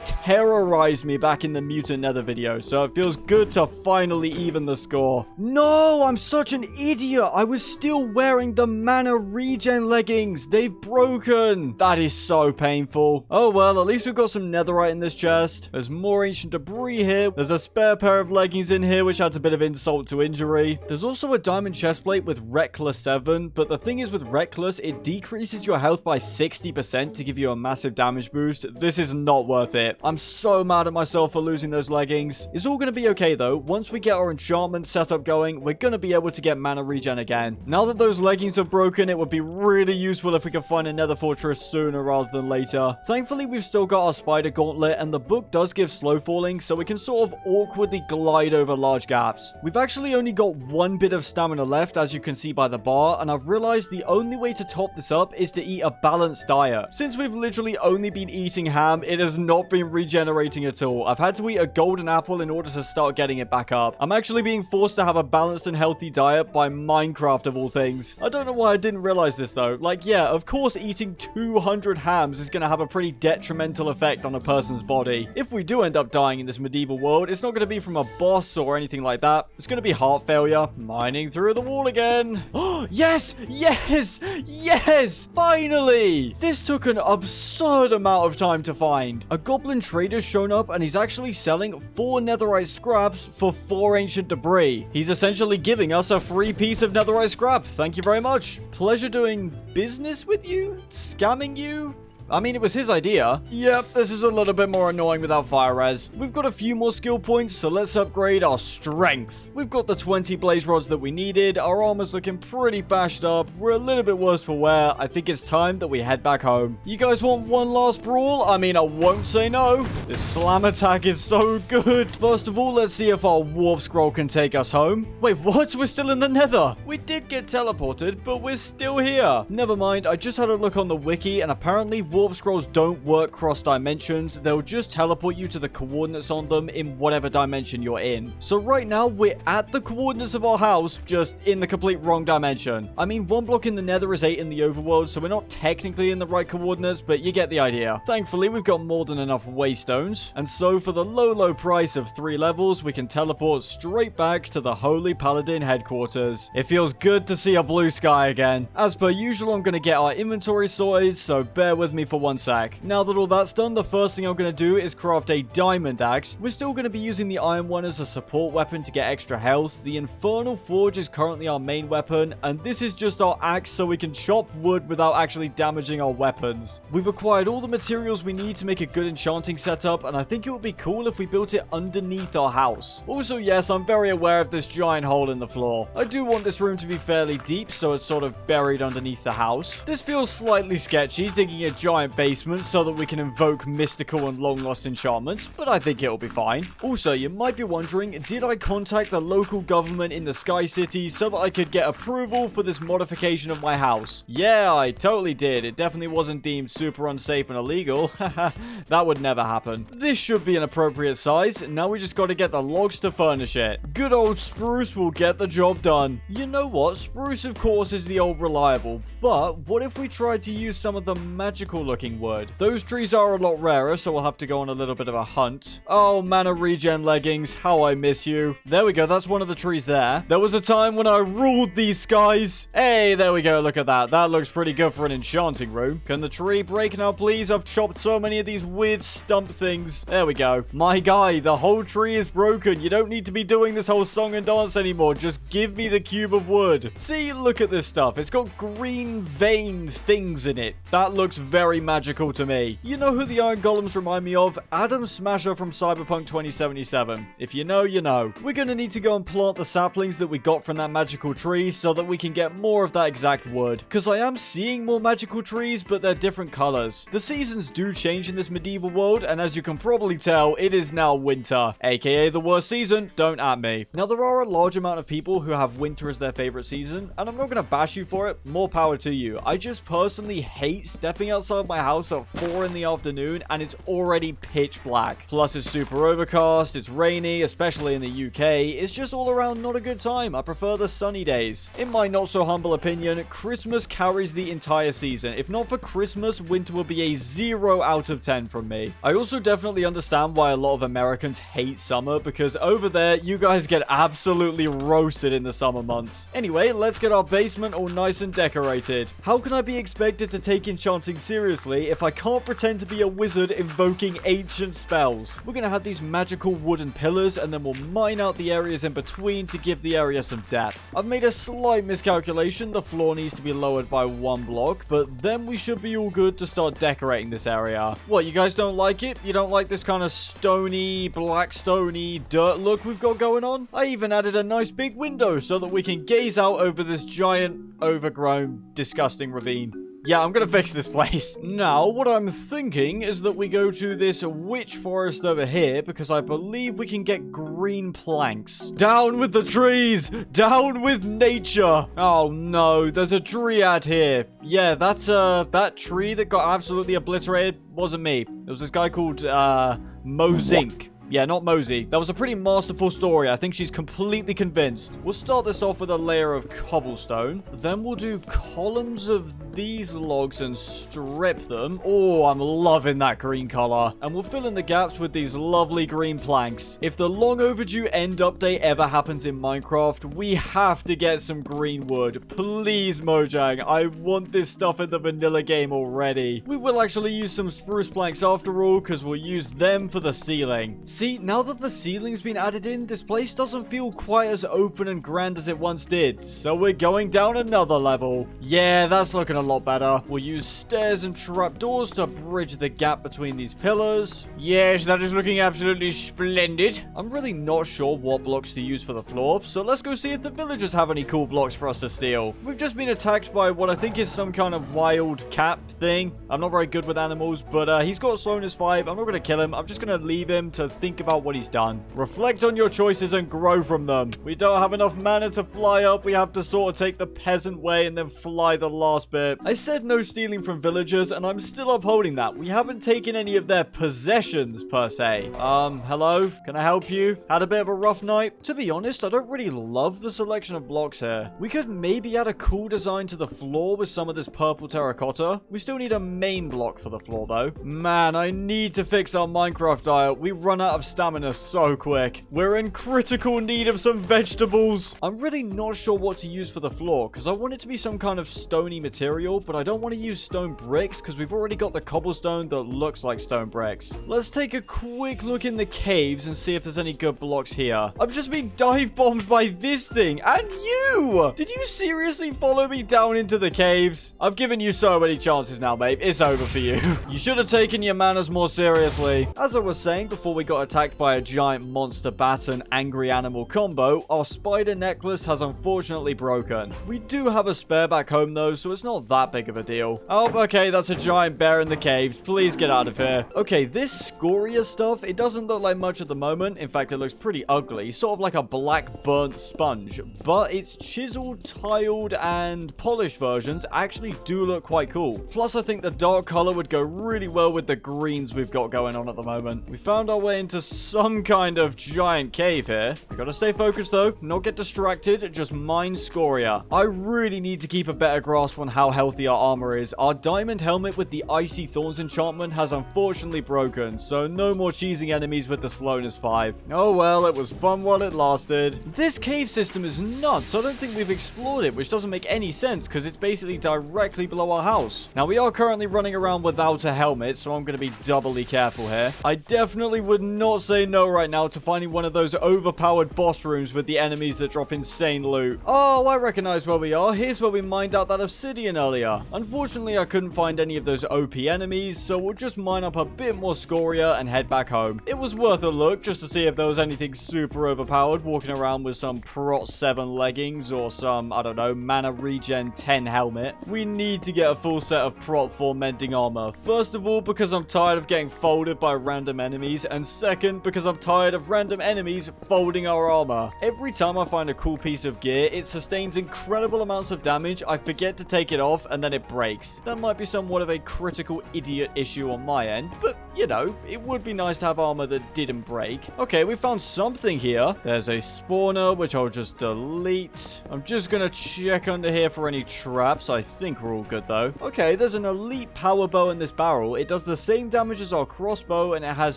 terrorized me back in the mutant nether video, so it feels good to finally even the score. No, I'm such an idiot. I was still wearing the mana regen leggings. They've broken. That is so painful. Oh well, at least we've got some netherite in this chest. There's more ancient debris here. There's a spare pair of leggings in here, which adds a bit of insult to injury. There's also a diamond chestplate with Reckless 7, but the thing is with Reckless, it decreases your health by 60% to give you a massive damage boost. This is not worth it. I'm so mad at myself for losing those leggings. It's all going to be okay though. Once we get our enchantment setup going, we're going to be able to get mana regen again. Now that those leggings are broken, it would be really useful if we could find a nether fortress sooner rather than later. Thankfully, we've still got our spider gauntlet, and the book does give slow falling, so we can sort of awkwardly glide over large gaps. We've actually only got one bit of stamina left, as you can see by the bar, and I've realized the only way to top this up is to eat a balanced diet. Since we've literally only been eating ham, it has not been regenerating at all. I've had to eat a golden apple in order to start getting it back up. I'm actually being forced to have a balanced and healthy diet by Minecraft of all things. I don't know why I didn't realize this though. Like, yeah, of course eating 200 hams is going to have a pretty detrimental effect on a person's body. If we do end up dying in this medieval world, it's not going to be from a boss or anything like that. It's going to be heart failure. Mining through the wall again. Oh, yes! Yes! Yes! Finally! This took an absurd amount of time to find. A goblin trader's shown up and he's actually selling 4 netherite scraps for 4 ancient debris. He's essentially giving us a free piece of netherite scrap. Thank you very much. Pleasure doing business with you? Scamming you? I mean, it was his idea. Yep, this is a little bit more annoying without fire res. We've got a few more skill points, so let's upgrade our strength. We've got the 20 blaze rods that we needed. Our armor's looking pretty bashed up. We're a little bit worse for wear. I think it's time that we head back home. You guys want one last brawl? I mean, I won't say no. This slam attack is so good. First of all, let's see if our warp scroll can take us home. Wait, what? We're still in the nether. We did get teleported, but we're still here. Never mind, I just had a look on the wiki, and apparently warp scrolls don't work cross dimensions. They'll just teleport you to the coordinates on them in whatever dimension you're in. So right now, we're at the coordinates of our house, just in the complete wrong dimension. I mean, 1 block in the nether is 8 in the overworld, so we're not technically in the right coordinates, but you get the idea. Thankfully, we've got more than enough waystones, and so for the low price of 3 levels, we can teleport straight back to the Holy Paladin headquarters. It feels good to see a blue sky again. As per usual, I'm going to get our inventory sorted, so bear with me for 1 sec. Now that all that's done, the first thing I'm going to do is craft a diamond axe. We're still going to be using the iron one as a support weapon to get extra health. The infernal forge is currently our main weapon, and this is just our axe so we can chop wood without actually damaging our weapons. We've acquired all the materials we need to make a good enchanting setup, and I think it would be cool if we built it underneath our house. Also, yes, I'm very aware of this giant hole in the floor. I do want this room to be fairly deep, so it's sort of buried underneath the house. This feels slightly sketchy, digging a giant basement so that we can invoke mystical and long-lost enchantments, but I think it'll be fine. Also, you might be wondering, did I contact the local government in the Sky City so that I could get approval for this modification of my house? Yeah, I totally did. It definitely wasn't deemed super unsafe and illegal. That would never happen. This should be an appropriate size. Now we just got to get the logs to furnish it. Good old spruce will get the job done. You know what? Spruce, of course, is the old reliable, but what if we tried to use some of the magical looking wood? Those trees are a lot rarer, so we'll have to go on a little bit of a hunt. Oh, mana regen leggings, how I miss you. There we go, that's one of the trees there. There was a time when I ruled these skies. Hey, there we go, look at that. That looks pretty good for an enchanting room. Can the tree break now, please? I've chopped so many of these weird stump things. There we go. My guy, the whole tree is broken. You don't need to be doing this whole song and dance anymore. Just give me the cube of wood. See, look at this stuff. It's got green veined things in it. That looks very magical to me. You know who the iron golems remind me of? Adam Smasher from Cyberpunk 2077. If you know, you know. We're gonna need to go and plant the saplings that we got from that magical tree so that we can get more of that exact wood. Because I am seeing more magical trees, but they're different colors. The seasons do change in this medieval world, and as you can probably tell, it is now winter, aka the worst season. Don't at me. Now, there are a large amount of people who have winter as their favorite season, and I'm not gonna bash you for it. More power to you. I just personally hate stepping outside my house at 4 in the afternoon and it's already pitch black. Plus, it's super overcast, it's rainy, especially in the UK. It's just all around not a good time. I prefer the sunny days. In my not so humble opinion, Christmas carries the entire season. If not for Christmas, winter would be a 0 out of 10 from me. I also definitely understand why a lot of Americans hate summer, because over there, you guys get absolutely roasted in the summer months. Anyway, let's get our basement all nice and decorated. How can I be expected to take enchanting seriously if I can't pretend to be a wizard invoking ancient spells? We're gonna have these magical wooden pillars, and then we'll mine out the areas in between to give the area some depth. I've made a slight miscalculation. The floor needs to be lowered by 1 block, but then we should be all good to start decorating this area. What, you guys don't like it? You don't like this kind of stony, black stony dirt look we've got going on? I even added a nice big window so that we can gaze out over this giant, overgrown, disgusting ravine. Yeah, I'm gonna fix this place. Now, what I'm thinking is that we go to this witch forest over here, because I believe we can get green planks. Down with the trees! Down with nature! Oh no, there's a dryad here. Yeah, that's that tree that got absolutely obliterated wasn't me. It was this guy called Mozi. Yeah, not Mozi. That was a pretty masterful story. I think she's completely convinced. We'll start this off with a layer of cobblestone. Then we'll do columns of these logs and strip them. Oh, I'm loving that green color. And we'll fill in the gaps with these lovely green planks. If the long overdue end update ever happens in Minecraft, we have to get some green wood. Please, Mojang. I want this stuff in the vanilla game already. We will actually use some spruce planks after all, because we'll use them for the ceiling. See, now that the ceiling's been added in, this place doesn't feel quite as open and grand as it once did. So we're going down another level. Yeah, that's looking a lot better. We'll use stairs and trapdoors to bridge the gap between these pillars. Yes, that is looking absolutely splendid. I'm really not sure what blocks to use for the floor, so let's go see if the villagers have any cool blocks for us to steal. We've just been attacked by what I think is some kind of wild cat thing. I'm not very good with animals, but he's got slowness 5. I'm not going to kill him. I'm just going to leave him to think about what he's done. Reflect on your choices and grow from them. We don't have enough mana to fly up. We have to sort of take the peasant way and then fly the last bit. I said no stealing from villagers, and I'm still upholding that. We haven't taken any of their possessions, per se. Hello? Can I help you? Had a bit of a rough night? To be honest, I don't really love the selection of blocks here. We could maybe add a cool design to the floor with some of this purple terracotta. We still need a main block for the floor, though. Man, I need to fix our Minecraft diet. We run out of stamina so quick. We're in critical need of some vegetables. I'm really not sure what to use for the floor, because I want it to be some kind of stony material, but I don't want to use stone bricks, because we've already got the cobblestone that looks like stone bricks. Let's take a quick look in the caves and see if there's any good blocks here. I've just been dive bombed by this thing, and you! Did you seriously follow me down into the caves? I've given you so many chances now, babe. It's over for you. You should have taken your manners more seriously. As I was saying before we got attacked by a giant monster bat and angry animal combo, our spider necklace has unfortunately broken. We do have a spare back home though, so it's not that big of a deal. Oh, okay, that's a giant bear in the caves. Please get out of here. Okay, this scoria stuff, it doesn't look like much at the moment. In fact, it looks pretty ugly, sort of like a black burnt sponge, but its chiseled, tiled, and polished versions actually do look quite cool. Plus, I think the dark color would go really well with the greens we've got going on at the moment. We found our way into some kind of giant cave here. We gotta stay focused though, not get distracted, just mine scoria. I really need to keep a better grasp on how healthy our armor is. Our diamond helmet with the icy thorns enchantment has unfortunately broken, so no more cheesing enemies with the slowness 5. Oh well, it was fun while it lasted. This cave system is nuts. I don't think we've explored it, which doesn't make any sense because it's basically directly below our house. Now, we are currently running around without a helmet, so I'm going to be doubly careful here. I definitely would not say no right now to finding one of those overpowered boss rooms with the enemies that drop insane loot. Oh, I recognize where we are. Here's where we mined out that obsidian earlier. Unfortunately, I couldn't find any of those OP enemies, so we'll just mine up a bit more scoria and head back home. It was worth a look just to see if there was anything super overpowered walking around with some Prot 7 leggings or some, I don't know, mana regen 10 helmet. We need to get a full set of Prot 4 mending armor. First of all, because I'm tired of getting folded by random enemies, and second, because I'm tired of random enemies folding our armor. Every time I find a cool piece of gear, it sustains incredible amounts of damage, I forget to take it off, and then it breaks. That might be somewhat of a critical idiot issue on my end, but, you know, it would be nice to have armor that didn't break. Okay, we found something here. There's a spawner, which I'll just delete. I'm just gonna check under here for any traps. I think we're all good, though. Okay, there's an elite power bow in this barrel. It does the same damage as our crossbow, and it has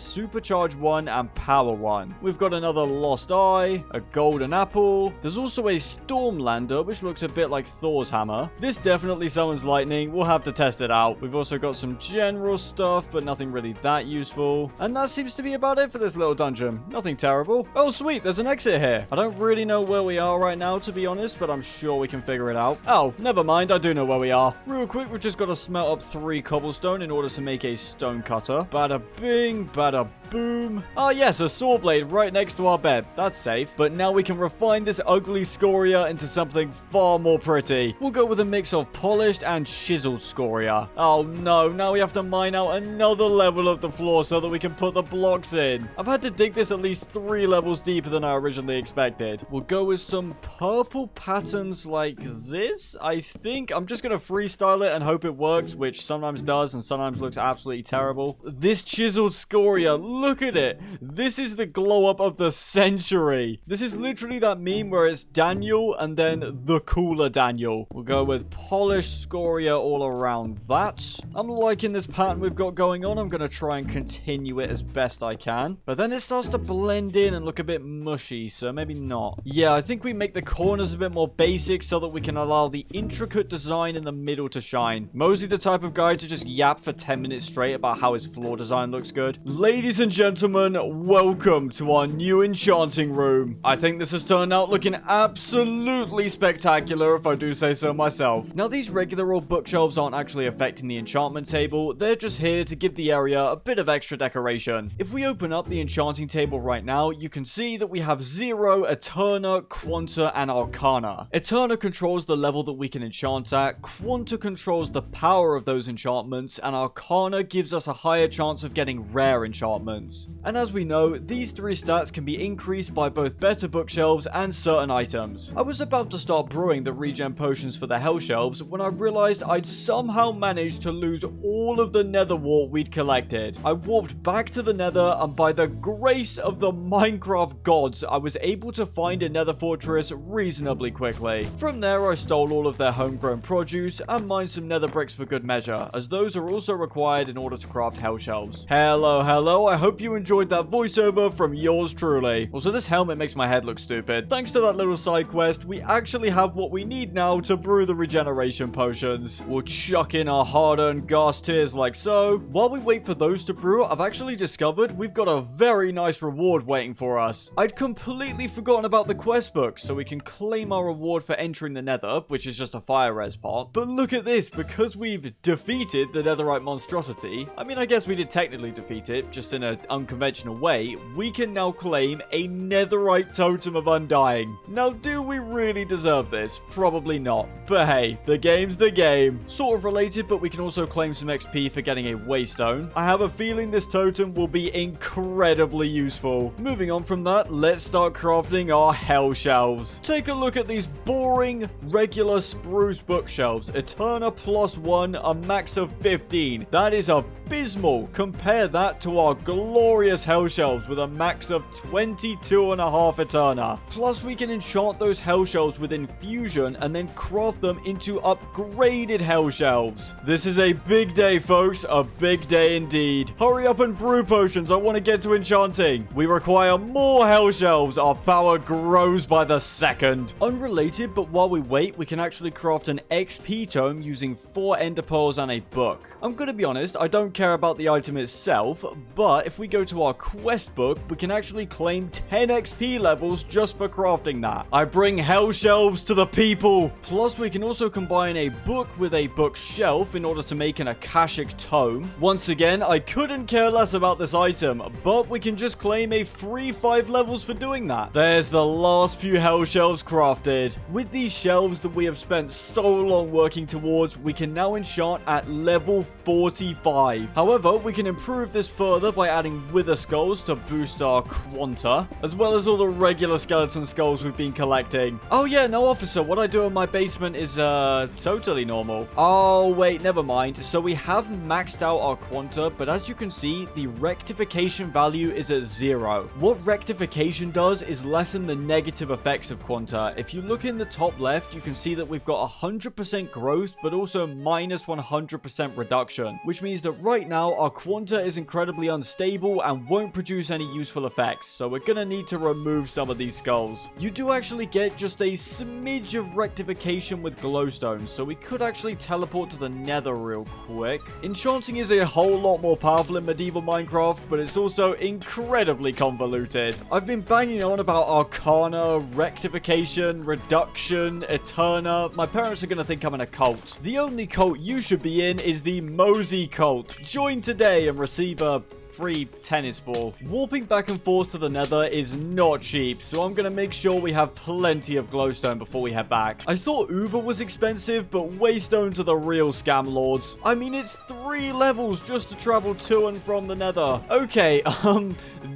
supercharge 1 and power 1. We've got another lost eye, a golden apple. There's also a stormlander, which looks a bit like Thor's hammer. This definitely summons lightning. We'll have to test it out. We've also got some general stuff, but nothing really that useful. And that seems to be about it for this little dungeon. Nothing terrible. Oh, sweet. There's an exit here. I don't really know where we are right now, to be honest, but I'm sure we can figure it out. Oh, never mind. I do know where we are. Real quick, we've just got to smelt up 3 cobblestone in order to make a stone cutter. Bada bing, bada boom. Oh, yes, a saw blade right next to our bed. That's safe. But now we can refine this ugly scoria into something far more pretty. We'll go with a mix of polished and chiseled scoria. Oh, no. Now we have to mine out another level of the floor so that we can put the blocks in. I've had to dig this at least 3 levels deeper than I originally expected. We'll go with some purple patterns like this, I think. I'm just going to freestyle it and hope it works, which sometimes does and sometimes looks absolutely terrible. This chiseled scoria, look at it. This is the glow up of the century. This is literally that meme where it's Daniel and then the cooler Daniel. We'll go with polished scoria all around that. I'm liking this pattern we've got going on. I'm going to try and continue it as best I can. But then it starts to blend in and look a bit mushy, so maybe not. Yeah, I think we make the corners a bit more basic so that we can allow the intricate design in the middle to shine. Mozi the type of guy to just yap for 10 minutes straight about how his floor design looks good. Ladies and gentlemen, gentlemen, welcome to our new enchanting room. I think this has turned out looking absolutely spectacular, if I do say so myself. Now, these regular old bookshelves aren't actually affecting the enchantment table. They're just here to give the area a bit of extra decoration. If we open up the enchanting table right now, you can see that we have 0, Eterna, Quanta, and Arcana. Eterna controls the level that we can enchant at, Quanta controls the power of those enchantments, and Arcana gives us a higher chance of getting rare enchantments. And as we know, these 3 stats can be increased by both better bookshelves and certain items. I was about to start brewing the regen potions for the hell shelves when I realized I'd somehow managed to lose all of the nether wart we'd collected. I warped back to the nether, and by the grace of the Minecraft gods, I was able to find a nether fortress reasonably quickly. From there, I stole all of their homegrown produce and mined some nether bricks for good measure, as those are also required in order to craft hell shelves. Hello, I hope you enjoyed that voiceover from yours truly. Also, this helmet makes my head look stupid. Thanks to that little side quest, we actually have what we need now to brew the regeneration potions. We'll chuck in our hard-earned gas tears like so. While we wait for those to brew, I've actually discovered we've got a very nice reward waiting for us. I'd completely forgotten about the quest book, so we can claim our reward for entering the nether, which is just a fire res pot. But look at this, because we've defeated the netherite monstrosity, I mean, I guess we did technically defeat it, just in an unconventional way, we can now claim a netherite totem of undying. Now, do we really deserve this? Probably not. But hey, the game's the game. Sort of related, but we can also claim some XP for getting a waystone. I have a feeling this totem will be incredibly useful. Moving on from that, let's start crafting our hell shelves. Take a look at these boring, regular spruce bookshelves. Eterna +1, a max of 15. That is abysmal. Compare that to our glorious hell shelves with a max of 22.5 Eterna. Plus, we can enchant those hell shelves with infusion and then craft them into upgraded hell shelves. This is a big day, folks. A big day indeed. Hurry up and brew potions. I want to get to enchanting. We require more hell shelves. Our power grows by the second. Unrelated, but while we wait, we can actually craft an XP tome using 4 ender pearls and a book. I'm going to be honest, I don't care about the item itself, but if we go to our quest book, we can actually claim 10 XP levels just for crafting that. I bring hell shelves to the people. Plus, we can also combine a book with a bookshelf in order to make an Akashic tome. Once again, I couldn't care less about this item, but we can just claim a free 5 levels for doing that. There's the last few hell shelves crafted. With these shelves that we have spent so long working towards, we can now enchant at level 45. However, we can improve this further by adding wither skulls to boost our quanta, as well as all the regular skeleton skulls we've been collecting. Oh yeah, no officer, what I do in my basement is totally normal. Oh wait, never mind. So we have maxed out our quanta, but as you can see, the rectification value is at 0. What rectification does is lessen the negative effects of quanta. If you look in the top left, you can see that we've got 100% growth, but also minus 100% reduction, which means that right now our quanta is incredibly unstable and won't produce any useful effects, so we're gonna need to remove some of these skulls. You do actually get just a smidge of rectification with glowstones, so we could actually teleport to the nether real quick. Enchanting is a whole lot more powerful in medieval Minecraft, but it's also incredibly convoluted. I've been banging on about Arcana, rectification, reduction, Eterna. My parents are gonna think I'm in a cult. The only cult you should be in is the Mozi cult. Join today and receive a free tennis ball. Warping back and forth to the nether is not cheap, so I'm gonna make sure we have plenty of glowstone before we head back. I thought Uber was expensive, but waystones are the real scam lords. I mean, it's 3 levels just to travel to and from the nether. Okay,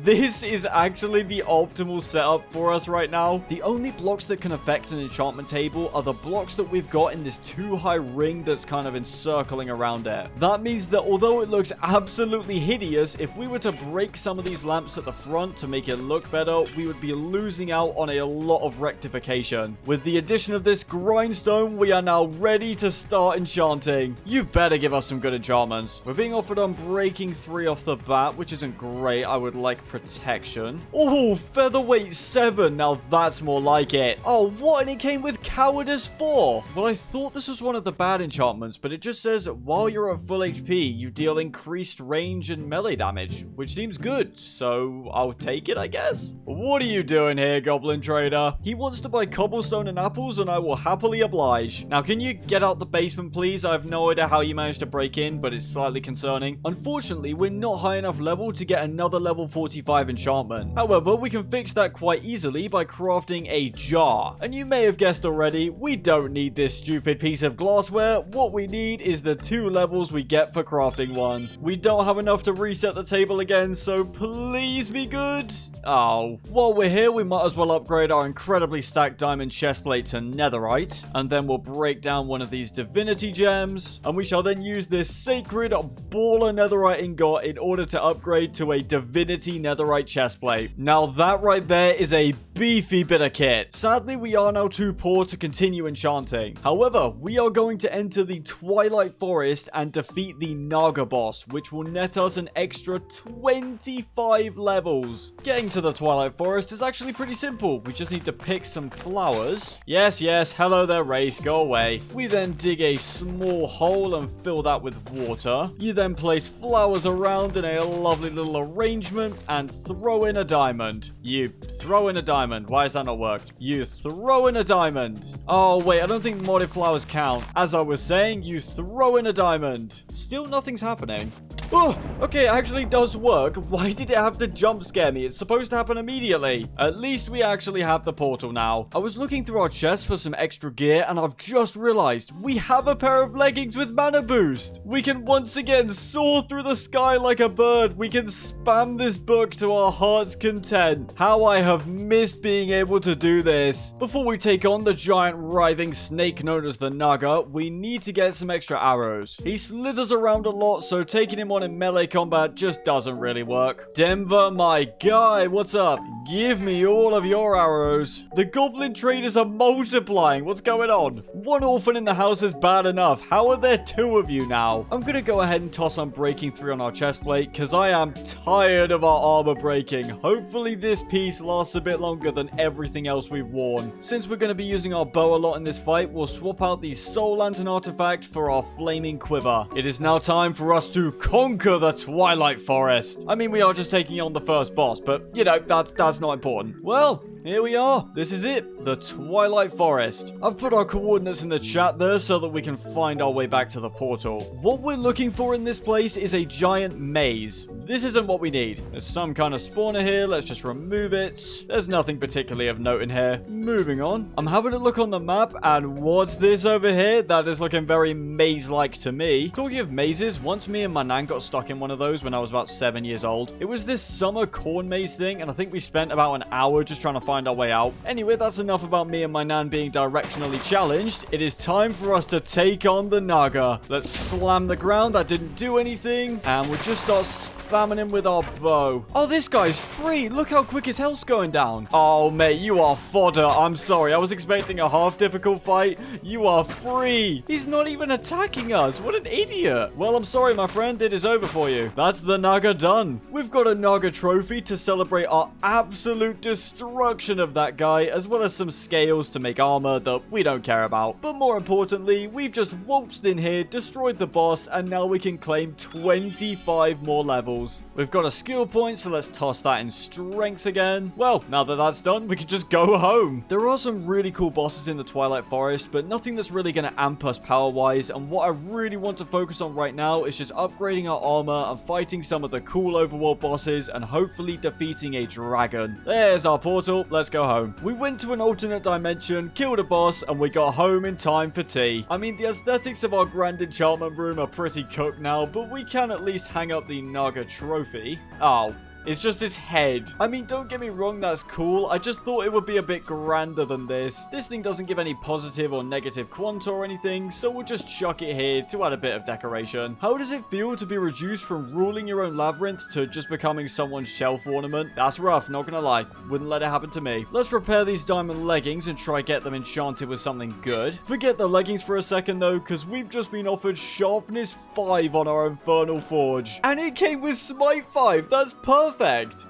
this is actually the optimal setup for us right now. The only blocks that can affect an enchantment table are the blocks that we've got in this 2-high ring that's kind of encircling around it. That means that although it looks absolutely hideous, if we were to break some of these lamps at the front to make it look better, we would be losing out on a lot of rectification. With the addition of this grindstone, we are now ready to start enchanting. You better give us some good enchantments. enchantments. We're being offered Unbreaking 3 off the bat, which isn't great. I would like Protection. Oh, Featherweight 7. Now that's more like it. Oh, what? And it came with Cowardice 4. Well, I thought this was one of the bad enchantments, but it just says while you're at full HP, you deal increased range and melee damage, which seems good, so I'll take it, I guess. What are you doing here, Goblin Trader? He wants to buy cobblestone and apples, and I will happily oblige. Now, can you get out the basement, please? I have no idea how you managed to break in, but it's slightly concerning. Unfortunately, we're not high enough level to get another level 45 enchantment. However, we can fix that quite easily by crafting a jar. And you may have guessed already, we don't need this stupid piece of glassware. What we need is the 2 levels we get for crafting one. We don't have enough to reset the table again, so please be good. Oh, while we're here, we might as well upgrade our incredibly stacked diamond chestplate to netherite, and then we'll break down one of these divinity gems, and we shall then use this sacred ball of netherite ingot in order to upgrade to a divinity netherite chestplate. Now that right there is a beefy bit of kit. Sadly, we are now too poor to continue enchanting. However, we are going to enter the Twilight Forest and defeat the Naga boss, which will net us an extra 25 levels. Getting to the Twilight Forest is actually pretty simple. We just need to pick some flowers. Yes, hello there, Wraith, go away. We then dig a small hole and fill that with water. You then place flowers around in a lovely little arrangement and throw in a diamond. You throw in a diamond. Why has that not worked? You throw in a diamond. Oh, wait, I don't think modded flowers count. As I was saying, you throw in a diamond. Still nothing's happening. Oh, okay, it actually does work. Why did it have to jump scare me? It's supposed to happen immediately. At least we actually have the portal now. I was looking through our chest for some extra gear, and I've just realized we have a pair of leggings with mana boost. We can once again soar through the sky like a bird. We can spam this book to our heart's content. How I have missed being able to do this. Before we take on the giant writhing snake known as the Naga, we need to get some extra arrows. He slithers around a lot, so taking him on in melee combat just doesn't really work. Denver, my guy, what's up? Give me all of your arrows. The goblin traders are multiplying. What's going on? One orphan in the house is bad enough. How are there 2 of you now? I'm gonna go ahead and toss Unbreaking 3 on our chestplate because I am tired of our armor breaking. Hopefully this piece lasts a bit longer than everything else we've worn. Since we're going to be using our bow a lot in this fight, we'll swap out the Soul Lantern artifact for our flaming quiver. It is now time for us to conquer the Twilight Forest. I mean, we are just taking on the first boss, but, you know, that's not important. Well, here we are. This is it. The Twilight Forest. I've put our coordinates in the chat there so that we can find our way back to the portal. What we're looking for in this place is a giant maze. This isn't what we need. There's some kind of spawner here. Let's just remove it. There's nothing particularly of note in here. Moving on. I'm having a look on the map, and what's this over here? That is looking very maze-like to me. Talking of mazes, once me and my nan got stuck in one of those when I was about 7 years old. It was this summer corn maze thing, and I think we spent about an hour just trying to find our way out. Anyway, that's enough about me and my nan being directionally challenged. It is time for us to take on the Naga. Let's slam the ground. That didn't do anything, and we'll just start spamming him with our bow. Oh, this guy's free. Look how quick his health's going down. Oh, mate, you are fodder. I'm sorry. I was expecting a half difficult fight. You are free. He's not even attacking us. What an idiot. Well, I'm sorry, my friend. It is over for you. That's the Naga done. We've got a Naga trophy to celebrate our absolute destruction of that guy, as well as some scales to make armor that we don't care about. But more importantly, we've just waltzed in here, destroyed the boss, and now we can claim 25 more levels. We've got a skill point, so let's toss that in strength again. Well, now that that's done, we can just go home. There are some really cool bosses in the Twilight Forest, but nothing that's really going to amp us power-wise, and what I really want to focus on right now is just upgrading our armor and fighting some of the cool overworld bosses and hopefully defeating a dragon. There's our portal. Let's go home. We went to an alternate dimension, killed a boss, and we got home in time for tea. I mean, the aesthetics of our grand enchantment room are pretty cooked now, but we can at least hang up the Naga trophy. Oh, It's just his head. I mean, don't get me wrong, that's cool. I just thought it would be a bit grander than this. This thing doesn't give any positive or negative quanta or anything, so we'll just chuck it here to add a bit of decoration. How does it feel to be reduced from ruling your own labyrinth to just becoming someone's shelf ornament? That's rough, not gonna lie. Wouldn't let it happen to me. Let's repair these diamond leggings and try get them enchanted with something good. Forget the leggings for a second though, because we've just been offered sharpness 5 on our infernal forge. And it came with smite 5. That's perfect.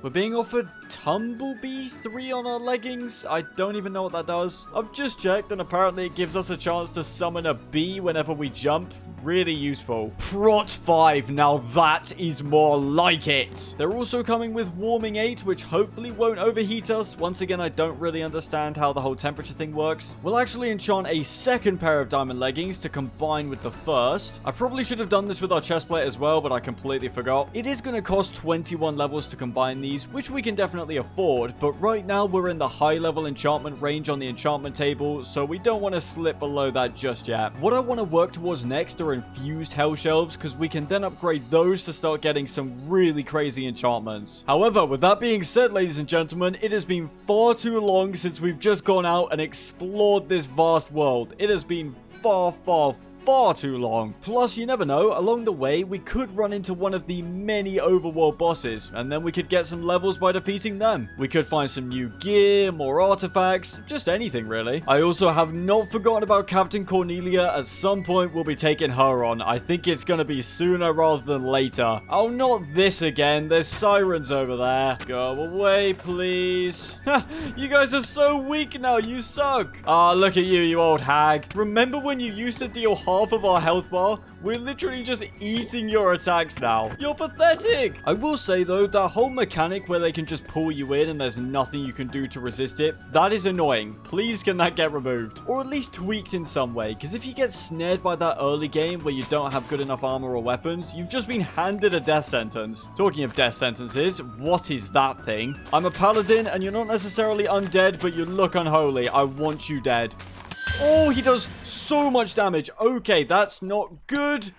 We're being offered Tumblebee 3 on our leggings. I don't even know what that does. I've just checked and apparently it gives us a chance to summon a bee whenever we jump. Really useful. Prot 5. Now that is more like it. They're also coming with warming 8, which hopefully won't overheat us. Once again, I don't really understand how the whole temperature thing works. We'll actually enchant a second pair of diamond leggings to combine with the first. I probably should have done this with our chestplate as well, but I completely forgot. It is going to cost 21 levels to combine these, which we can definitely afford, but right now we're in the high level enchantment range on the enchantment table, so we don't want to slip below that just yet. What I want to work towards next are infused hell shelves, because we can then upgrade those to start getting some really crazy enchantments. However, with that being said, ladies and gentlemen, it has been far too long since we've just gone out and explored this vast world. It has been far too long. Plus, you never know, along the way, we could run into one of the many overworld bosses, and then we could get some levels by defeating them. We could find some new gear, more artifacts, just anything really. I also have not forgotten about Captain Cornelia. At some point, we'll be taking her on. I think it's gonna be sooner rather than later. Oh, not this again. There's sirens over there. Go away, please. You guys are so weak now. You suck. Ah, look at you, you old hag. Remember when you used to deal half of our health bar? We're literally just eating your attacks now. You're pathetic. I will say though, that whole mechanic where they can just pull you in and there's nothing you can do to resist it, that is annoying. Please can that get removed? Or at least tweaked in some way, because if you get snared by that early game where you don't have good enough armor or weapons, you've just been handed a death sentence. Talking of death sentences, what is that thing? I'm a paladin and you're not necessarily undead, but you look unholy. I want you dead. Oh, he does so much damage. Okay, that's not good.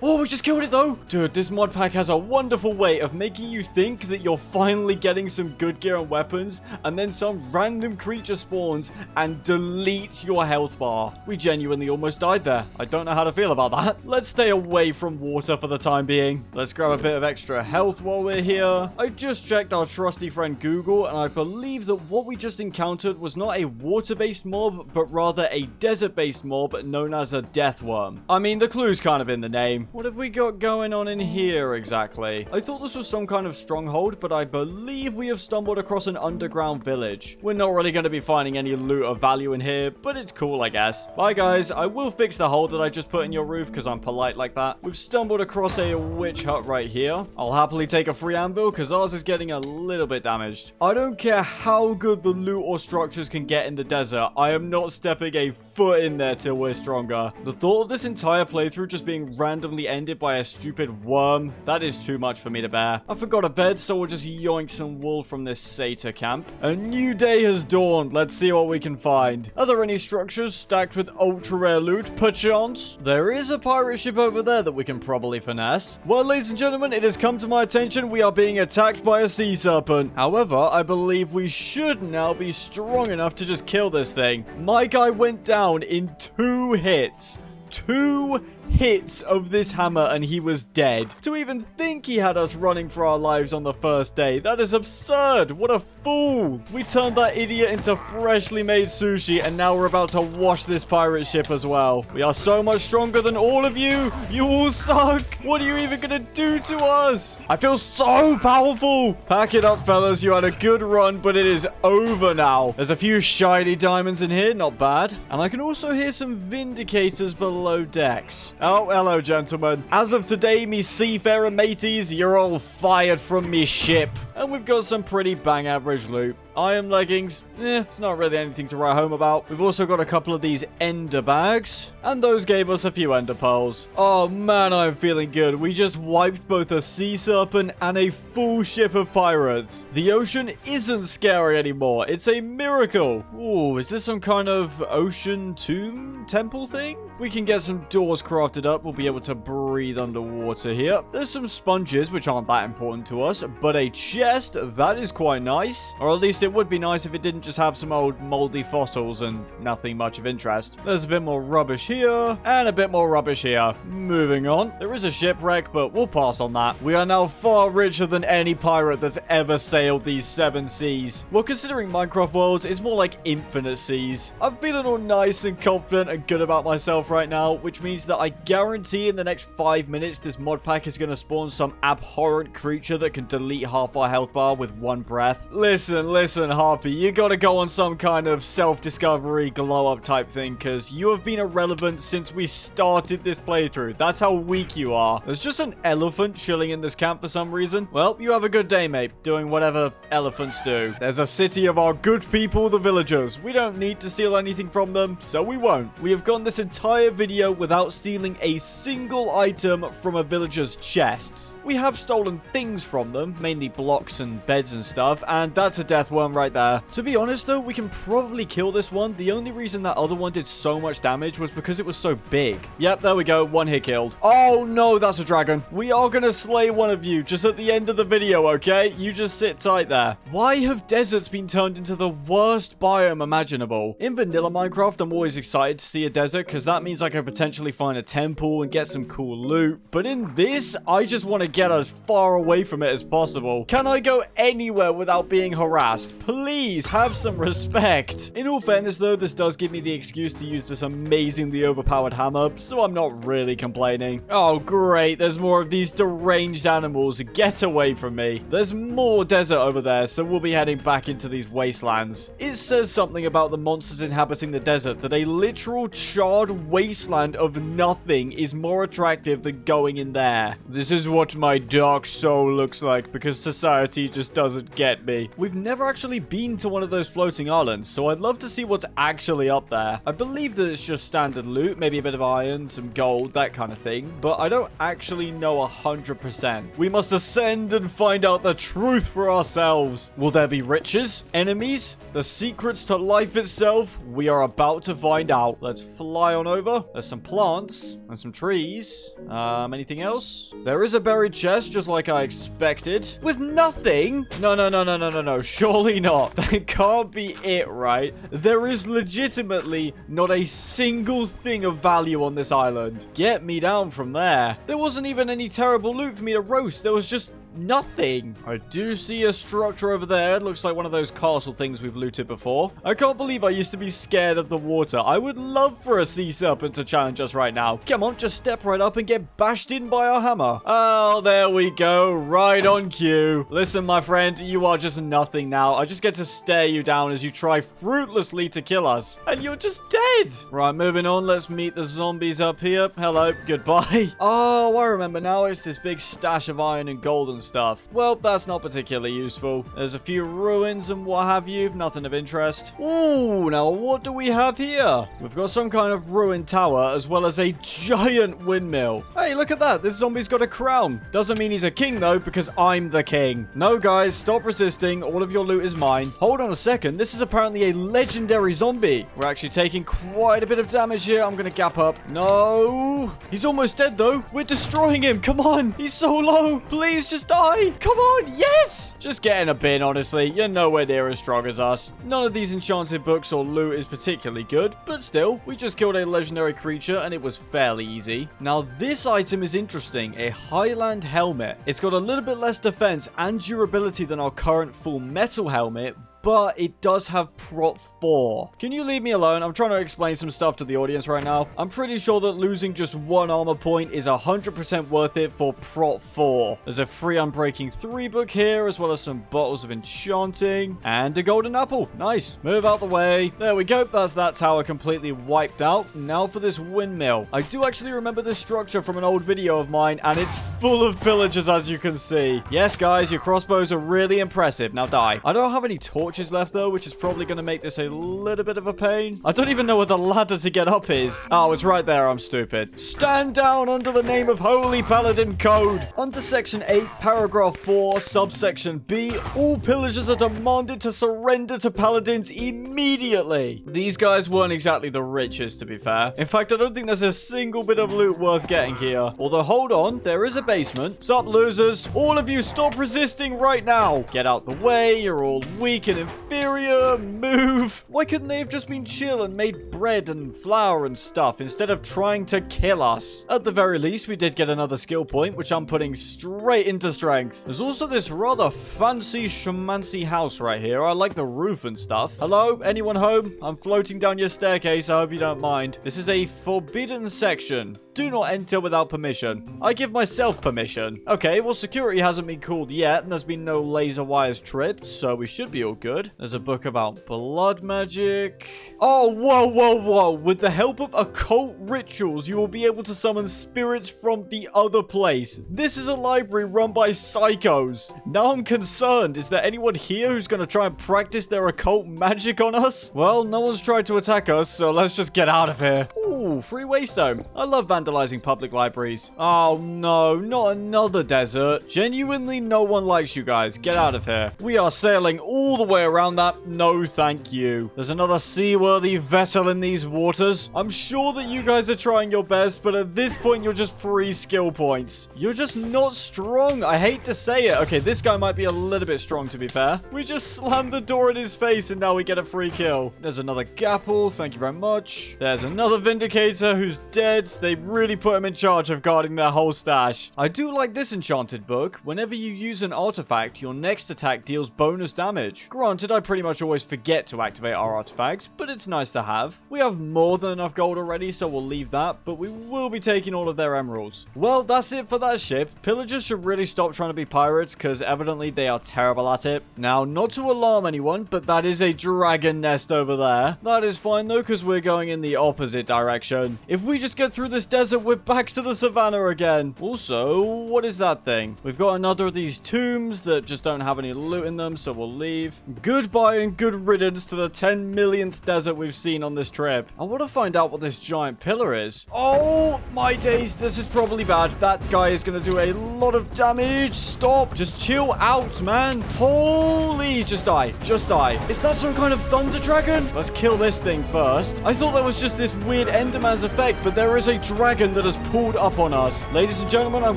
Oh, we just killed it though. Dude, this mod pack has a wonderful way of making you think that you're finally getting some good gear and weapons, and then some random creature spawns and deletes your health bar. We genuinely almost died there. I don't know how to feel about that. Let's stay away from water for the time being. Let's grab a bit of extra health while we're here. I just checked our trusty friend Google, and I believe that what we just encountered was not a water-based mob, but rather a desert-based mob known as a death worm. I mean, the clue's kind of in the name. What have we got going on in here exactly? I thought this was some kind of stronghold, but I believe we have stumbled across an underground village. We're not really going to be finding any loot of value in here, but it's cool, I guess. Bye, guys. I will fix the hole that I just put in your roof because I'm polite like that. We've stumbled across a witch hut right here. I'll happily take a free anvil because ours is getting a little bit damaged. I don't care how good the loot or structures can get in the desert. I am not stepping a foot in there till we're stronger. The thought of this entire playthrough just being randomly ended by a stupid worm, that is too much for me to bear. I forgot a bed, so we'll just yoink some wool from this satyr camp. A new day has dawned. Let's see what we can find. Are there any structures stacked with ultra rare loot, perchance? There is a pirate ship over there that we can probably finesse. Well, ladies and gentlemen, it has come to my attention we are being attacked by a sea serpent. However, I believe we should now be strong enough to just kill this thing. My guy went down in 2 hits. 2 hits of this hammer and he was dead. To even think he had us running for our lives on the first day, that is absurd. What a fool. We turned that idiot into freshly made sushi and now we're about to wash this pirate ship as well. We are so much stronger than all of you. You all suck. What are you even gonna do to us? I feel so powerful. Pack it up, fellas. You had a good run, but it is over now. There's a few shiny diamonds in here, not bad. And I can also hear some vindicators below decks. Oh, hello, gentlemen. As of today, me seafarer mateys, you're all fired from me ship. And we've got some pretty bang average loot. Iron leggings, it's not really anything to write home about. We've also got a couple of these ender bags, and those gave us a few ender pearls. Oh man, I'm feeling good. We just wiped both a sea serpent and a full ship of pirates. The ocean isn't scary anymore. It's a miracle. Ooh, is this some kind of ocean tomb temple thing? We can get some doors crafted crafted up, we'll be able to breathe underwater here. There's some sponges, which aren't that important to us, but a chest, that is quite nice. Or at least it would be nice if it didn't just have some old moldy fossils and nothing much of interest. There's a bit more rubbish here, and a bit more rubbish here. Moving on. There is a shipwreck, but we'll pass on that. We are now far richer than any pirate that's ever sailed these 7 seas. Well, considering Minecraft Worlds is more like infinite seas, I'm feeling all nice and confident and good about myself right now, which means that I guarantee in the next 5 minutes this mod pack is going to spawn some abhorrent creature that can delete half our health bar with one breath. Listen, Harvey, you gotta go on some kind of self-discovery glow-up type thing, because you have been irrelevant since we started this playthrough. That's how weak you are. There's just an elephant chilling in this camp for some reason. Well, you have a good day, mate, doing whatever elephants do. There's a city of our good people, the villagers. We don't need to steal anything from them, so we won't. We have gone this entire video without stealing a single item from a villager's chests. We have stolen things from them, mainly blocks and beds and stuff, and that's a death worm right there. To be honest though, we can probably kill this one. The only reason that other one did so much damage was because it was so big. Yep, there we go. 1 hit killed. Oh no, that's a dragon. We are gonna slay one of you just at the end of the video, okay? You just sit tight there. Why have deserts been turned into the worst biome imaginable? In vanilla Minecraft, I'm always excited to see a desert because that means I can potentially find a temple and get some cool loot. But in this, I just want to get as far away from it as possible. Can I go anywhere without being harassed? Please have some respect. In all fairness though, this does give me the excuse to use this amazingly overpowered hammer, so I'm not really complaining. Oh great, there's more of these deranged animals. Get away from me. There's more desert over there, so we'll be heading back into these wastelands. It says something about the monsters inhabiting the desert that a literal charred wasteland of nothing is more attractive than going in there. This is what my dark soul looks like because society just doesn't get me. We've never actually been to one of those floating islands, so I'd love to see what's actually up there. I believe that it's just standard loot, maybe a bit of iron, some gold, that kind of thing, but I don't actually know 100%. We must ascend and find out the truth for ourselves. Will there be riches? Enemies? The secrets to life itself? We are about to find out. Let's fly on over. There's some plants and some trees. Anything else? There is a buried chest, just like I expected. With nothing? No. Surely not. That can't be it, right? There is legitimately not a single thing of value on this island. Get me down from there. There wasn't even any terrible loot for me to roast. There was just nothing. I do see a structure over there. It looks like one of those castle things we've looted before. I can't believe I used to be scared of the water. I would love for a sea serpent to challenge us right now. Come on, just step right up and get bashed in by our hammer. Oh, there we go. Right on cue. Listen, my friend, you are just nothing now. I just get to stare you down as you try fruitlessly to kill us. And you're just dead. Right, moving on. Let's meet the zombies up here. Hello. Goodbye. Oh, I remember now. It's this big stash of iron and gold and stuff. Well, that's not particularly useful. There's a few ruins and what have you. Nothing of interest. Ooh, now what do we have here? We've got some kind of ruined tower as well as a giant windmill. Hey, look at that. This zombie's got a crown. Doesn't mean he's a king though, because I'm the king. No, guys, stop resisting. All of your loot is mine. Hold on a second. This is apparently a legendary zombie. We're actually taking quite a bit of damage here. I'm gonna gap up. No. He's almost dead though. We're destroying him. Come on. He's so low. Please just die. Come on. Yes. Just get in a bin, honestly. You're nowhere near as strong as us. None of these enchanted books or loot is particularly good, but still, we just killed a legendary creature and it was fairly easy. Now, this item is interesting. A Highland helmet. It's got a little bit less defense and durability than our current full metal helmet, but it does have prot 4. Can you leave me alone? I'm trying to explain some stuff to the audience right now. I'm pretty sure that losing just one armor point is 100% worth it for prot 4. There's a free Unbreaking 3 book here, as well as some bottles of enchanting, and a golden apple. Nice. Move out the way. There we go. That's that tower completely wiped out. Now for this windmill. I do actually remember this structure from an old video of mine, and it's full of villagers, as you can see. Yes, guys, your crossbows are really impressive. Now die. I don't have any torches torches left, though, which is probably going to make this a little bit of a pain. I don't even know where the ladder to get up is. Oh, it's right there. I'm stupid. Stand down under the name of Holy Paladin Code. Under Section 8, Paragraph 4, Subsection B, all pillagers are demanded to surrender to paladins immediately. These guys weren't exactly the richest, to be fair. In fact, I don't think there's a single bit of loot worth getting here. Although, hold on, there is a basement. Sup, losers? All of you, stop resisting right now. Get out the way. You're all weak and inferior. Move. Why couldn't they have just been chill and made bread and flour and stuff instead of trying to kill us? At the very least, we did get another skill point, which I'm putting straight into strength. There's also this rather fancy shamancy house right here. I like the roof and stuff. Hello? Anyone home? I'm floating down your staircase. I hope you don't mind. This is a forbidden section. Do not enter without permission. I give myself permission. Okay, well, security hasn't been called yet, and there's been no laser wires tripped, so we should be all good. There's a book about blood magic. Oh, whoa, whoa, whoa. With the help of occult rituals, you will be able to summon spirits from the other place. This is a library run by psychos. Now I'm concerned. Is there anyone here who's going to try and practice their occult magic on us? Well, no one's tried to attack us, so let's just get out of here. Ooh, free waystone. I love vandalizing public libraries. Oh no, not another desert. Genuinely, no one likes you guys. Get out of here. We are sailing all the way around that. No, thank you. There's another seaworthy vessel in these waters. I'm sure that you guys are trying your best, but at this point, you're just free skill points. You're just not strong. I hate to say it. Okay, this guy might be a little bit strong, to be fair. We just slammed the door in his face, and now we get a free kill. There's another Gapple. Thank you very much. There's another Vindicator who's dead. They really put him in charge of guarding their whole stash. I do like this enchanted book. Whenever you use an artifact, your next attack deals bonus damage. Granted, I pretty much always forget to activate our artifact, but it's nice to have. We have more than enough gold already, so we'll leave that, but we will be taking all of their emeralds. Well, that's it for that ship. Pillagers should really stop trying to be pirates, because evidently they are terrible at it. Now, not to alarm anyone, but that is a dragon nest over there. That is fine though, because we're going in the opposite direction. If we just get through this desert, we're back to the savannah again. Also, what is that thing? We've got another of these tombs that just don't have any loot in them, so we'll leave. Goodbye and good riddance to the 10 millionth desert we've seen on this trip. I want to find out what this giant pillar is. Oh my days, this is probably bad. That guy is going to do a lot of damage. Stop. Just chill out, man. Holy, just die. Just die. Is that some kind of thunder dragon? Let's kill this thing first. I thought that was just this weird Enderman's effect, but there is a dragon that has pulled up on us. Ladies and gentlemen, I'm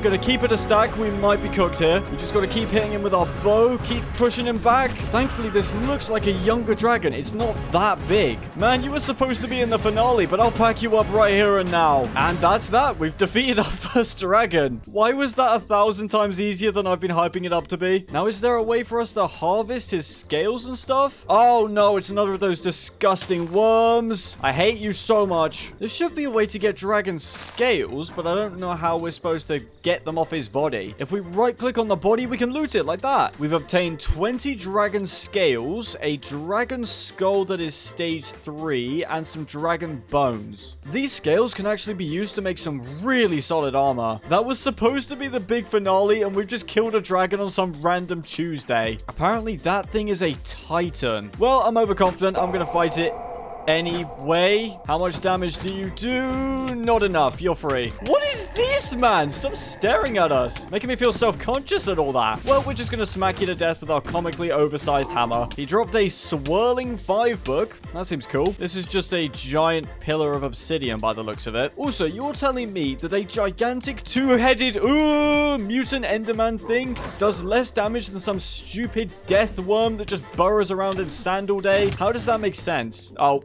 going to keep it a stack. We might be cooked here. We just got to keep hitting him with our bow, keep pushing him back. Thankfully, this looks like a younger dragon. It's not that big. Man, you were supposed to be in the finale, but I'll pack you up right here and now. And that's that. We've defeated our first dragon. Why was that 1,000 times easier than I've been hyping it up to be? Now, is there a way for us to harvest his scales and stuff? Oh, no, it's another of those disgusting worms. I hate you so much. There should be a way to get dragon scales, but I don't know how we're supposed to get them off his body. If we right-click on the body, we can loot it like that. We've obtained 20 dragon scales, a dragon skull that is stage 3, and some dragon bones. These scales can actually be used to make some really solid armor. That was supposed to be the big finale, and we've just killed a dragon on some random Tuesday. Apparently, that thing is a titan. Well, I'm overconfident. I'm gonna fight it anyway. How much damage do you do? Not enough. You're free. What is this, man? Stop staring at us. Making me feel self-conscious and all that. Well, we're just gonna smack you to death with our comically oversized hammer. He dropped a swirling 5 book. That seems cool. This is just a giant pillar of obsidian by the looks of it. Also, you're telling me that a gigantic 2-headed mutant enderman thing does less damage than some stupid death worm that just burrows around in sand all day? How does that make sense? Oh,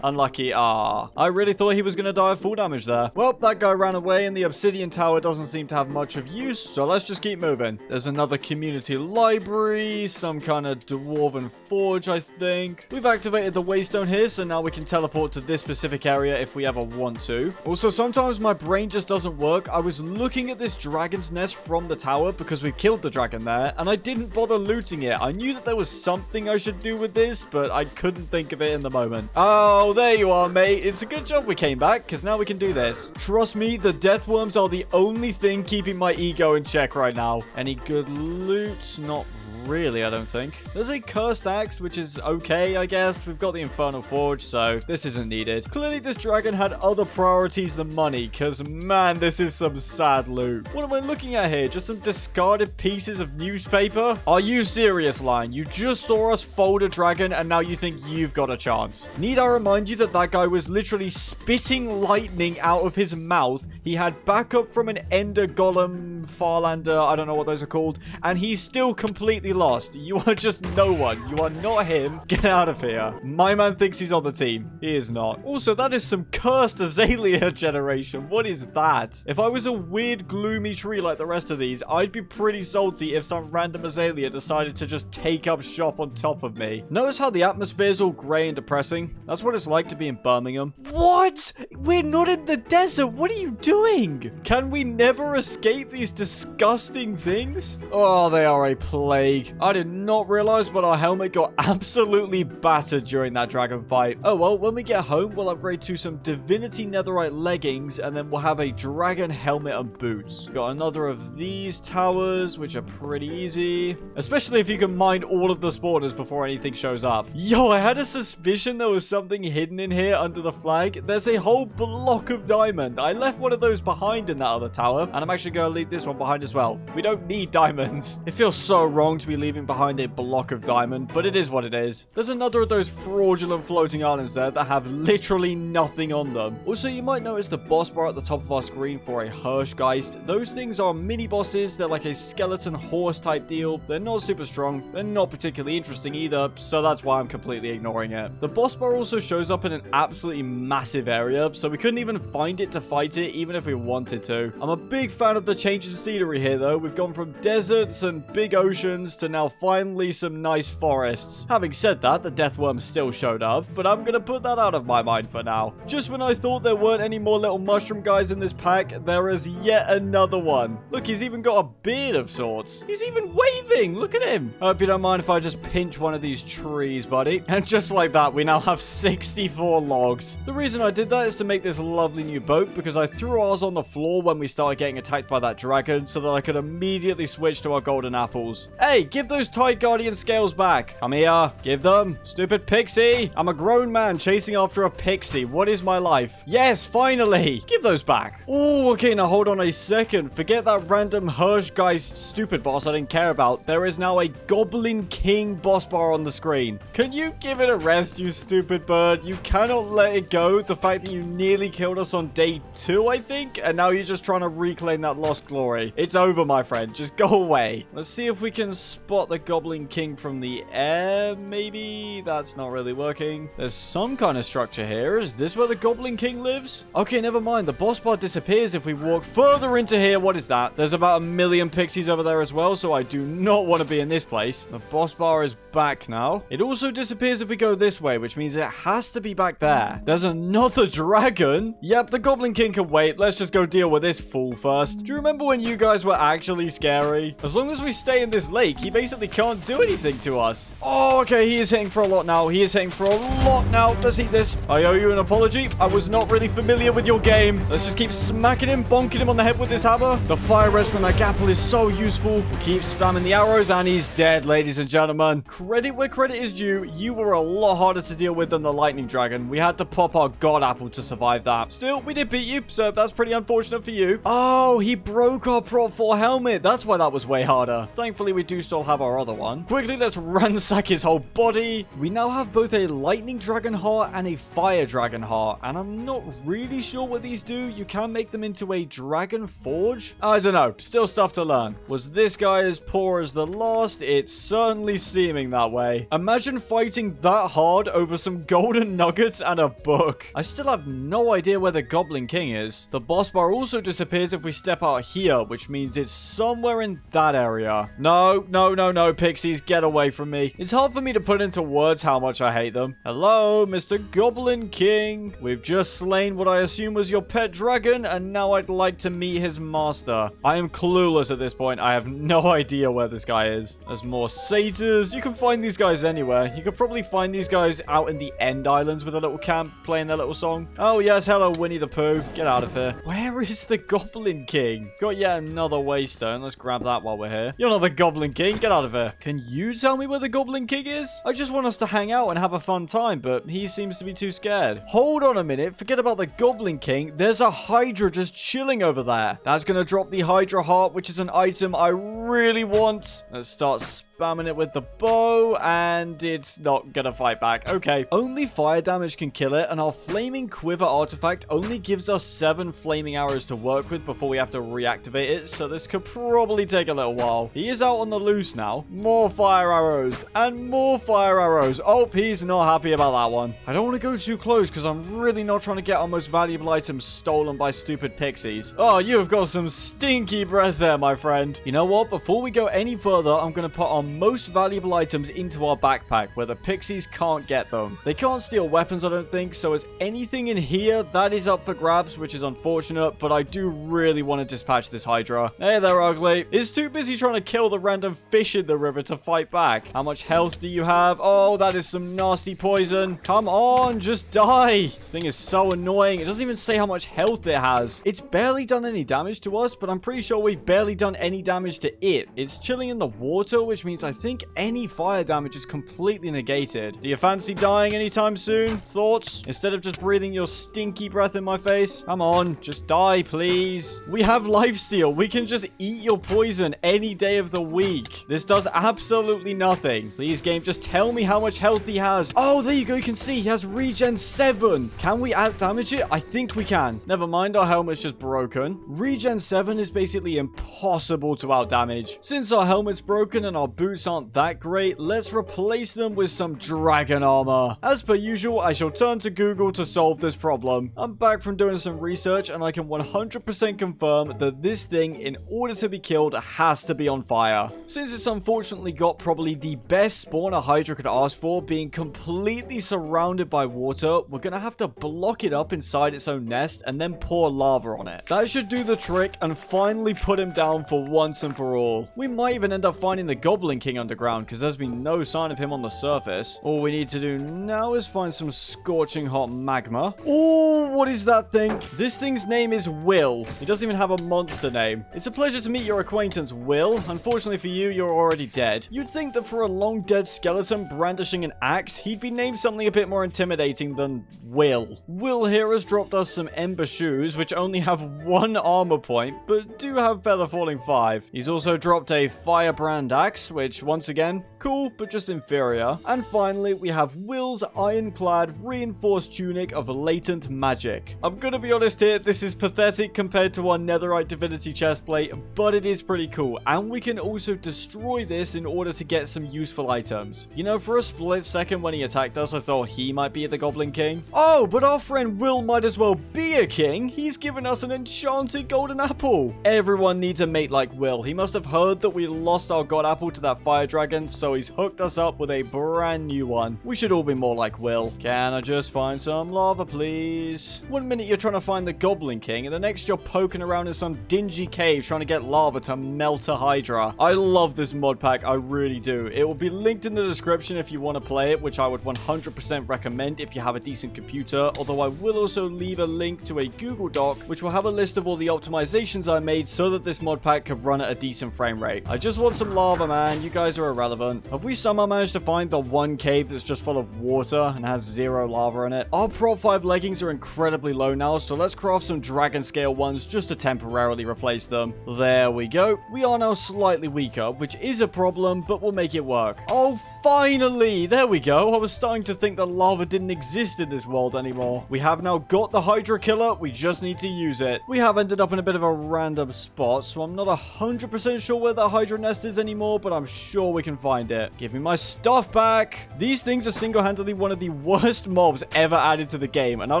unlucky. I really thought he was going to die of full damage there. Well, that guy ran away and the obsidian tower doesn't seem to have much of use, so let's just keep moving. There's another community library, some kind of dwarven forge, I think. We've activated the waystone here, so now we can teleport to this specific area if we ever want to. Also, sometimes my brain just doesn't work. I was looking at this dragon's nest from the tower because we killed the dragon there, and I didn't bother looting it. I knew that there was something I should do with this, but I couldn't think of it in the moment. Oh, there you are, mate. It's a good job we came back, because now we can do this. Trust me, the death worms are the only thing keeping my ego in check right now. Any good loot? Not really, I don't think. There's a cursed axe, which is okay, I guess. We've got the infernal forge, so this isn't needed. Clearly, this dragon had other priorities than money, because, man, this is some sad loot. What am I looking at here? Just some discarded pieces of newspaper? Are you serious, Lion? You just saw us fold a dragon, and now you think you've got a chance. Need I remind you that that guy was literally spitting lightning out of his mouth? He had backup from an Ender Golem, Farlander, I don't know what those are called, and he's still completely lost. You are just no one. You are not him. Get out of here. My man thinks he's on the team. He is not. Also, that is some cursed azalea generation. What is that? If I was a weird, gloomy tree like the rest of these, I'd be pretty salty if some random azalea decided to just take up shop on top of me. Notice how the atmosphere's all grey and depressing? That's what it's like to be in Birmingham. What? We're not in the desert. What are you doing? Can we never escape these disgusting things? Oh, they are a plague. I did not realize, but our helmet got absolutely battered during that dragon fight. Oh, well, when we get home, we'll upgrade to some Divinity Netherite leggings, and then we'll have a dragon helmet and boots. Got another of these towers, which are pretty easy, especially if you can mine all of the spawners before anything shows up. Yo, I had a suspicion there was something hidden in here under the flag. There's a whole block of diamond. I left one of those behind in that other tower, and I'm actually going to leave this one behind as well. We don't need diamonds. It feels so wrong to be leaving behind a block of diamond, but it is what it is. There's another of those fraudulent floating islands there that have literally nothing on them. Also, you might notice the boss bar at the top of our screen for a Hirschgeist. Those things are mini bosses. They're like a skeleton horse type deal. They're not super strong. They're not particularly interesting either, so that's why I'm completely ignoring it. The boss bar also shows up in an absolutely massive area, so we couldn't even find it to fight it, even if we wanted to. I'm a big fan of the change in scenery here, though. We've gone from deserts and big oceans to now finally some nice forests. Having said that, the deathworm still showed up, but I'm gonna put that out of my mind for now. Just when I thought there weren't any more little mushroom guys in this pack, there is yet another one. Look, he's even got a beard of sorts. He's even waving. Look at him. I hope you don't mind if I just pinch one of these trees, buddy. And just like that, we now have 64 logs. The reason I did that is to make this lovely new boat, because I threw ours on the floor when we started getting attacked by that dragon, so that I could immediately switch to our golden apples. Hey, give those Tide Guardian scales back. Come here. Give them. Stupid pixie. I'm a grown man chasing after a pixie. What is my life? Yes, finally. Give those back. Oh, okay, now hold on a second. Forget that random Hirschgeist stupid boss I didn't care about. There is now a Goblin King boss bar on the screen. Can you give it a rest, you stupid bird? You cannot let it go. The fact that you nearly killed us on day 2, I think, and now you're just trying to reclaim that lost glory. It's over, my friend. Just go away. Let's see if we can spot the Goblin King from the air, maybe? That's not really working. There's some kind of structure here. Is this where the Goblin King lives? Okay, never mind. The boss bar disappears if we walk further into here. What is that? There's about 1 million pixies over there as well, so I do not want to be in this place. The boss bar is back now. It also disappears if we go this way, which means it has to be back there. There's another dragon. Yep, the Goblin King can wait. Let's just go deal with this fool first. Do you remember when you guys were actually scary? As long as we stay in this lake, he basically can't do anything to us. Oh, okay, he is hitting for a lot now. He is hitting for a lot now. Let's eat this. I owe you an apology. I was not really familiar with your game. Let's just keep smacking him, bonking him on the head with this hammer. The fire res from that gapple is so useful. We keep spamming the arrows, and he's dead, ladies and gentlemen. Credit where credit is due. You were a lot harder to deal with than the lightning dragon. We had to pop our god apple to survive that. Still, we did beat you, so that's pretty unfortunate for you. Oh, he broke our prop 4 helmet. That's why that was way harder. Thankfully, we do still have our other one. Quickly, let's ransack his whole body. We now have both a lightning dragon heart and a fire dragon heart, and I'm not really sure what these do. You can make them into a dragon forge? I don't know. Still stuff to learn. Was this guy as poor as the last? It's certainly seeming that way. Imagine fighting that hard over some golden nuggets and a book. I still have no idea where the Goblin King is. The boss bar also disappears if we step out here, which means it's somewhere in that area. No, no, no, no, pixies, get away from me. It's hard for me to put into words how much I hate them. Hello, Mr. Goblin King. We've just slain what I assume was your pet dragon, and now I'd like to meet his master. I am clueless at this point. I have no idea where this guy is. There's more satyrs. You can find these guys anywhere. You could probably find these guys out in the End Islands with a little camp playing their little song. Oh, yes. Hello, Winnie the Pooh. Get out of here. Where is the Goblin King? Got yet another waystone. Let's grab that while we're here. You're not the Goblin King. King, get out of here. Can you tell me where the Goblin King is? I just want us to hang out and have a fun time, but he seems to be too scared. Hold on a minute. Forget about the Goblin King. There's a Hydra just chilling over there. That's going to drop the Hydra heart, which is an item I really want. Let's start spamming it with the bow, and it's not gonna fight back. Okay, only fire damage can kill it, and our flaming quiver artifact only gives us 7 flaming arrows to work with before we have to reactivate it, so this could probably take a little while. He is out on the loose now. More fire arrows and more fire arrows. Oh, he's not happy about that one. I don't want to go too close because I'm really not trying to get our most valuable items stolen by stupid pixies. Oh, you have got some stinky breath there, my friend. You know what? Before we go any further, I'm going to put our most valuable items into our backpack where the pixies can't get them. They can't steal weapons, I don't think, so is anything in here that is up for grabs, which is unfortunate, but I do really want to dispatch this Hydra. Hey there, ugly. It's too busy trying to kill the random fish in the river to fight back. How much health do you have? Oh, that is some nasty poison. Come on, just die. This thing is so annoying. It doesn't even say how much health it has. It's barely done any damage to us, but I'm pretty sure we've barely done any damage to it. It's chilling in the water, which means I think any fire damage is completely negated. Do you fancy dying anytime soon? Thoughts? Instead of just breathing your stinky breath in my face? Come on, just die, please. We have lifesteal. We can just eat your poison any day of the week. This does absolutely nothing. Please, game, just tell me how much health he has. Oh, there you go. You can see he has regen 7. Can we out-damage it? I think we can. Never mind, our helmet's just broken. Regen 7 is basically impossible to out-damage. Since our helmet's broken and our boots aren't that great, let's replace them with some dragon armor. As per usual, I shall turn to Google to solve this problem. I'm back from doing some research and I can 100% confirm that this thing, in order to be killed, has to be on fire. Since it's unfortunately got probably the best spawn a Hydra could ask for, being completely surrounded by water, we're gonna have to block it up inside its own nest and then pour lava on it. That should do the trick and finally put him down for once and for all. We might even end up finding the Goblin King underground because there's been no sign of him on the surface. All we need to do now is find some scorching hot magma. Oh, what is that thing? This thing's name is Will. He doesn't even have a monster name. It's a pleasure to meet your acquaintance, Will. Unfortunately for you, you're already dead. You'd think that for a long dead skeleton brandishing an axe, he'd be named something a bit more intimidating than Will. Will here has dropped us some ember shoes, which only have 1 armor point, but do have feather falling 5. He's also dropped a firebrand axe, which once again, cool, but just inferior. And finally, we have Will's ironclad reinforced tunic of latent magic. I'm gonna be honest here, this is pathetic compared to our netherite divinity chestplate, but it is pretty cool. And we can also destroy this in order to get some useful items. You know, for a split second when he attacked us, I thought he might be the Goblin King. Oh, but our friend Will might as well be a king. He's given us an enchanted golden apple. Everyone needs a mate like Will. He must have heard that we lost our god apple to that fire dragon, so he's hooked us up with a brand new one. We should all be more like Will. Can I just find some lava, please? One minute you're trying to find the Goblin King, and the next you're poking around in some dingy cave trying to get lava to melt a Hydra. I love this mod pack, I really do. It will be linked in the description if you want to play it, which I would 100% recommend if you have a decent computer, although I will also leave a link to a Google Doc, which will have a list of all the optimizations I made so that this mod pack could run at a decent frame rate. I just want some lava, man. You guys are irrelevant. Have we somehow managed to find the one cave that's just full of water and has 0 lava in it? Our Pro 5 leggings are incredibly low now, so let's craft some dragon scale ones just to temporarily replace them. There we go. We are now slightly weaker, which is a problem, but we'll make it work. Oh, finally! There we go. I was starting to think that lava didn't exist in this world anymore. We have now got the Hydra killer. We just need to use it. We have ended up in a bit of a random spot, so I'm not 100% sure where that Hydra nest is anymore, but I'm sure we can find it. Give me my stuff back. These things are single-handedly one of the worst mobs ever added to the game, and I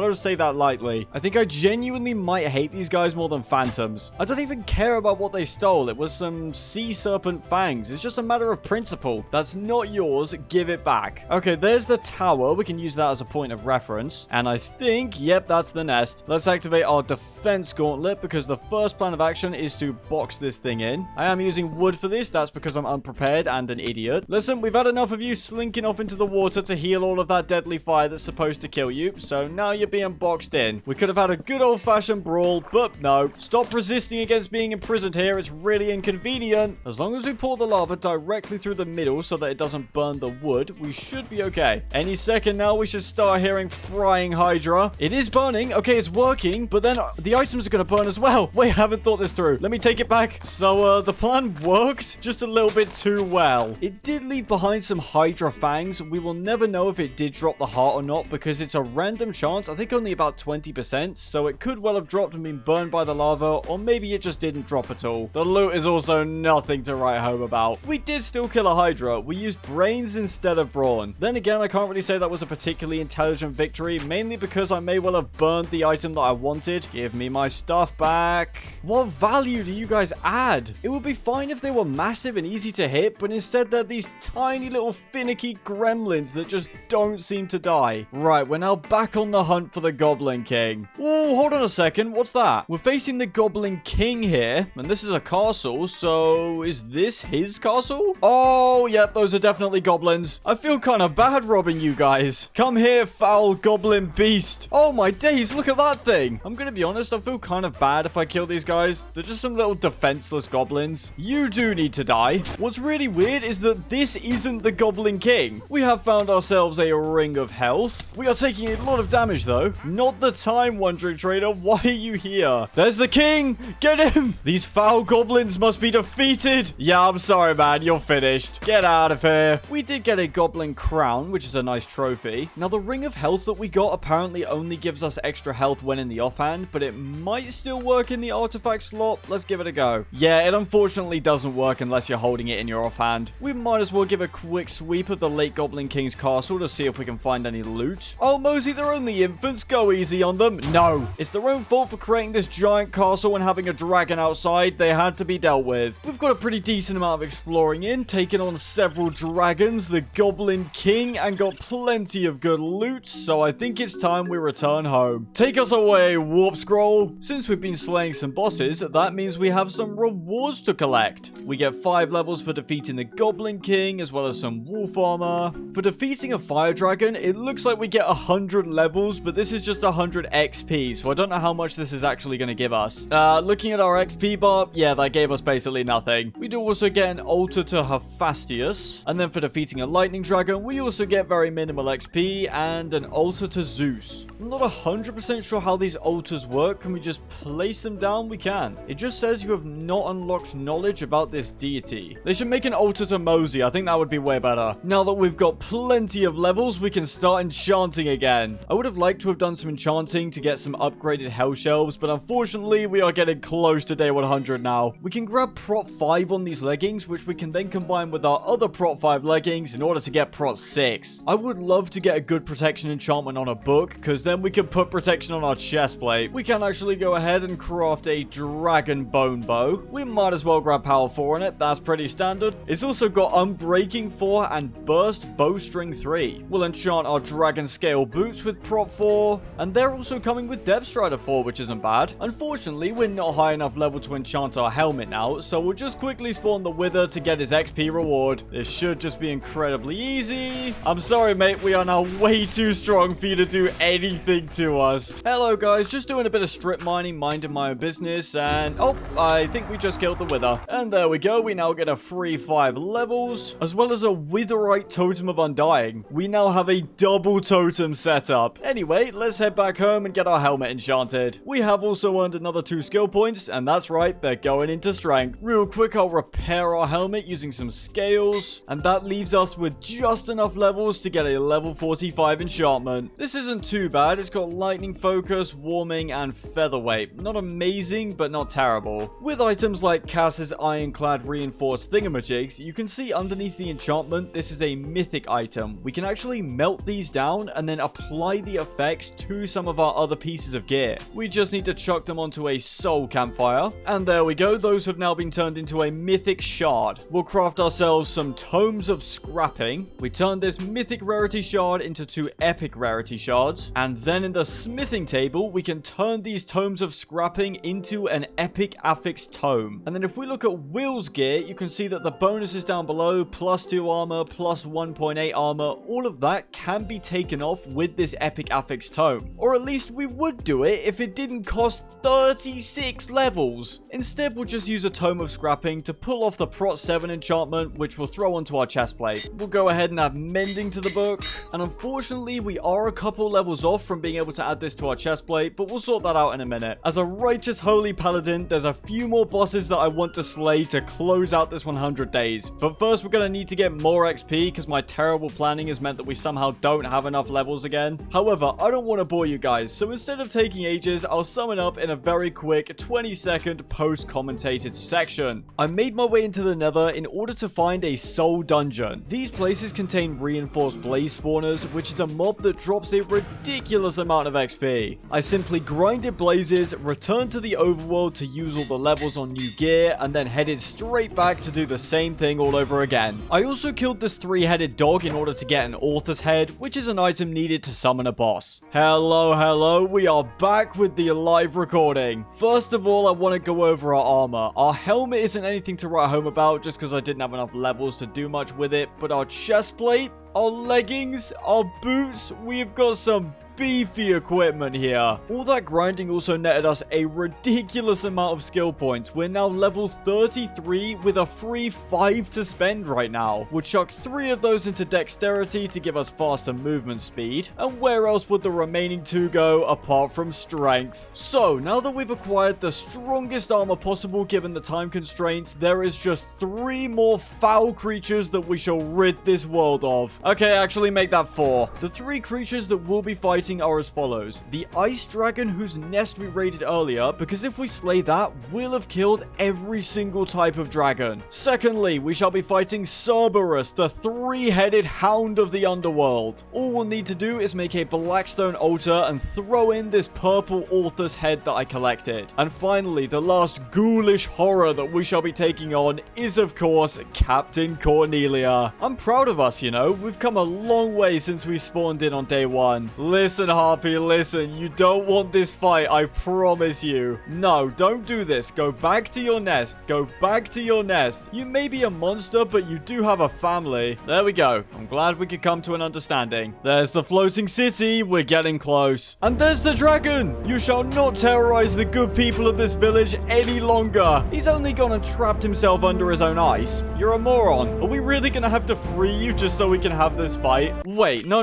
don't say that lightly. I think I genuinely might hate these guys more than phantoms. I don't even care about what they stole. It was some sea serpent fangs. It's just a matter of principle. That's not yours. Give it back. Okay, there's the tower. We can use that as a point of reference. And I think, yep, that's the nest. Let's activate our defense gauntlet because the first plan of action is to box this thing in. I am using wood for this. That's because I'm unprepared unprepared and an idiot. Listen, we've had enough of you slinking off into the water to heal all of that deadly fire that's supposed to kill you, so now you're being boxed in. We could have had a good old-fashioned brawl, but no. Stop resisting against being imprisoned here. It's really inconvenient. As long as we pour the lava directly through the middle so that it doesn't burn the wood, we should be okay. Any second now, we should start hearing frying Hydra. It is burning. Okay, it's working, but then the items are going to burn as well. Wait, I haven't thought this through. Let me take it back. So, the plan worked just a little bit too well. It did leave behind some Hydra fangs. We will never know if it did drop the heart or not because it's a random chance. I think only about 20%, so it could well have dropped and been burned by the lava, or maybe it just didn't drop at all. The loot is also nothing to write home about. We did still kill a Hydra. We used brains instead of brawn. Then again, I can't really say that was a particularly intelligent victory, mainly because I may well have burned the item that I wanted. Give me my stuff back. What value do you guys add? It would be fine if they were massive and easy to hit, but instead they're these tiny little finicky gremlins that just don't seem to die. Right, we're now back on the hunt for the Goblin King. Oh, hold on a second. What's that? We're facing the Goblin King here, and this is a castle, so is this his castle? Oh, yep, those are definitely goblins. I feel kind of bad robbing you guys. Come here, foul goblin beast. Oh my days, look at that thing. I'm gonna be honest, I feel kind of bad if I kill these guys. They're just some little defenseless goblins. You do need to die. What's really weird is that this isn't the Goblin King. We have found ourselves a ring of health. We are taking a lot of damage though. Not the time, Wandering Trader. Why are you here? There's the king. Get him. These foul goblins must be defeated. Yeah, I'm sorry, man. You're finished. Get out of here. We did get a goblin crown, which is a nice trophy. Now, the ring of health that we got apparently only gives us extra health when in the offhand, but it might still work in the artifact slot. Let's give it a go. Yeah, it unfortunately doesn't work unless you're holding it in your offhand. We might as well give a quick sweep of the late Goblin King's castle to see if we can find any loot. Oh, Mozi, they're only infants. Go easy on them. No, it's their own fault for creating this giant castle and having a dragon outside. They had to be dealt with. We've got a pretty decent amount of exploring in, taken on several dragons, the Goblin King, and got plenty of good loot, so I think it's time we return home. Take us away, Warp Scroll. Since we've been slaying some bosses, that means we have some rewards to collect. We get 5 levels for defeating the Goblin King, as well as some wolf armor. For defeating a fire dragon, it looks like we get 100 levels, but this is just 100 XP, so I don't know how much this is actually going to give us. Looking at our XP bar, yeah, that gave us basically nothing. We do also get an altar to Hephaestus, and then for defeating a lightning dragon, we also get very minimal XP and an altar to Zeus. I'm not 100% sure how these altars work. Can we just place them down? We can. It just says you have not unlocked knowledge about this deity. They should make an altar to Mozi. I think that would be way better. Now that we've got plenty of levels, we can start enchanting again. I would have liked to have done some enchanting to get some upgraded hell shelves, but unfortunately, we are getting close to day 100 now. We can grab prot 5 on these leggings, which we can then combine with our other prot 5 leggings in order to get prot 6. I would love to get a good protection enchantment on a book, because then we can put protection on our chest plate. We can actually go ahead and craft a dragon bone bow. We might as well grab power 4 on it. That's pretty standard. It's also got unbreaking 4 and burst bowstring 3. We'll enchant our dragon scale boots with prot 4, and they're also coming with depth strider 4, which isn't bad. Unfortunately, we're not high enough level to enchant our helmet now, so we'll just quickly spawn the wither to get his XP reward. This should just be incredibly easy. I'm sorry, mate. We are now way too strong for you to do anything to us. Hello, guys. Just doing a bit of strip mining, minding my own business, and oh, I think we just killed the wither. And there we go. We now get a free 5 levels, as well as a witherite totem of undying. We now have a double totem setup. Anyway, let's head back home and get our helmet enchanted. We have also earned another 2 skill points, and that's right, they're going into strength. Real quick, I'll repair our helmet using some scales, and that leaves us with just enough levels to get a level 45 enchantment. This isn't too bad. It's got lightning focus, warming, and featherweight. Not amazing, but not terrible. With items like Cass's ironclad reinforced thingamajigs, you can see underneath the enchantment, this is a mythic item. We can actually melt these down and then apply the effects to some of our other pieces of gear. We just need to chuck them onto a soul campfire, and there we go. Those have now been turned into a mythic shard. We'll craft ourselves some tomes of scrapping. We turn this mythic rarity shard into 2 epic rarity shards, and then in the smithing table, we can turn these tomes of scrapping into an epic affix tome. And then if we look at Will's gear, you can see that the bonuses down below, +2 armor, +1.8 armor, all of that can be taken off with this epic affix tome. Or at least we would do it if it didn't cost 36 levels. Instead, we'll just use a tome of scrapping to pull off the Prot 7 enchantment, which we'll throw onto our chestplate. We'll go ahead and add mending to the book, and unfortunately we are a couple levels off from being able to add this to our chestplate, but we'll sort that out in a minute. As a righteous holy paladin, there's a few more bosses that I want to slay to close out this 100 days. But first, we're going to need to get more XP because my terrible planning has meant that we somehow don't have enough levels again. However, I don't want to bore you guys, so instead of taking ages, I'll summon up in a very quick 20-second post-commentated section. I made my way into the Nether in order to find a soul dungeon. These places contain reinforced blaze spawners, which is a mob that drops a ridiculous amount of XP. I simply grinded blazes, returned to the overworld to use all the levels on new gear, and then headed straight back to do the same thing all over again. I also killed this 3-headed dog in order to get an author's head, which is an item needed to summon a boss. Hello, we are back with the live recording. First of all, I want to go over our armor. Our helmet isn't anything to write home about just because I didn't have enough levels to do much with it, but our chest plate, our leggings, our boots, we've got some beefy equipment here. All that grinding also netted us a ridiculous amount of skill points. We're now level 33 with a free 5 to spend right now. We'll chuck 3 of those into dexterity to give us faster movement speed. And where else would the remaining 2 go apart from strength? So now that we've acquired the strongest armor possible given the time constraints, there is just 3 more foul creatures that we shall rid this world of. Okay, actually make that 4. The 3 creatures that we'll be fighting are as follows. The ice dragon whose nest we raided earlier, because if we slay that, we'll have killed every single type of dragon. Secondly, we shall be fighting Cerberus, the 3-headed hound of the underworld. All we'll need to do is make a blackstone altar and throw in this purple author's head that I collected. And finally, the last ghoulish horror that we shall be taking on is, of course, Captain Cornelia. I'm proud of us, you know. We've come a long way since we spawned in on day 1. Listen, Harvey, listen. You don't want this fight, I promise you. No, don't do this. Go back to your nest. Go back to your nest. You may be a monster, but you do have a family. There we go. I'm glad we could come to an understanding. There's the floating city. We're getting close. And there's the dragon. You shall not terrorize the good people of this village any longer. He's only gone and trapped himself under his own ice. You're a moron. Are we really gonna have to free you just so we can have this fight? Wait, no.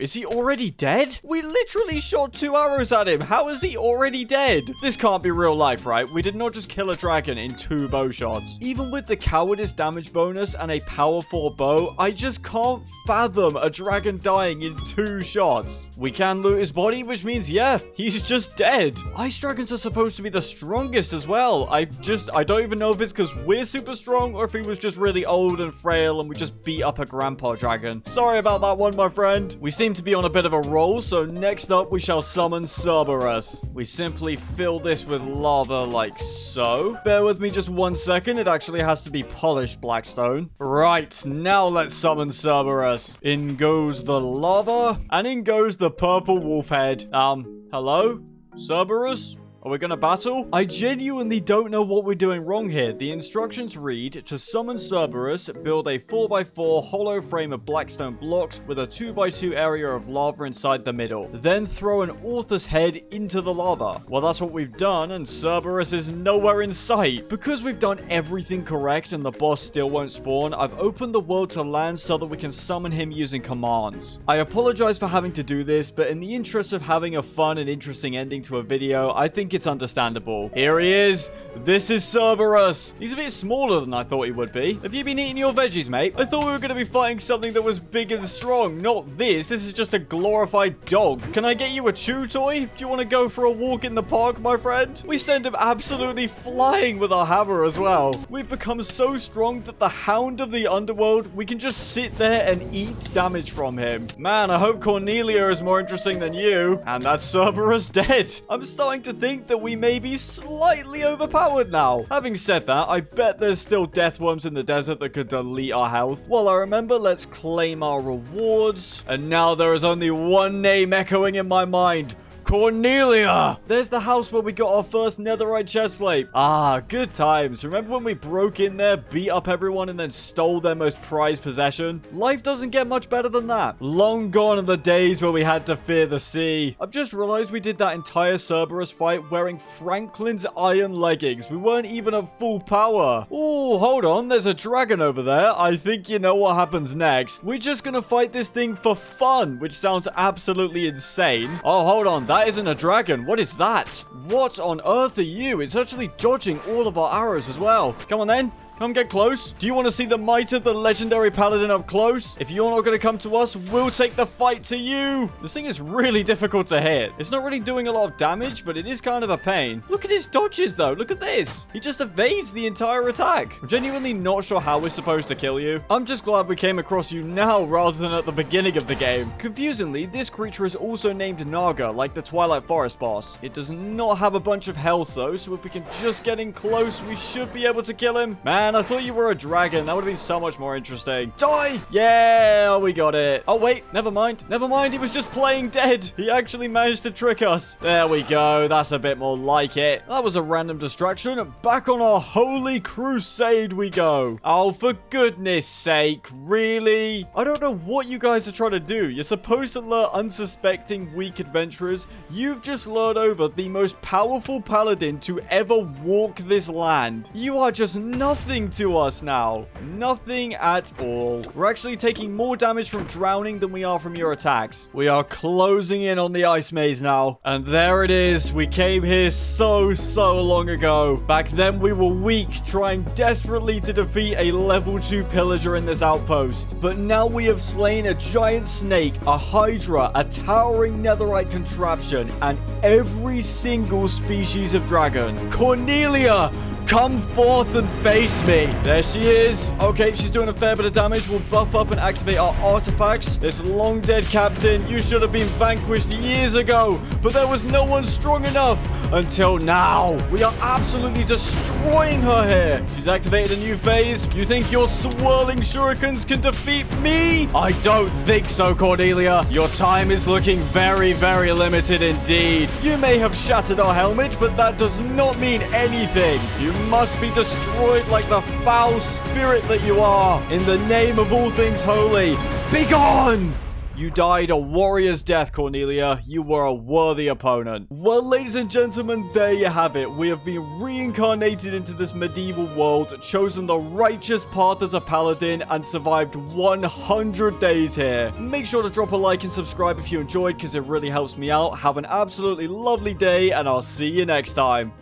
Is he already dead? We literally shot 2 arrows at him. How is he already dead? This can't be real life, right? We did not just kill a dragon in 2 bow shots. Even with the cowardice damage bonus and a power 4 bow, I just can't fathom a dragon dying in 2 shots. We can loot his body, which means, yeah, he's just dead. Ice dragons are supposed to be the strongest as well. I don't even know if it's because we're super strong or if he was just really old and frail and we just beat up a grandpa dragon. Sorry about that one, my friend. We seem to be on a bit of a roll, so next up we shall summon Cerberus. We simply fill this with lava like so. Bear with me just 1 second. It actually has to be polished blackstone. Right, now let's summon Cerberus. In goes the lava, and in goes the purple wolf head. Hello? Cerberus? Are we gonna battle? I genuinely don't know what we're doing wrong here. The instructions read, to summon Cerberus, build a 4x4 hollow frame of blackstone blocks with a 2x2 area of lava inside the middle. Then throw an author's head into the lava. Well, that's what we've done, and Cerberus is nowhere in sight. Because we've done everything correct and the boss still won't spawn, I've opened the world to land so that we can summon him using commands. I apologize for having to do this, but in the interest of having a fun and interesting ending to a video, I think it's understandable. Here he is. This is Cerberus. He's a bit smaller than I thought he would be. Have you been eating your veggies, mate? I thought we were going to be fighting something that was big and strong. Not this. This is just a glorified dog. Can I get you a chew toy? Do you want to go for a walk in the park, my friend? We send him absolutely flying with our hammer as well. We've become so strong that the hound of the underworld, we can just sit there and eat damage from him. Man, I hope Cornelia is more interesting than you. And that's Cerberus dead. I'm starting to think that we may be slightly overpowered now. Having said that, I bet there's still death worms in the desert that could delete our health. Well, I remember, let's claim our rewards. And now there is only one name echoing in my mind. Cornelia! There's the house where we got our first netherite chestplate. Ah, good times. Remember when we broke in there, beat up everyone, and then stole their most prized possession? Life doesn't get much better than that. Long gone are the days where we had to fear the sea. I've just realized we did that entire Cerberus fight wearing Franklin's iron leggings. We weren't even at full power. Oh, hold on. There's a dragon over there. I think you know what happens next. We're just gonna fight this thing for fun, which sounds absolutely insane. Oh, hold on. That isn't a dragon. What is that? What on earth are you? It's actually dodging all of our arrows as well. Come on then. Come get close. Do you want to see the might of the legendary paladin up close? If you're not going to come to us, we'll take the fight to you. This thing is really difficult to hit. It's not really doing a lot of damage, but it is kind of a pain. Look at his dodges, though. Look at this. He just evades the entire attack. I'm genuinely not sure how we're supposed to kill you. I'm just glad we came across you now rather than at the beginning of the game. Confusingly, this creature is also named Naga, like the Twilight Forest boss. It does not have a bunch of health, though, so if we can just get in close, we should be able to kill him. Man, I thought you were a dragon. That would have been so much more interesting. Die! Yeah, we got it. Oh, wait. Never mind. Never mind. He was just playing dead. He actually managed to trick us. There we go. That's a bit more like it. That was a random distraction. Back on our holy crusade we go. Oh, for goodness sake. Really? I don't know what you guys are trying to do. You're supposed to lure unsuspecting weak adventurers. You've just lured over the most powerful paladin to ever walk this land. You are just nothing to us now. Nothing at all. We're actually taking more damage from drowning than we are from your attacks. We are closing in on the ice maze now. And there it is. We came here so long ago. Back then we were weak, trying desperately to defeat a level 2 pillager in this outpost. But now we have slain a giant snake, a hydra, a towering netherite contraption, and every single species of dragon. Cornelia! Come forth and face me. There she is. Okay, she's doing a fair bit of damage. We'll buff up and activate our artifacts. This long dead captain, you should have been vanquished years ago, but there was no one strong enough until now. We are absolutely destroying her here. She's activated a new phase. You think your swirling shurikens can defeat me? I don't think so, Cornelia. Your time is looking very limited indeed. You may have shattered our helmet, but that does not mean anything. You must be destroyed like the foul spirit that you are. In the name of all things holy, be gone! You died a warrior's death, Cornelia. You were a worthy opponent. Well, ladies and gentlemen, there you have it. We have been reincarnated into this medieval world, chosen the righteous path as a paladin, and survived 100 days here. Make sure to drop a like and subscribe if you enjoyed, because it really helps me out. Have an absolutely lovely day, and I'll see you next time.